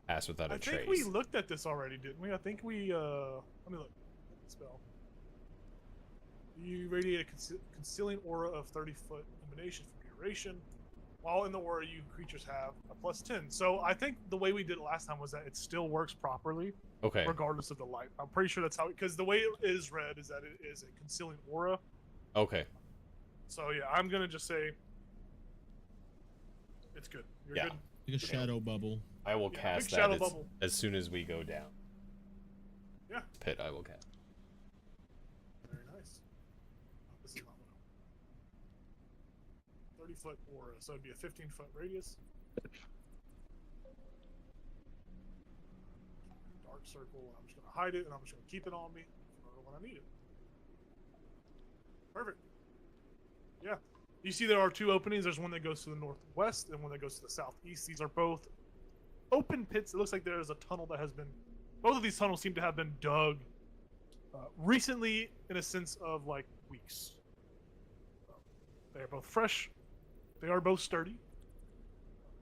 Pass Without a Trace? I think we looked at this already, didn't we? I think we. Let me look. Spell. You radiate a concealing aura of 30-foot emanation for duration. While in the aura, you creatures have a +10. So I think the way we did it last time was that it still works properly, Okay. regardless of the light. I'm pretty sure that's how, because the way it is read is that it is a concealing aura. Okay. So yeah, I'm gonna just say it's good. You're Yeah. good. Like a shadow bubble. I will Yeah, cast big shadow that bubble. as soon as we go down. Yeah. Pit, I will cast. Very nice. This is not one. 30-foot aura, so it'd be a 15-foot radius. Dark circle. I'm just gonna hide it, and I'm just gonna keep it on me for when I need it. Perfect. Yeah. You see there are two openings. There's one that goes to the northwest and one that goes to the southeast. These are both open pits. It looks like there is a tunnel that has been... Both of these tunnels seem to have been dug recently, in a sense of, like, weeks. They are both fresh. They are both sturdy.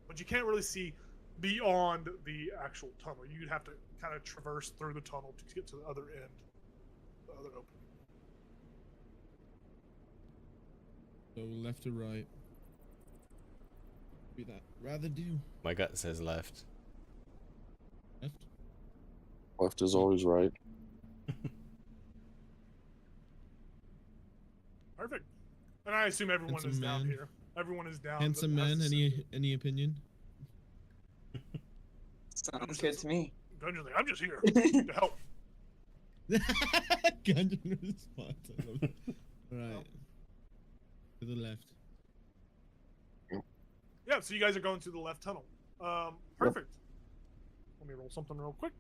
But you can't really see beyond the actual tunnel. You'd have to kind of traverse through the tunnel to get to the other end, the other opening. So left or right? Be that rather do My gut says left. left. Left is always right. Perfect. And I assume everyone Handsome is down man. here. Everyone is down. Handsome that has man. to Any opinion? Sounds good to me. Gungeon's like, I'm just here to help. Gungeon response. I love it. Right. To the left. Yeah, so you guys are going through the left tunnel. Perfect. Let me roll something real quick.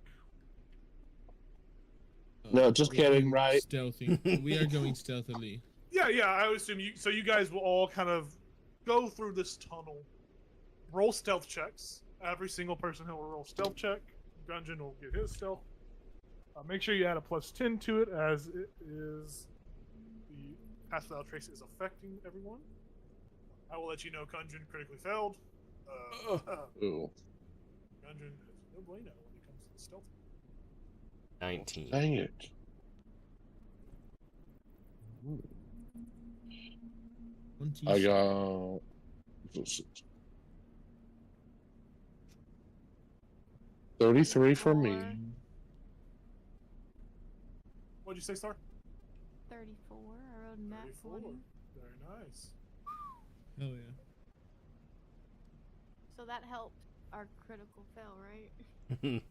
No, just we're kidding, going right? Stealthy. We are going stealthily. Yeah, I would assume you. So you guys will all kind of go through this tunnel. Roll stealth checks. Every single person will roll stealth check. Gungeon will get his stealth. Make sure you add a +10 to it, as it is the Pass Without Trace is affecting everyone. I will let you know Gungeon critically failed. Ooh. Gungeon is no bueno when it comes to the stealth. 19. Dang it. 20. I got 33 for me. What'd you say, Star? 34. I rolled nat 34. 20. Very nice. Oh yeah. So that helped our critical fail, right?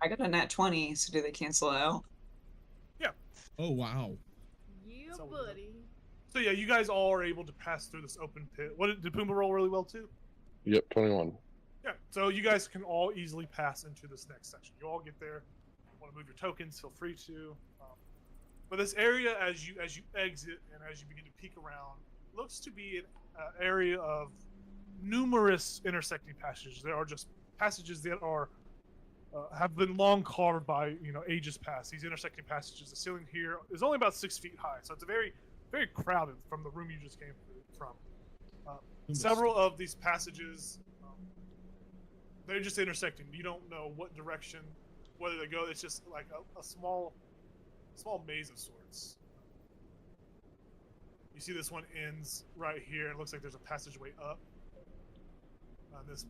I got a nat 20, so do they cancel out? Oh wow. You So- buddy. So yeah, you guys all are able to pass through this open pit. What did Pumbaa roll really well too? Yep, 21. Yeah. So you guys can all easily pass into this next section. You all get there. Want to move your tokens? Feel free to. But this area, as you exit and as you begin to peek around, looks to be an area of numerous intersecting passages. There are just passages that are have been long carved by ages past. These intersecting passages. The ceiling here is only about 6 feet high, so it's a very crowded from the room you just came from. Several of these passages, they're just intersecting. You don't know what direction, whether they go. It's just like a small maze of sorts. You see this one ends right here. It looks like there's a passageway up.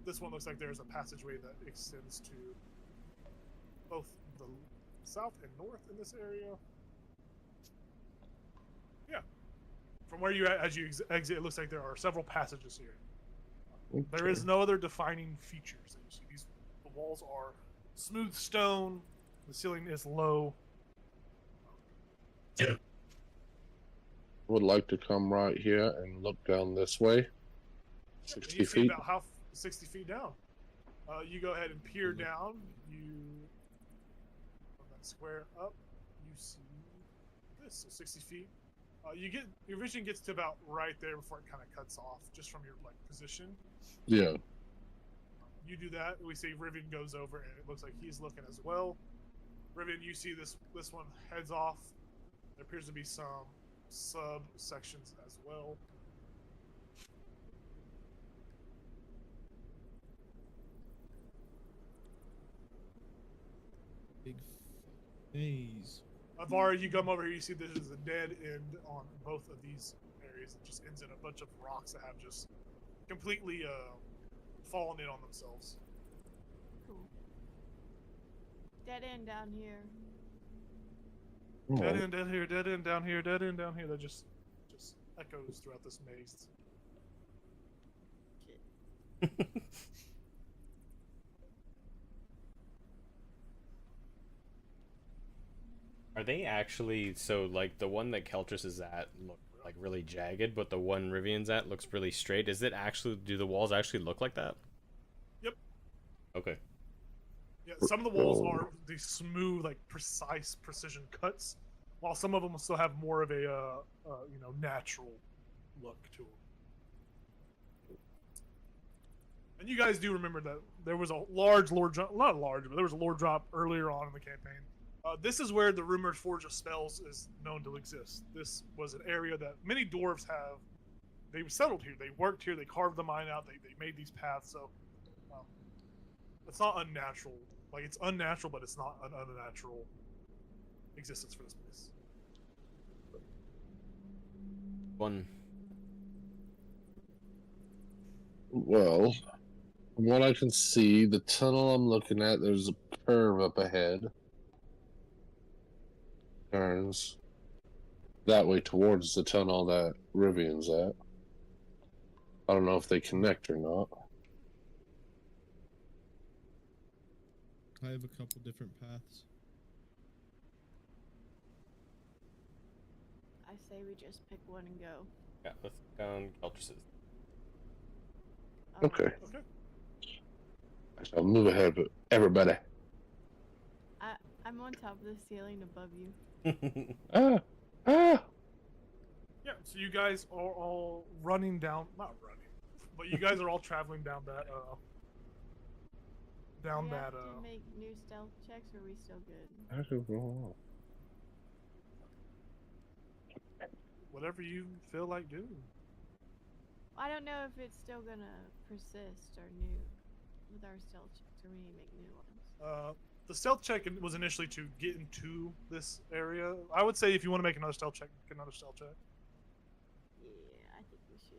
This one looks like there's a passageway that extends to both the south and north in this area. Yeah. From where you're at, as you exit, it looks like there are several passages here. There is no other defining features that you see. The walls are smooth stone. The ceiling is low. Would like to come right here and look down this way. And 60 you see feet. about 60 feet down. You go ahead and peer down. You from that square up. You see this. So 60 feet. Your vision gets to about right there before it kind of cuts off, just from your like position. Yeah. You do that. We see Rivian goes over, and it looks like he's looking as well. Rivian, you see this one heads off. There appears to be some subsections as well. Big maze. Avar, you come over here, you see this is a dead end on both of these areas. It just ends in a bunch of rocks that have just completely fallen in on themselves. Cool. Dead end down here. Dead end, dead here, dead end down here, dead end down here. That just echoes throughout this maze. Shit. Are they actually so like the one that Keltris is at look like really jagged, but the one Rivian's at looks really straight? Is it actually? Do the walls actually look like that? Yep. Okay. Yeah, some of the walls are these smooth, like precise precision cuts, while some of them still have more of a natural look to them. And you guys do remember that there was a large lore drop, not large, but there was a lore drop earlier on in the campaign. This is where the rumored Forge of Spells is known to exist. This was an area that many dwarves have. They settled here. They worked here. They carved the mine out. They made these paths. So it's not unnatural. Like, it's unnatural, but it's not an unnatural existence for this place. One. Well, from what I can see, the tunnel I'm looking at, there's a curve up ahead. Turns that way towards the tunnel that Rivian's at. I don't know if they connect or not. I have a couple different paths. I say we just pick one and go. Yeah, let's go down Keltris's. Okay. Okay. I'll move ahead, but everybody. I'm on top of the ceiling above you. Ah! Yeah, so you guys are all running down, not running, but you guys are all traveling down that, Do we have to make new stealth checks, or are we still good? I don't know. whatever you feel like doing. I don't know if it's still gonna persist or new with our stealth checks, or we need to make new ones. The stealth check was initially to get into this area. I would say if you want to make another stealth check, make another stealth check. Yeah, I think we should.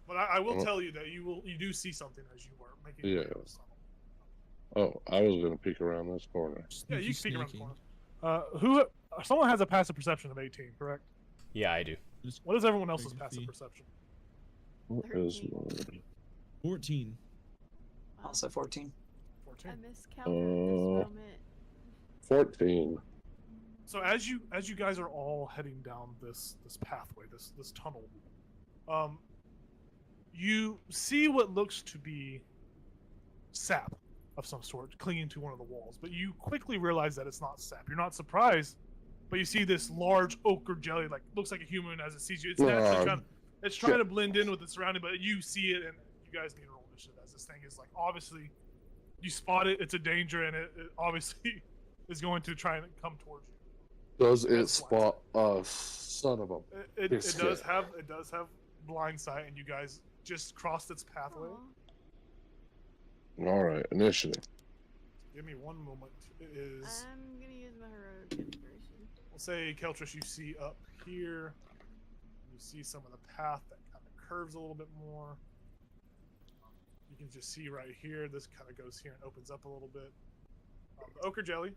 But I will tell you that you do see something as you were making your way Yeah. down this tunnel. Oh, I was gonna peek around this corner. Yeah, you can Sneaky, peek around the sneaky. corner. Someone has a passive perception of 18, correct? Yeah, I do. Just What is everyone else's Take a passive fee. perception? What is 14. Wow, Also 14. I 14. miscounted this moment. 14. So as you guys are all heading down this pathway, this tunnel, you see what looks to be sap of some sort clinging to one of the walls, but you quickly realize that it's not sap. You're not surprised, but you see this large ochre jelly, like looks like a human as it sees you. It's naturally trying to blend in with the surrounding, but you see it, and you guys need to roll initiative as this thing is like obviously you spot it. It's a danger, and it obviously is going to try and come towards you. Does it spot us? Son of a. It Biscuit. does have blind sight, and you guys just crossed its pathway. Aw. Alright, initiative. Give me one moment. It is. I'm gonna use my heroic inspiration. We'll say Keltris, you see up here. You see some of the path that kind of curves a little bit more. You can just see right here. This kind of goes here and opens up a little bit. The ochre jelly.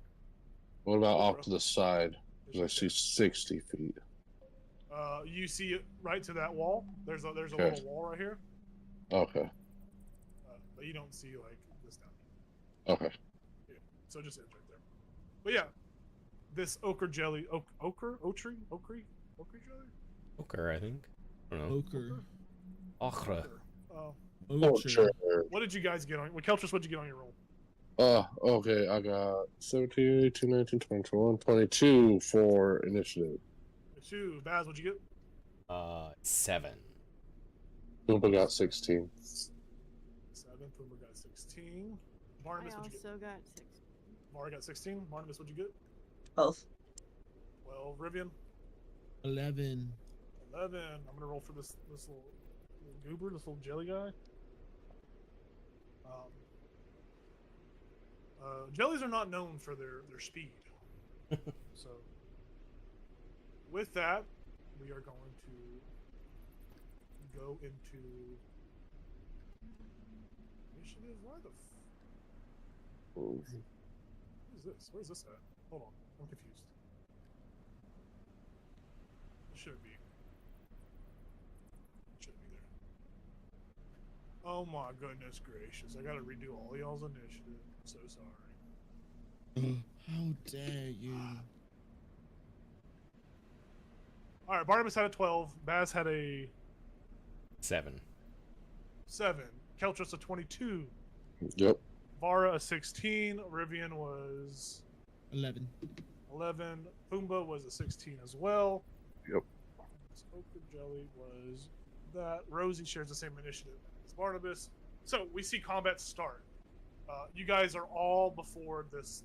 What about off to the side? Because I see 60 feet. You see it right to that wall. There's a Okay. little wall right here, Okay. but you don't see like this down here. Okay. Yeah. So it just ends right there. But yeah, this ochre jelly, ochre jelly. Ochre, I think. I don't know. Ochre. Ochre. Ochre. What did you guys get on? Well, Keltris, what'd you get on your roll? Okay, I got 17, 18, 19, 20, 21, 22 for initiative. 22. Baz, what'd you get? 7. Pumba got 16. 7. Puma got 16. I Barnabas, what'd you get? also got 6. Mara got 16. Barnabas, what'd you get? 12. 12. Rivian, 11. 11. I'm gonna roll for this little goober, this little jelly guy. Jellies are not known for their speed. So, with that, we are going to go into initiative. Why the what is this? Where's this at? Hold on, I'm confused. It shouldn't be. It shouldn't be there. Oh my goodness gracious! I gotta redo all y'all's initiative. I'm so sorry. How dare you? All right, Barnabas had a 12. Baz had a 7. 7. Keltros a 22. Yep. Vara a 16. Rivian was 11. 11. Pumbaa was a 16 as well. Yep. Ochre Jelly was that. Rosie shares the same initiative as Barnabas. So we see combat start. You guys are all before this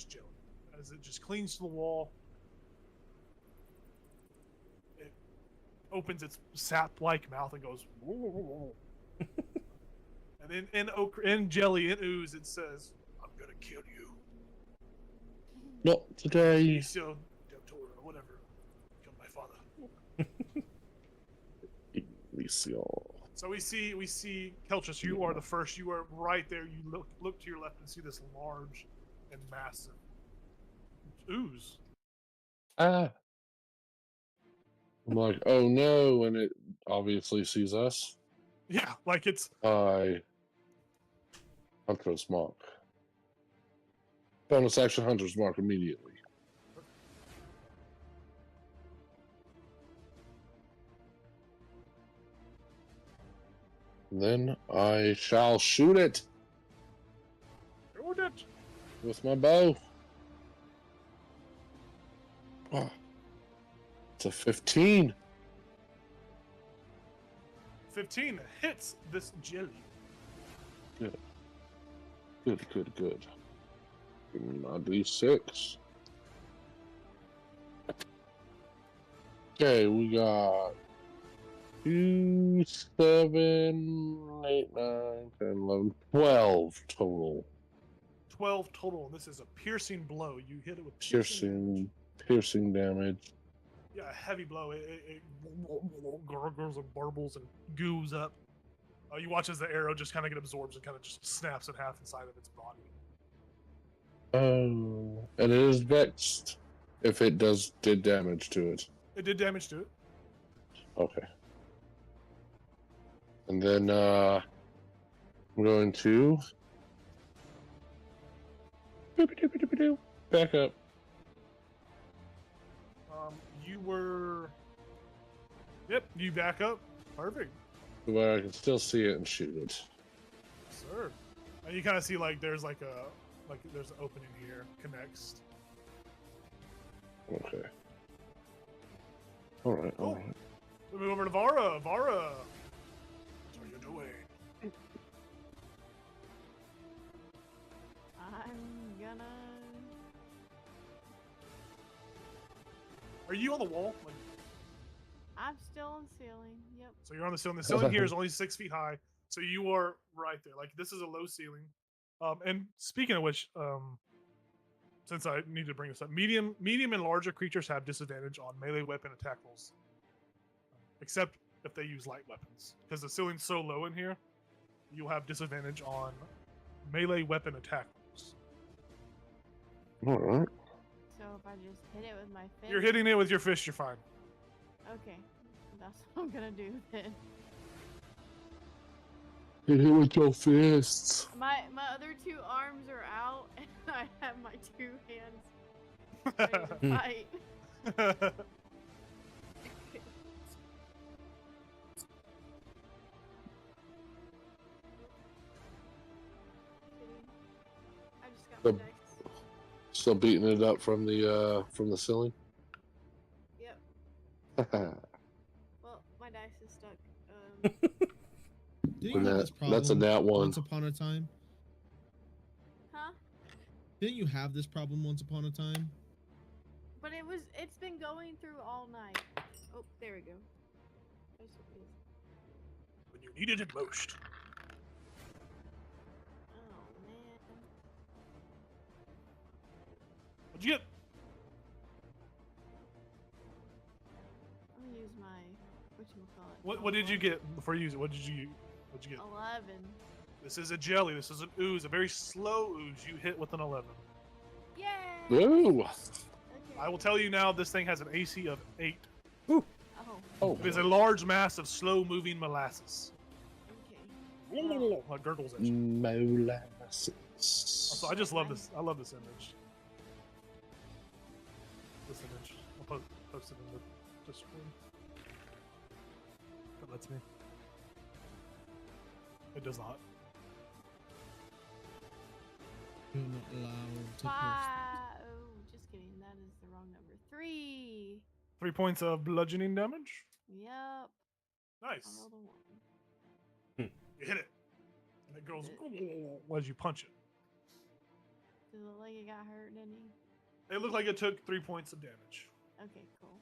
jelly as it just clings to the wall. It opens its sap-like mouth and goes. And in jelly, in ooze, it says, "I'm gonna kill you." Not today. Inicio del Toro, whatever. Kill my father. Inicio. So we see Keltros, you are the first. You are right there. You look to your left and see this large and massive ooze. Ah. I'm like, oh no, and it obviously sees us. Yeah, like it's Hunter's Mark. Bonus action Hunter's Mark immediately. And then I shall shoot it shoot it. with my bow. Oh, it's a 15. 15 hits this jelly. Good. Give me my D6. Okay, we got 2, 7, 8, 9, 10, 11, 12 total. 12 total. This is a piercing blow. You hit it with piercing Damage. Yeah, a heavy blow. It gurgles and burbles and goos up. You watch as the arrow just kind of get absorbs and kind of just snaps in half inside of its body. Oh, and it is vexed if it did damage to it. It did damage to it. Okay. And then I'm going to back up. You were. Yep, you back up. Perfect. Where I can still see it and shoot it. Sir. And you kind of see there's there's an opening here. Connects. Okay. All right. We move over to Vara. Vara. What are you doing? I'm gonna. Are you on the wall? I'm still on the ceiling. Yep. So you're on the ceiling. The ceiling here is only 6 feet high. So you are right there. This is a low ceiling. And speaking of which, since I need to bring this up, medium and larger creatures have disadvantage on melee weapon attack rolls, except if they use light weapons. Because the ceiling's so low in here, you'll have disadvantage on melee weapon attack rolls. All right. So if I just hit it with my fist. You're hitting it with your fist. You're fine. Okay, that's what I'm gonna do then. Hit it with your fists. My other 2 arms are out, and I have my 2 hands ready to fight. I just got The- my dex. Still beating it up from the ceiling. Yep. Well, my dice is stuck. Didn't you have this problem That's a nat one. once upon a time? Huh? Didn't you have this problem once upon a time? But it's been going through all night. Oh, there we go. There's what it is. When you needed it most. Oh, man. What'd you get? I'm gonna use my, whatchamacallit. What did you get before you use it? What'd you get? 11. This is a jelly. This is an ooze. A very slow ooze. You hit with an 11. Yay! Ooh. Okay. I will tell you now, this thing has an AC of 8. Oh, Oh. It is a large mass of slow-moving molasses. okay. Like gurgles at you. Molasses. So I just love this. I love this image. This image. I'll post it in the Discord. If it lets me. It does not. You're not allowed to post. Oh, just kidding. That is the wrong number. 3. 3 points of bludgeoning damage. Yep. I Nice. rolled a 1. You hit it. And it goes as you punch it. Does it look like it got hurt, didn't he? It looked like it took 3 points of damage. Okay, cool.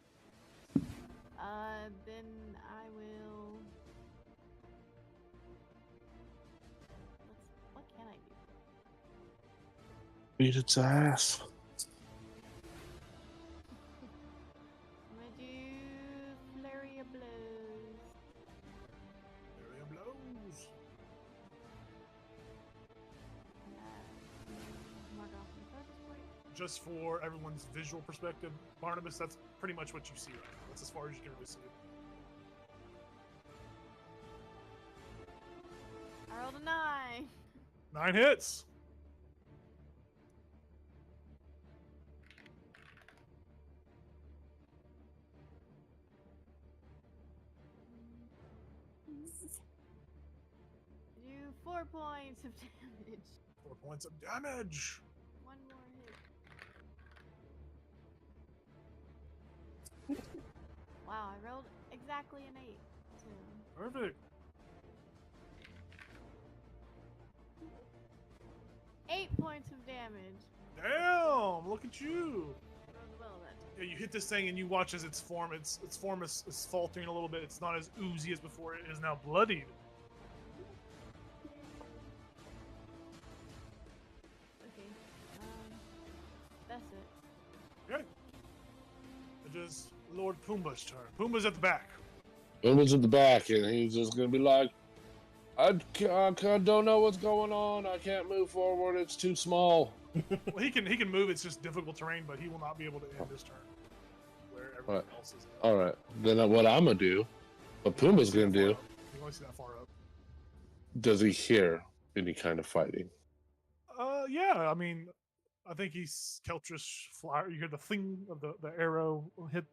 Then I will. What can I do? Beat its ass. I'm gonna do flurry of blows. Area blows. Mark off my focus point. Just for everyone's visual perspective, Barnabas, that's pretty much what you see right now. That's as far as you can really see it. I rolled a 9. 9 hits. Do 4 points of damage. 4 points of damage. One more hit. Wow, I rolled exactly an 8. So. Perfect. 8 points of damage. Damn, look at you. Rolled well that time. Yeah, you hit this thing and you watch as its form is faltering a little bit. It's not as oozy as before. It is now bloodied. Okay. That's it. Okay. It is Lord Pumbaa's turn. Pumbaa's at the back. Pumbaa's at the back, and he's just gonna be like, I don't know what's going on. I can't move forward. It's too small. Well, he can move. It's just difficult terrain, but he will not be able to end this turn. Where everyone else is. All right. Then what I'm gonna do, what Pumbaa's gonna do, You can only see that far up. does he hear any kind of fighting? Yeah. I mean, I think he's Keltrish fly. You hear the thing of the arrow hit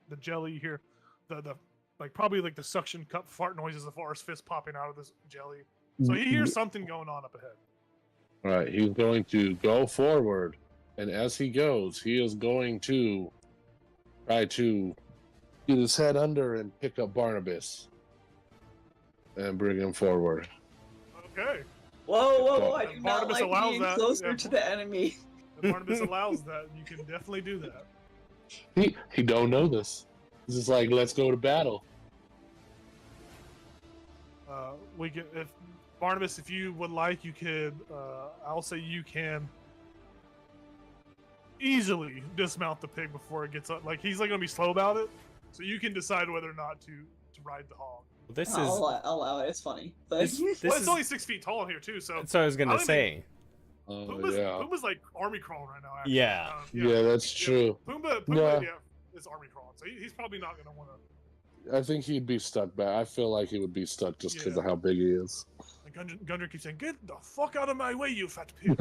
the jelly. You hear the like probably like the suction cup fart noises of Forest Fist popping out of this jelly. So he hears something going on up ahead. All right. He's going to go forward, and as he goes, he is going to try to get his head under and pick up Barnabas and bring him forward. Okay. Whoa, I do not Barnabas like allows being that, closer yeah. to the enemy. If Barnabas allows that, you can definitely do that. He don't know this. This is like, let's go to battle. We can, if Barnabas, if you would like, you could. I'll say you can easily dismount the pig before it gets up. Like he's like gonna be slow about it, so you can decide whether or not to ride the hog. This is I'll allow it. It's funny, but this Well, is it's only 6 feet tall here too, so that's what I was gonna I don't say. Pumbaa's like army crawling right now. Actually. Yeah. Yeah, that's true. Pumbaa, Yeah. yeah, is army crawling, so he's probably not gonna want to. I think he'd be stuck back. I feel like he would be stuck just because Yeah. of how big he is. Like Gundry keeps saying, "Get the fuck out of my way, you fat pig!"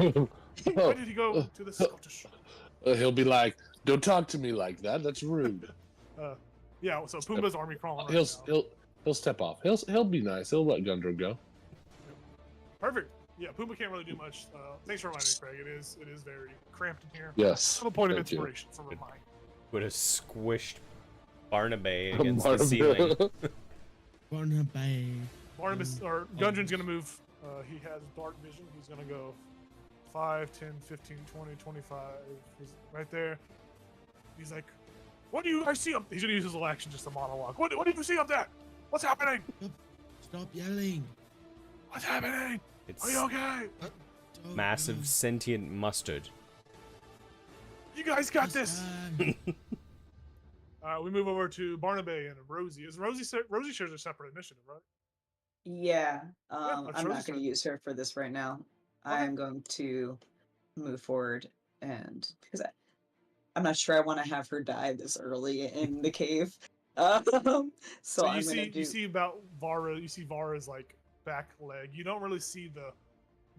Why did he go to the Scottish? He'll be like, "Don't talk to me like that. That's rude." Yeah, so Pumbaa's army crawling. Right He'll now. he'll step off. He'll be nice. He'll let Gundry go. Perfect. Yeah, Pumbaa can't really do much. Thanks for reminding me, Craig. It is very cramped in here. Yes. I have a point of thank you. inspiration for reminding. Would have squished Barnaby against the ceiling. Barnaby. Barnabas or Gundren's gonna move. He has dark vision. He's gonna go 5, 10, 15, 20, 25. He's right there. He's like, "What do you? I see up." He's gonna use his little action just a monologue. What did you see up there? What's happening? Stop yelling. What's happening? It's Are you okay? massive sentient mustard. You guys got this. We move over to Barnaby and Rosie. Rosie shares a separate initiative, right? Yeah. that's I'm Rosie not going said. to use her for this right now. Okay. I am going to move forward and because I'm not sure I want to have her die this early in the cave. So I'm gonna do. You see about Vara. You see Vara's like back leg. You don't really see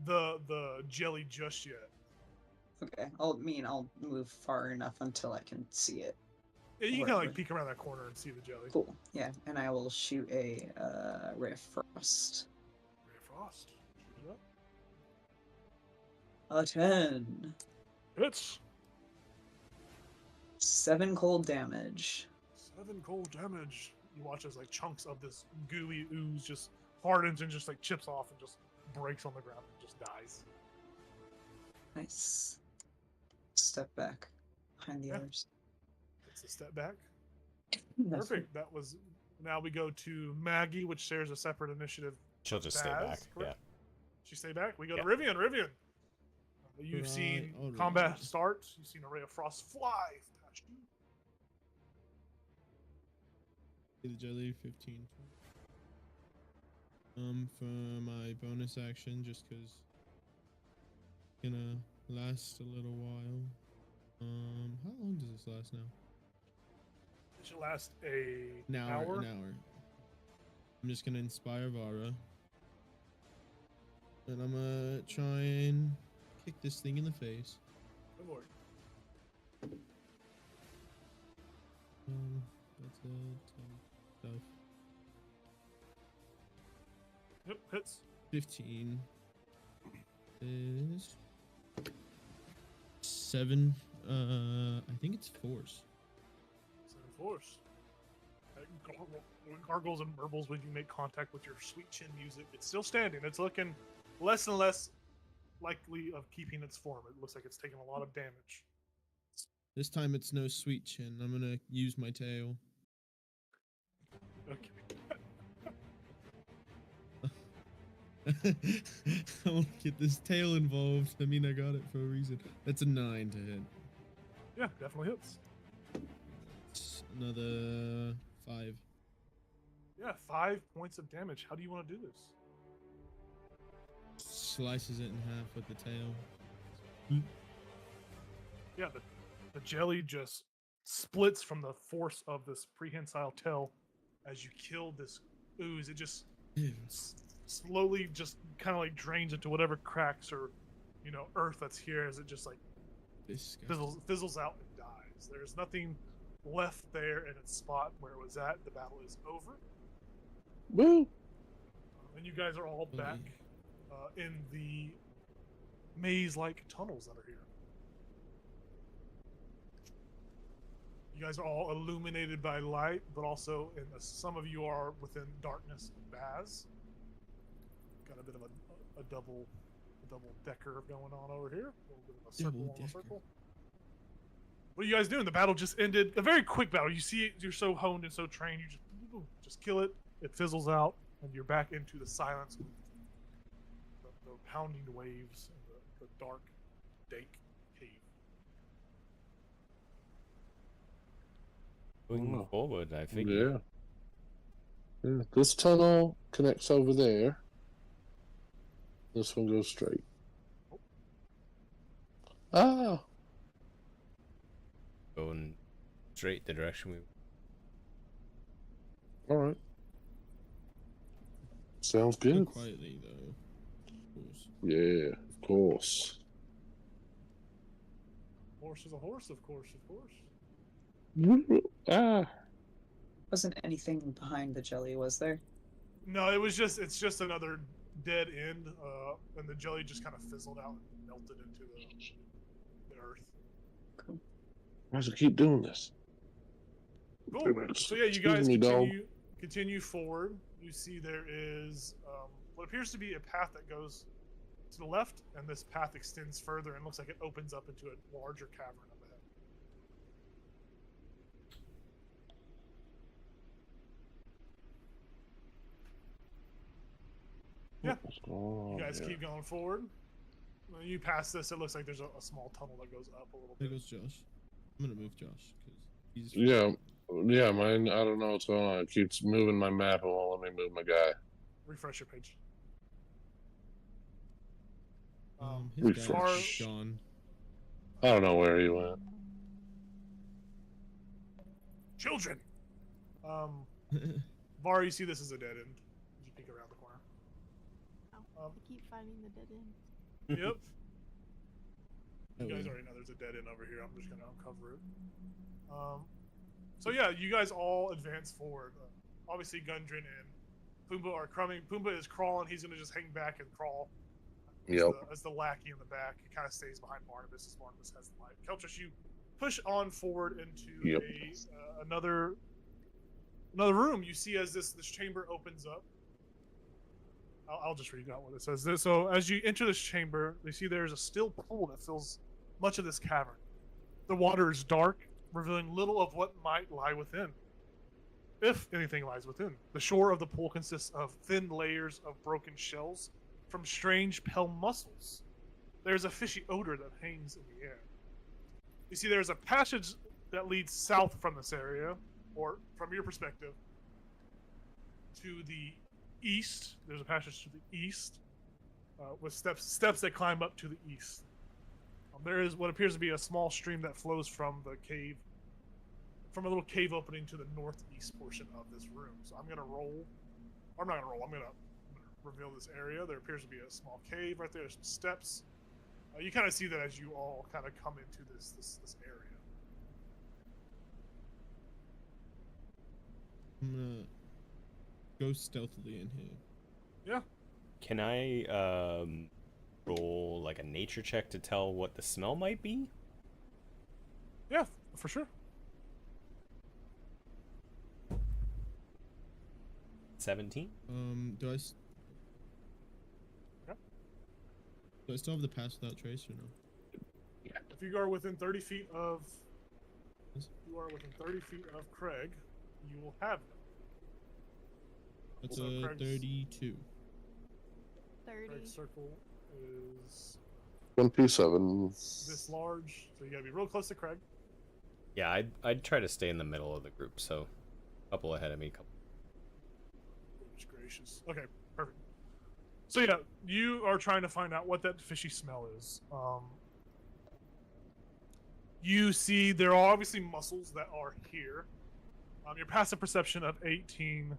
the jelly just yet. Okay, I'll move far enough until I can see it. Yeah, you can kind of like peek around that corner and see the jelly. Cool. Yeah, and I will shoot a ray of frost. Ray of frost. Shoot it up. A 10. Hits. 7 cold damage. 7 cold damage. You watch as like chunks of this gooey ooze just hardens and just like chips off and just breaks on the ground and just dies. Nice. Step back behind the others. It's a step back. That's Perfect. That was. Now we go to Maggie, which shares a separate initiative. She'll just stay Baz, back. correct? Yeah. She stay back. We go Yeah. to Rivian. Rivian. You've Right, seen alright. combat start. You've seen a ray of frost fly past you. The jelly 15. For my bonus action, just cause gonna last a little while. How long does this last now? It should last a An hour. hour. An hour. I'm just gonna inspire Vara, and I'm gonna try and kick this thing in the face. Good lord. That's tough. Yep, hits. 15 is 7. I think it's force. 7 force. Gargles and burbles when you make contact with your sweet chin music. It's still standing. It's looking less and less likely of keeping its form. It looks like it's taking a lot of damage. This time it's no sweet chin. I'm gonna use my tail. Okay. I want to get this tail involved. I mean, I got it for a reason. That's a 9 to hit. Yeah, definitely hits. It's another 5. Yeah, 5 points of damage. How do you want to do this? Slices it in half with the tail. Yeah, the jelly just splits from the force of this prehensile tail as you kill this ooze. It just slowly just kind of like drains into whatever cracks or earth that's here as it just like fizzles out and dies. There's nothing left there in its spot where it was at. The battle is over. Woo! And you guys are all back in the maze-like tunnels that are here. You guys are all illuminated by light, but also some of you are within darkness. Baz got a bit of a double decker going on over here. A little bit of a circle on a circle. What are you guys doing? The battle just ended. A very quick battle. You see it, you're so honed and so trained. You just kill it. It fizzles out, and you're back into the silence, with the pounding waves and the dark, dank cave. Moving forward, I think. Yeah. This tunnel connects over there. This one goes straight. Ah! Going straight the direction we. Alright. Sounds Go good. quietly though. Of course. Yeah, of course. Horse is a horse, of course. Ah! Wasn't anything behind the jelly, was there? No, it's just another dead end, and the jelly just kind of fizzled out and melted into the earth. Cool. Why does it keep doing this? Cool. So yeah, you Excuse guys me, dog. continue forward. You see there is what appears to be a path that goes to the left, and this path extends further and looks like it opens up into a larger cavern up ahead. Yeah, you guys keep going forward. When you pass this, it looks like there's a small tunnel that goes up a little There bit. goes Josh. I'm gonna move Josh because he's. Yeah, mine. I don't know what's going on. It keeps moving my map and won't let me move my guy. Refresh your page. His guy Refresh. is gone. I don't know where he went. Children. Var, you see this is a dead end. You peek around the corner. Oh, I keep finding the dead end. Yep. Oh, You guys yeah. already know there's a dead end over here. I'm just gonna uncover it. So yeah, you guys all advance forward. Obviously, Gundren and Pumbaa are coming. Pumbaa is crawling. He's gonna just hang back and crawl. As the lackey in the back, he kind of stays behind Barnabas as Barnabas has the light. Keltrus, you push on forward into another room. You see as this chamber opens up. I'll just read out what it says. So as you enter this chamber, you see there's a still pool that fills much of this cavern. The water is dark, revealing little of what might lie within, if anything lies within. The shore of the pool consists of thin layers of broken shells from strange pale mussels. There's a fishy odor that hangs in the air. You see there's a passage that leads south from this area, or from your perspective, to the east. There's a passage to the east with steps that climb up to the east. There is what appears to be a small stream that flows from the cave, from a little cave opening to the northeast portion of this room. So I'm gonna roll. Or I'm not gonna roll. I'm gonna reveal this area. There appears to be a small cave right there. There's some steps. You kind of see that as you all kind of come into this area. I'm gonna go stealthily in here. Yeah. Can I roll like a nature check to tell what the smell might be? Yeah, for sure. 17? Do I still have the pass without trace or no? If you are within 30 feet of Yes. Craig, you will have them. That's So a Craig's- 32. 30. Craig's circle is 27. this large, so you gotta be real close to Craig. Yeah, I'd try to stay in the middle of the group, so a couple ahead of me, couple. Goodness gracious. Okay, perfect. So yeah, you are trying to find out what that fishy smell is. You see there are obviously mussels that are here. Your passive perception of 18.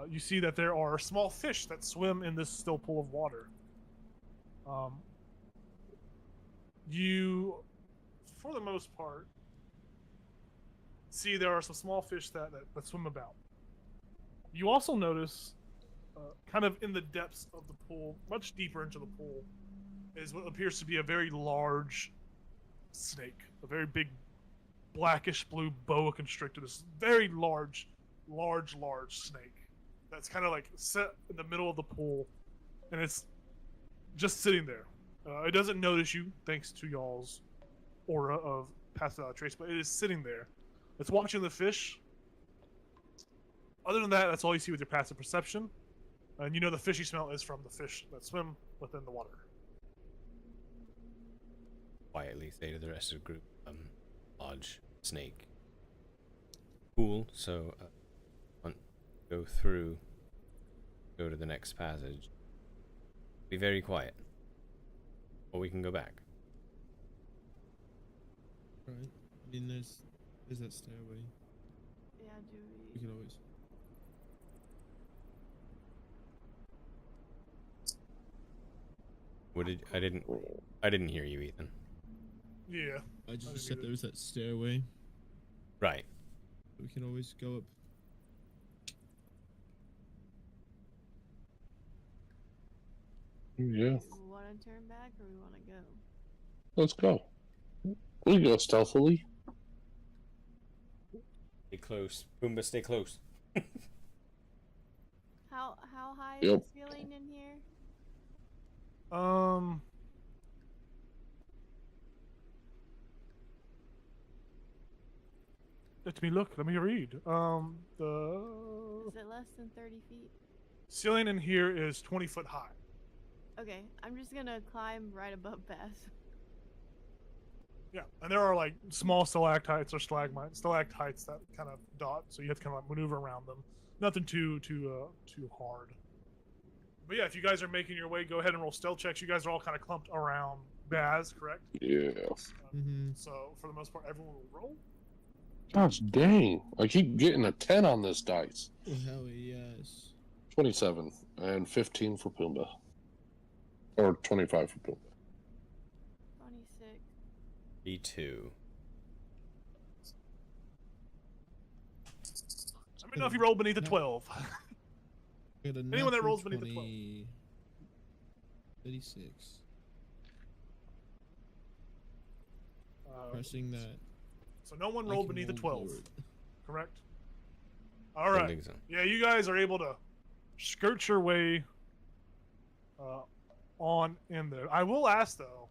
You see that there are small fish that swim in this still pool of water. You, for the most part, see there are some small fish that swim about. You also notice, kind of in the depths of the pool, much deeper into the pool, is what appears to be a very large snake. A very big, blackish blue boa constrictor. This very large snake that's kind of like set in the middle of the pool, and it's just sitting there. It doesn't notice you, thanks to y'all's aura of pass without trace, but it is sitting there. It's watching the fish. Other than that, that's all you see with your passive perception. And you know the fishy smell is from the fish that swim within the water. Quietly say to the rest of the group, large snake. Cool, so go through, go to the next passage. Be very quiet. Or we can go back. Right. I mean, there's that stairway. Yeah, do We we? could always. What did I didn't hear you, Ethan. Yeah. I just didn't said either. there was that stairway. Right. We can always go up. Yeah, Do we want to turn back or we want to go? let's go. We can go stealthily. Stay close. Pumbaa, stay close. How high is Yep. the ceiling in here? Let me look. Let me read. The Is it less than 30 feet? ceiling in here is 20 foot high. Okay, I'm just gonna climb right above Bass. Yeah, and there are like small stalactites or stalactites that kind of dot, so you have to kind of like maneuver around them. Nothing too hard. But yeah, if you guys are making your way, go ahead and roll stealth checks. You guys are all kind of clumped around Baz, correct? Yeah. Mm-hmm. So for the most part, everyone will roll. Gosh dang. I keep getting a 10 on this dice. Hell yes. 27 and 15 for Pumbaa. Or 25 for Pumbaa. 26. B2. Let me know if you roll beneath a 12. Got a Anyone that natural rolls beneath a 12. 36. Uh, Pressing that. so no one I rolled can beneath a roll 12, forward. correct? All I don't right. think so. Yeah, you guys are able to skirt your way on in there. I will ask though.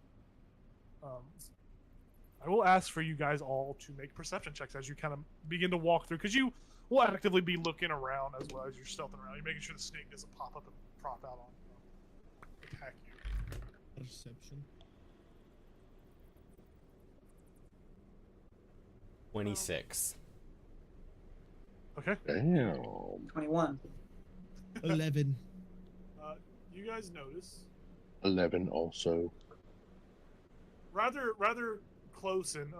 I will ask for you guys all to make perception checks as you kind of begin to walk through, because you will actively be looking around as well as you're stealthing around. You're making sure the snake doesn't pop up and prop out on you, attack you. Perception. 26. Okay. Damn. 21. 11. You guys notice 11 also. rather close and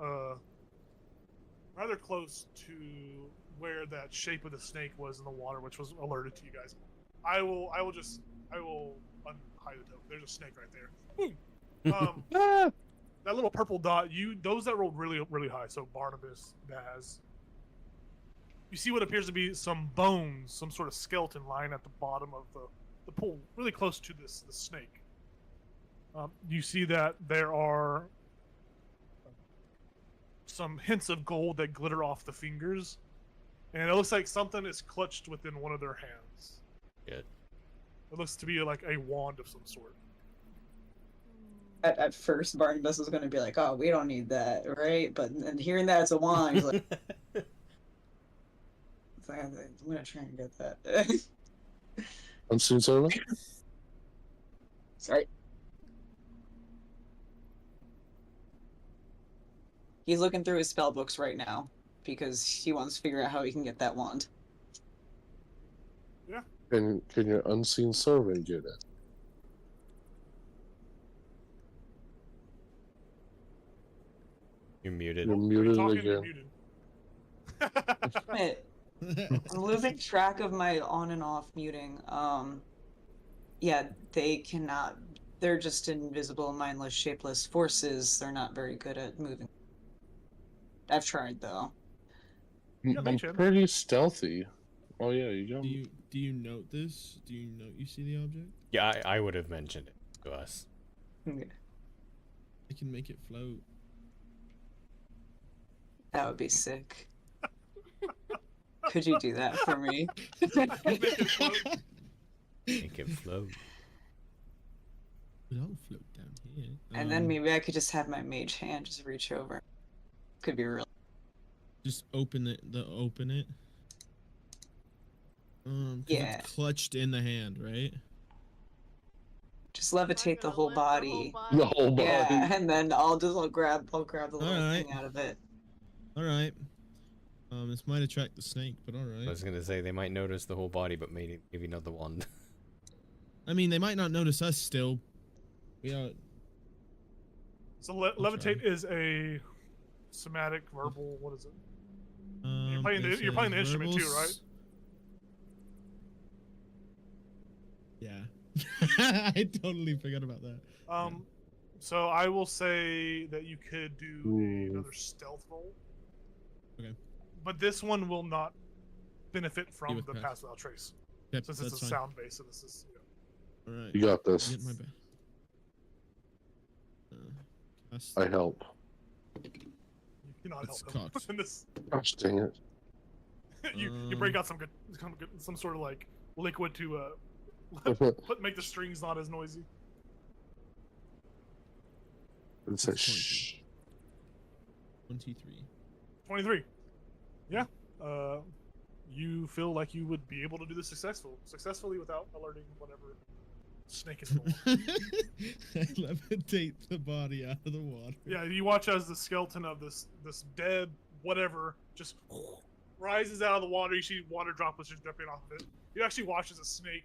rather close to where that shape of the snake was in the water, which was alerted to you guys. I will unhide the token. There's a snake right there. That little purple dot. Those that rolled really high. So Barnabas, Baz. You see what appears to be some bones, some sort of skeleton lying at the bottom of the pool, really close to the snake. You see that there are some hints of gold that glitter off the fingers, and it looks like something is clutched within one of their hands. Good. It looks to be like a wand of some sort. At first, Barnabas was going to be like, "Oh, we don't need that, right?" But and hearing that it's a wand, he's like, "I'm going to try and get that." Unseen servant? Sorry. He's looking through his spell books right now because he wants to figure out how he can get that wand. Can your unseen servant get it? You're muted. You're Are you muted talking? again. You're muted. I'm losing track of my on and off muting. Yeah, they cannot. They're just invisible, mindless, shapeless forces. They're not very good at moving. I've tried though. Yeah, they I'm should. pretty stealthy. Oh yeah, you jump. Do you note this? Do you note you see the object? Yeah, I would have mentioned it to us. Okay. I can make it float. That would be sick. Could you do that for me? Make it float. But I'll float down here. And then maybe I could just have my mage hand just reach over. Could be real. Just open it. Open it. 'Cause Yeah. it's clutched in the hand, right? Just levitate the whole body. The whole body. Yeah, and then I'll grab the little Alright. thing out of it. All right. This might attract the snake, but all I right. was gonna say they might notice the whole body, but maybe not the wand. I mean, they might not notice us still. We are. So levitate is a somatic verbal. What is it? You're playing it you're playing the says instrument too, right? Yeah. I totally forgot about that. So I will say that you could do another stealth roll. Okay. But this one will not benefit from with the pass. pass without trace, Yep, since that's it's a fine. sound base, and this is. All right. You got this. Get my back. Cast. I help. You cannot It's help him cocked. in this. Gosh dang it. you break out some sort of like liquid to make the strings not as noisy. It says shh. 23. 23. Yeah. You feel like you would be able to do this successfully without alerting whatever snake is in the water. I levitate the body out of the water. Yeah, you watch as the skeleton of this dead whatever just rises out of the water. You see water droplets just dripping off of it. You actually watch as a snake,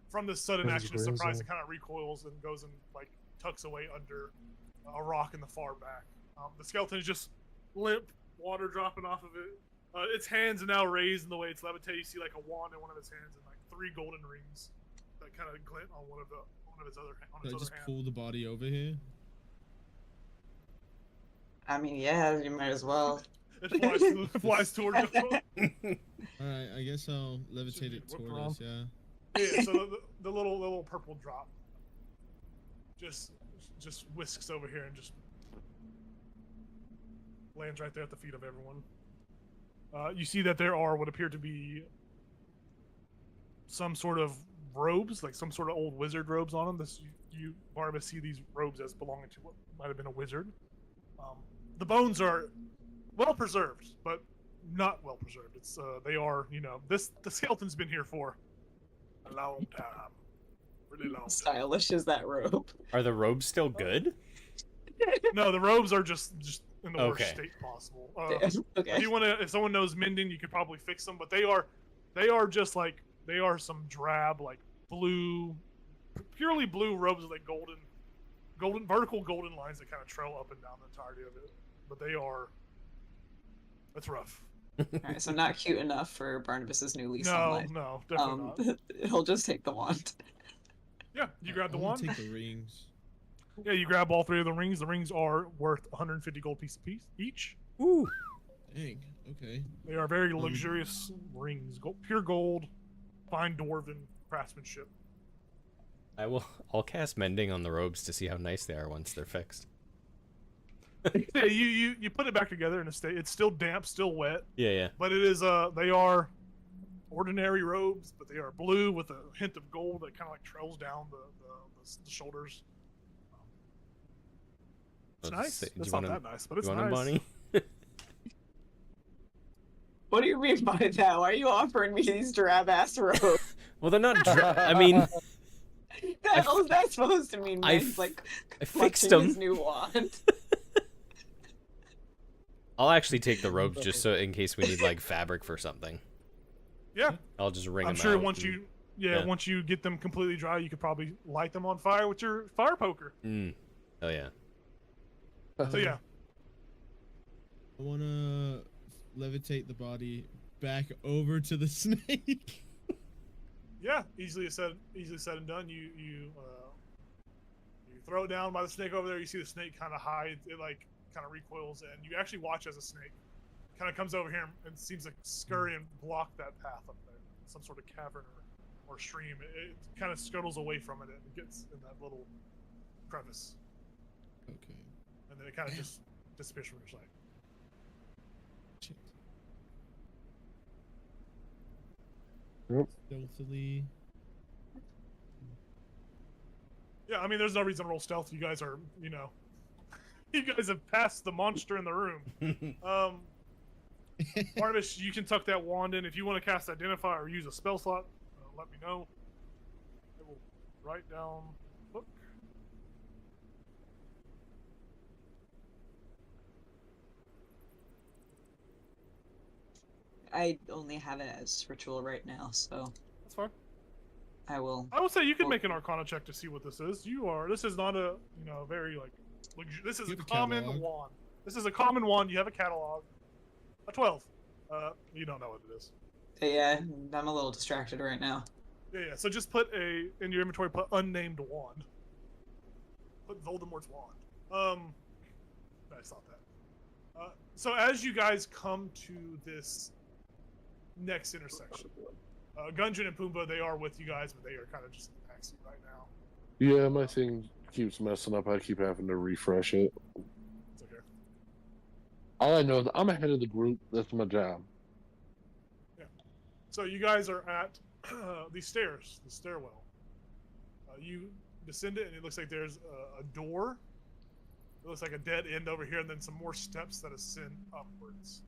from this sudden action of surprise, it kind of recoils and goes and like tucks away under a rock in the far back. The skeleton is just limp, water dropping off of it. Its hands are now raised in the way it's levitated. You see like a wand in one of its hands and like 3 golden rings that kind of glint on one of its other Can I just hand. pull the body over here? I mean, yeah, you might as well. It flies towards you. Alright, I guess I'll levitate it Whip toward around. us, yeah. Yeah, so the little purple drop just whisks over here and just lands right there at the feet of everyone. You see that there are what appear to be some sort of robes, like some sort of old wizard robes on them. You Barnabas, see these robes as belonging to what might have been a wizard. The bones are well preserved, but not well preserved. It's they are, the skeleton's been here for a long time, really long time. Stylish is that robe? Are the robes still good? No, the robes are just in the worst Okay. state possible. Okay. If someone knows mending, you could probably fix them. But they are just like some drab, like blue, purely blue robes with like vertical golden lines that kind of trail up and down the entirety of it. But that's rough. Alright, so not cute enough for Barnabas's new lease on No, life. no, definitely not. He'll just take the wand. Yeah, you grab the I wanna wand. take the rings. Yeah, you grab all 3 of the rings. The rings are worth 150 gold piece each. Ooh. Dang, okay. They are very luxurious rings, pure gold, fine dwarven craftsmanship. I'll cast mending on the robes to see how nice they are once they're fixed. Yeah, you put it back together in a state. It's still damp, still wet, Yeah. but it is they are ordinary robes, but they are blue with a hint of gold that kind of like trails down the shoulders. It's nice. Do you It's not want that nice, but it's you want nice. them, Bonnie? What do you mean by that? Why are you offering me these drab ass robes? Well, they're not. I mean, The hell is that supposed to mean? I Man's like fixed clutching his them. new wand. I'll actually take the robes just so in case we need like fabric for something. Yeah, I'll just ring I'm them sure out once and- you once you get them completely dry, you could probably light them on fire with your fire poker. Oh yeah. So yeah, I wanna levitate the body back over to the snake. yeah, easily said and done. You throw it down by the snake over there. You see the snake kind of hides. It like kind of recoils, and you actually watch as a snake kind of comes over here and seems to scurry and block that path up there. Some sort of cavern or stream. It kind of scuttles away from it and gets in that little crevice, Okay. and then it kind of just disappears from your sight. Shit. Yep. Stealthily. Yeah, I mean, there's no reason to roll stealth. You guys are, you guys have passed the monster in the room. Barnabas, you can tuck that wand in. If you want to cast Identify or use a spell slot, let me know. I will write down. Look. I only have it as ritual right now, so That's fine. I will. I would say you can make an Arcana check to see what this is. This is not a, very like, this is You a have a common catalog. wand. This is a common wand. You have a catalog. A 12. You don't know what it is. Yeah, I'm a little distracted right now. Yeah. So just put in your inventory, put unnamed wand. Put Voldemort's wand. I saw that. So as you guys come to this next intersection, Gunjan and Pumbaa, they are with you guys, but they are kind of just in the backseat right now. Yeah, my thing keeps messing up. I keep having to refresh it. It's okay. All I know is I'm ahead of the group. That's my job. So you guys are at the stairs, the stairwell. You descend it, and it looks like there's a door. It looks like a dead end over here, and then some more steps that ascend upwards.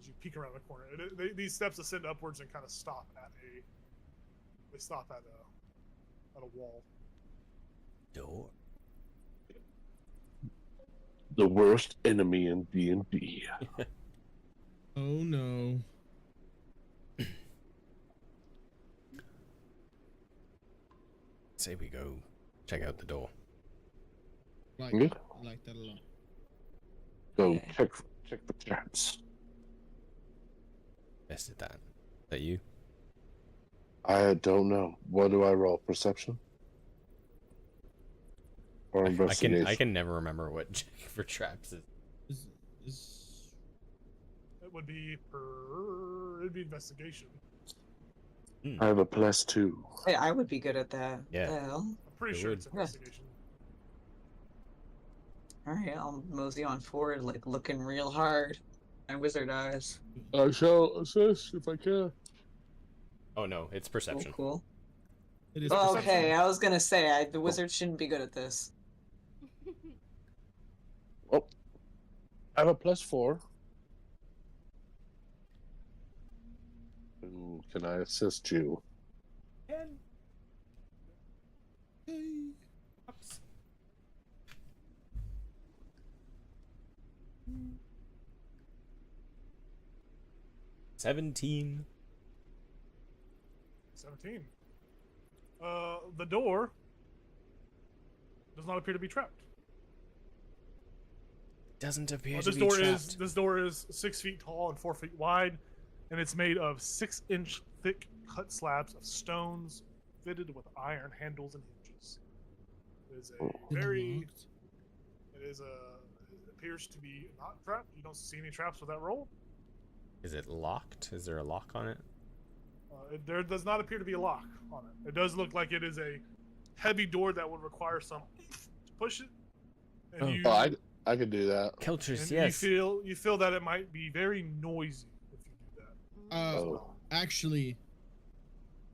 As you peek around the corner, these steps ascend upwards and kind of stop at a. They stop at a wall. Door. The worst enemy in D&D. Oh no. Say we go check out the door. Like, Yeah. I like that a lot. Go Okay. check the traps. Best at that. Is that you? I don't know. What do I roll? Perception? Or investigation? I can never remember what check for traps is. Is It would be it'd be investigation. I have a +2. Hey, I would be good at that. Yeah. The hell? I'm pretty It sure would. it's investigation. All right, I'll mosey on forward, like looking real hard. My wizard eyes. I shall assist if I can. Oh no, it's Cool, perception. cool. it is perception. Okay, I was gonna say the wizard shouldn't be good at this. Oh, I have a +4. And can I assist you? perception. 17. 17. The door does not appear to be trapped. Doesn't appear to This be door trapped. this door is 6 feet tall and 4 feet wide, and it's made of 6-inch thick cut slabs of stones fitted with iron handles and hinges. It is a very. It appears to be not trapped. You don't see any traps with that roll. Is it locked? Is there a lock on it? There does not appear to be a lock on it. It does look like it is a heavy door that would require some to push it. And Oh, I could do that. Keltris, and yes. you feel that it might be very noisy if you do that. Oh. Actually,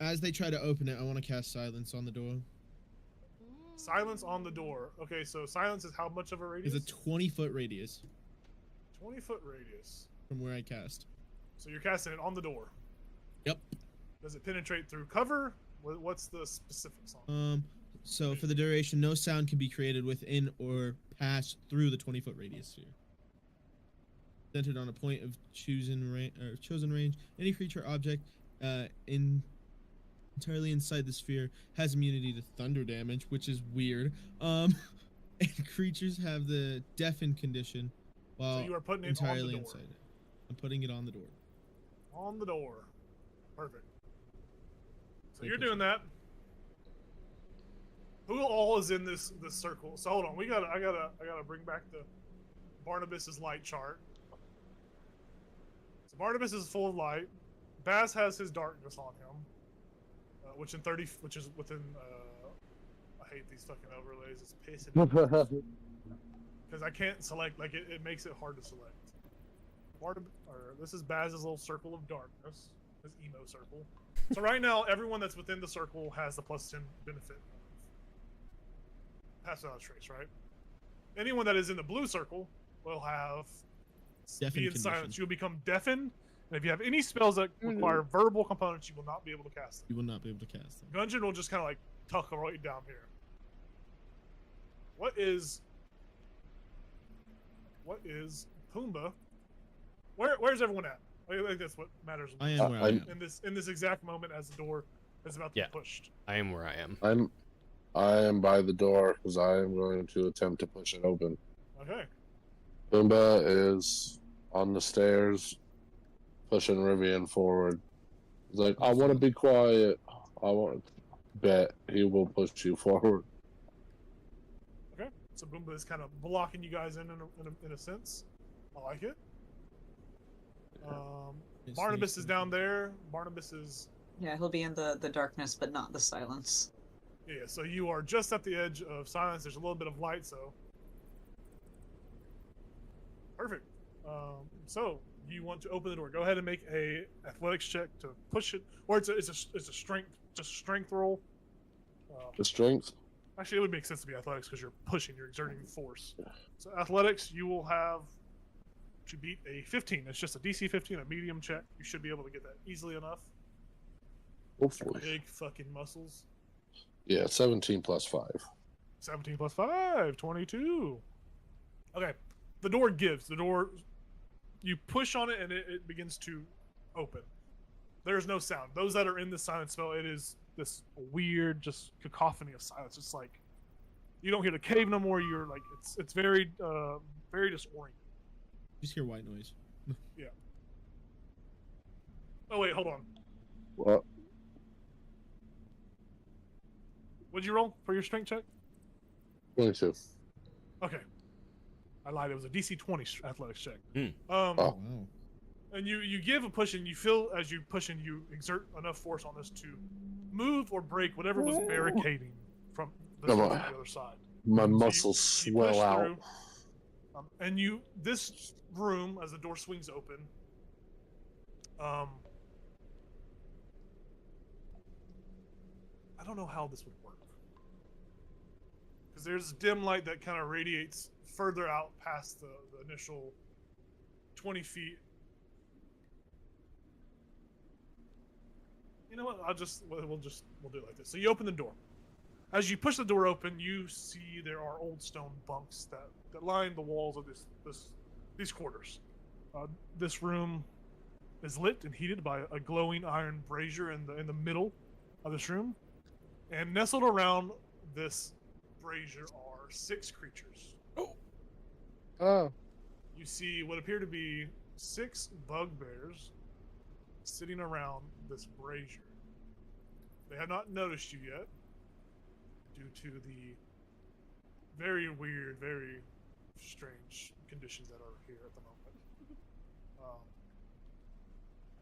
as they try to open it, I want to cast silence on the door. Silence on the door. Okay, so silence is how much of a radius? It's a 20-foot radius 20-foot radius. from where I cast. So you're casting it on the door. Yep. Does it penetrate through cover? What's the specifics on it? So for the duration, no sound can be created within or pass through the 20-foot radius sphere. Centered on a point of chosen range, any creature object entirely inside the sphere has immunity to thunder damage, which is weird. And creatures have the deafen condition while So you are putting it on the entirely door. inside it. I'm putting it on the door. On the door. Perfect. So Cool, you're cool, doing that. Who all is in this circle? So hold on, I gotta bring back the Barnabas's light chart. So Barnabas is full of light. Baz has his darkness on him, which is within. I hate these fucking overlays. It's pissing me because I can't select. Like it makes it hard to select. This is Baz's little circle of darkness, his emo circle. So right now, everyone that's within the circle has the +10 benefit of pass without a trace, right? Anyone that is in the blue circle will have Deafen be in condition. silence. You'll become deafened, and if you have any spells that require verbal components, you will not be able to cast them. You will not be able to cast them. Gungeon will just kind of like tuck right down here. What is Pumbaa? Where's everyone at? I think that's what matters I am where I am. in this exact moment as the door is about to Yeah. be pushed. I am where I am. I am by the door because I am going to attempt to push it open. Okay. Pumbaa is on the stairs, pushing Rivian forward. He's like, I want to be quiet. I want to bet he will push you forward. Okay. So Pumbaa is kind of blocking you guys in a sense. I like it. Barnabas is down there. Barnabas is. Yeah, he'll be in the darkness, but not the silence. Yeah, so you are just at the edge of silence. There's a little bit of light, so. Perfect. So you want to open the door, go ahead and make a athletics check to push it, or it's a strength roll. The strength. Actually, it would make sense to be athletics because you're pushing, you're exerting force. So athletics, you will have to beat a 15. It's just a DC 15, a medium check. You should be able to get that easily enough. Hopefully. Big fucking muscles. Yeah, 17 plus 5. 17 plus 5, 22. Okay, the door gives. The door, you push on it and it begins to open. There's no sound. Those that are in the silent spell, it is this weird, just cacophony of silence. It's like you don't hear the cave no more. You're like, it's very, very disorienting. Just hear white noise. Yeah. Oh wait, hold on. What? What'd you roll for your strength check? 22. Okay. I lied. It was a DC 20 athletics check. Oh. Wow. And you give a push, and you feel as you push and you exert enough force on this to move or break whatever was barricading from the other side. My So muscles you swell push out. through, and this room, as the door swings open, I don't know how this would work. Because there's dim light that kind of radiates further out past the initial 20 feet. You know what? We'll do it like this. So you open the door. As you push the door open, you see there are old stone bunks that line the walls of these quarters. This room is lit and heated by a glowing iron brazier in the middle of this room, and nestled around this brazier are 6 creatures. Oh. You see what appear to be 6 bugbears sitting around this brazier. They have not noticed you yet, due to the very weird, very strange conditions that are here at the moment.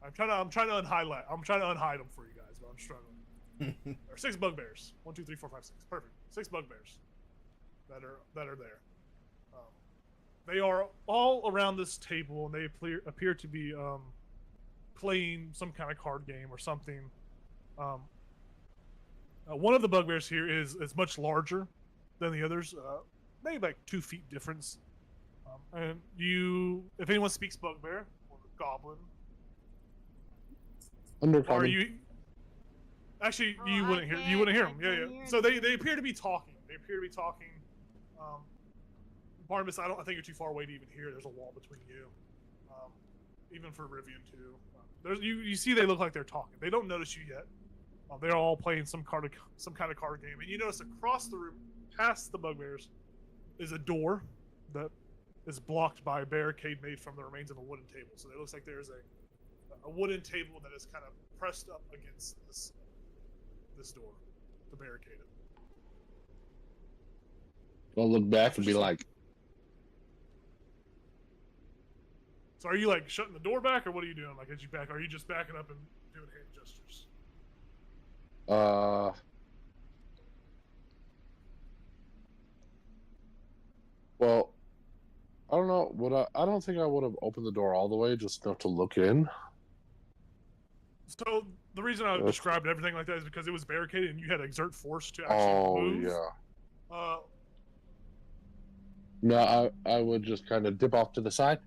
I'm trying to unhide them for you guys, but I'm struggling. There are 6 bugbears. 1, 2, 3, 4, 5, 6. Perfect. 6 bugbears that are there. They are all around this table, and they appear to be playing some kind of card game or something. One of the bugbears here is much larger than the others, maybe like 2 feet difference. And if anyone speaks bugbear or goblin, Undercommon. are you? Actually, you wouldn't hear them. Yeah. So they appear to be talking. Barnabas, I think you're too far away to even hear. There's a wall between you. Even for Rivian too. You see they look like they're talking. They don't notice you yet. They're all playing some kind of card game, and you notice across the room, past the bugbears, is a door that is blocked by a barricade made from the remains of a wooden table. So it looks like there's a wooden table that is kind of pressed up against this door to barricade it. I'll look back and be like, So are you like shutting the door back, or what are you doing? Like, as you back, are you just backing up and doing hand gestures? Well, I don't know. I don't think I would have opened the door all the way, just enough to look in. So the reason I described everything like that is because it was barricaded and you had to exert force to actually move. Yeah. No, I would just kind of dip off to the side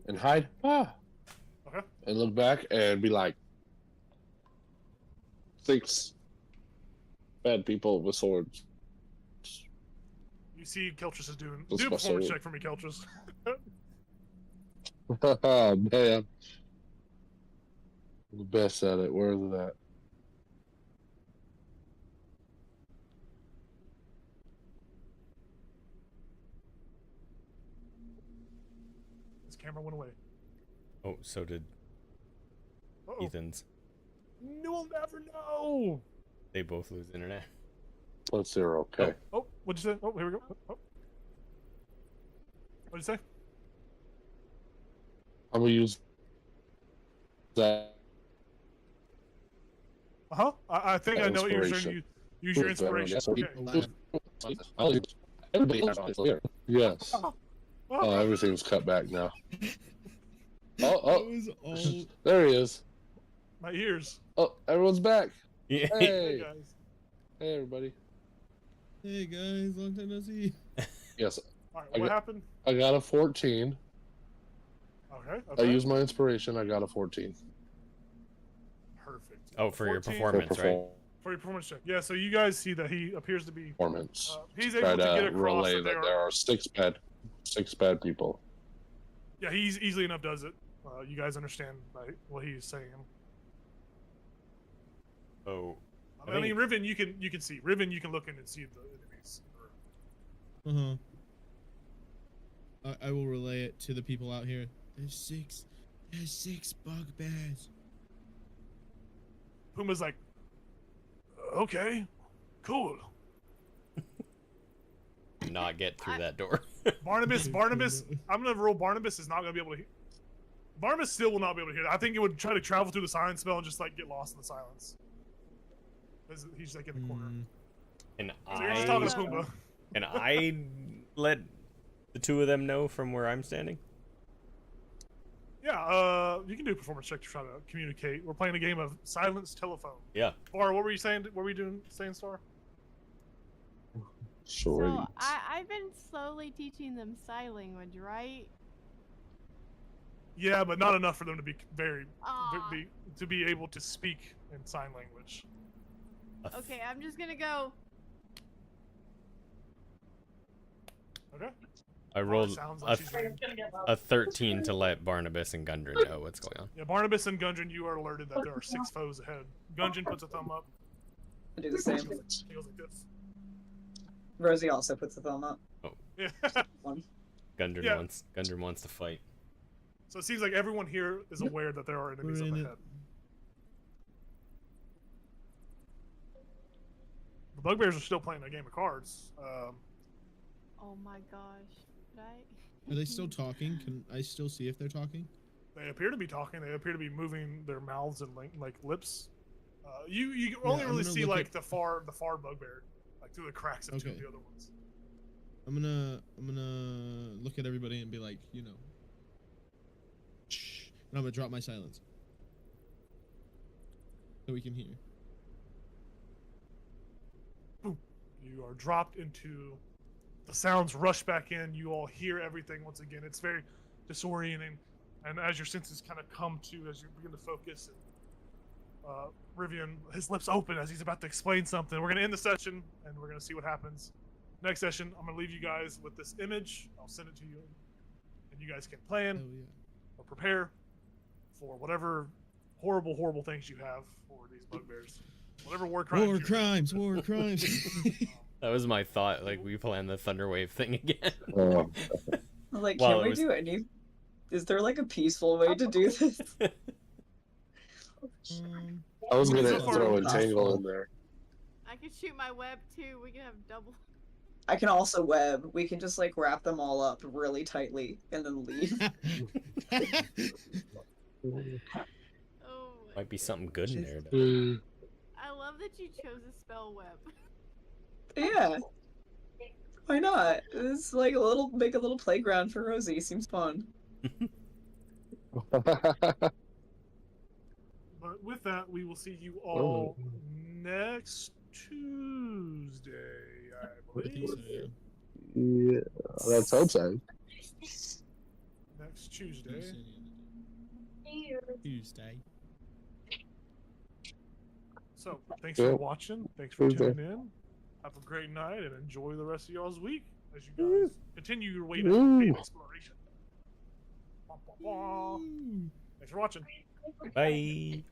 and hide. Okay. And look back and be like, 6 bad people with swords. You see, Keltris is doing. That's Do a my performance sword. check for me, Keltris. Man. The best at it. Where is it at? His camera went away. Oh, so did Uh-oh. Ethan's. You'll never know. They both lose internet. Plus 0. Okay. Oh, what'd you say? Oh, here we go. Oh. What'd you say? I'm gonna use that. I think I know what you're saying. Use your inspiration. Okay. Everybody has to clear. Yes. Oh, everything's cut back now. Oh, That oh. was all. There he is. My ears. Oh, everyone's back. Yeah. Hey Hey. guys. Hey, everybody. Hey guys, long time no see. Yes, All right, I what got- happened? I got a 14. Okay. I Okay. used my inspiration. I got a 14. Perfect. Oh, for your 14 performance, right? For your performance check. Yeah. So you guys see that he appears to be. Performance. He's Try able to get to across relay that that there are six bad people. Yeah, he's easily enough does it. You guys understand what he's saying. Oh. I mean, Riven, you can see. Riven, you can look in and see the enemies. I will relay it to the people out here. There's six bugbears. Puma's like, okay, cool. Not get through that door. Barnabas, I'm gonna roll. Barnabas is not gonna be able to hear. Barnabas still will not be able to hear that. I think it would try to travel through the silence spell and just like get lost in the silence. He's like in the corner. And So you're just talking to Puma. And I let the two of them know from where I'm standing? Yeah, you can do a performance check to try to communicate. We're playing a game of silence telephone. Yeah. Star, what were you saying? What were you doing? Saying, Star? Sweet. So I've been slowly teaching them sign language, right? Yeah, but not enough for them to be Aw. to be able to speak in sign language. Okay, I'm just gonna go. Okay. I rolled sounds like she's ready. a 13 to let Barnabas and Gundren know what's going on. Yeah, Barnabas and Gundren, you are alerted that there are 6 foes ahead. Gundren puts a thumb up. I do the same. He goes like this. Rosie also puts a thumb up. Yeah. One. Gundren Yeah. wants to fight. So it seems like everyone here is aware that there are enemies We're up in it. ahead. The bugbears are still playing a game of cards. Oh my gosh. Should I? Are they still talking? Can I still see if they're talking? They appear to be talking. They appear to be moving their mouths and like lips. You only I'm really gonna see look like at- the far bugbear, like through the cracks of two of Okay. the other ones. I'm gonna look at everybody and be like, you know, shh, and I'm gonna drop my silence so we can hear. You are dropped into the sounds rush back in. You all hear everything once again. It's very disorienting, and as your senses kind of come to as you begin to focus, and Rivian, his lips open as he's about to explain something. We're gonna end the session, and we're gonna see what happens. Next session, I'm gonna leave you guys with this image. I'll send it to you, and you guys can plan Oh yeah. or prepare for whatever horrible things you have for these bugbears. Whatever war crimes. War you- crimes, war crimes. That was my thought. Like we planned the Thunderwave thing again. Like, Well, can it we was- do any? Is there like a peaceful way to do this? I was So gonna far, throw a it's tangle awful. in there. I could shoot my web too. We can have double. I can also web. We can just like wrap them all up really tightly and then leave. Oh my. Might be something good in there. Though. I love that you chose a spell web. Yeah. Why not? It's like make a little playground for Rosie. Seems fun. But with that, we will see you all next Tuesday, I I think so, believe. yeah. Yeah, let's hope so. Next Tuesday. Tuesday. So, thanks for Yeah. watching. Thanks for Tuesday. tuning in. Have a great night and enjoy the rest of y'all's week as you guys continue your way to Woo. cave exploration. Bah, bah, bah. Thanks for watching. Bye.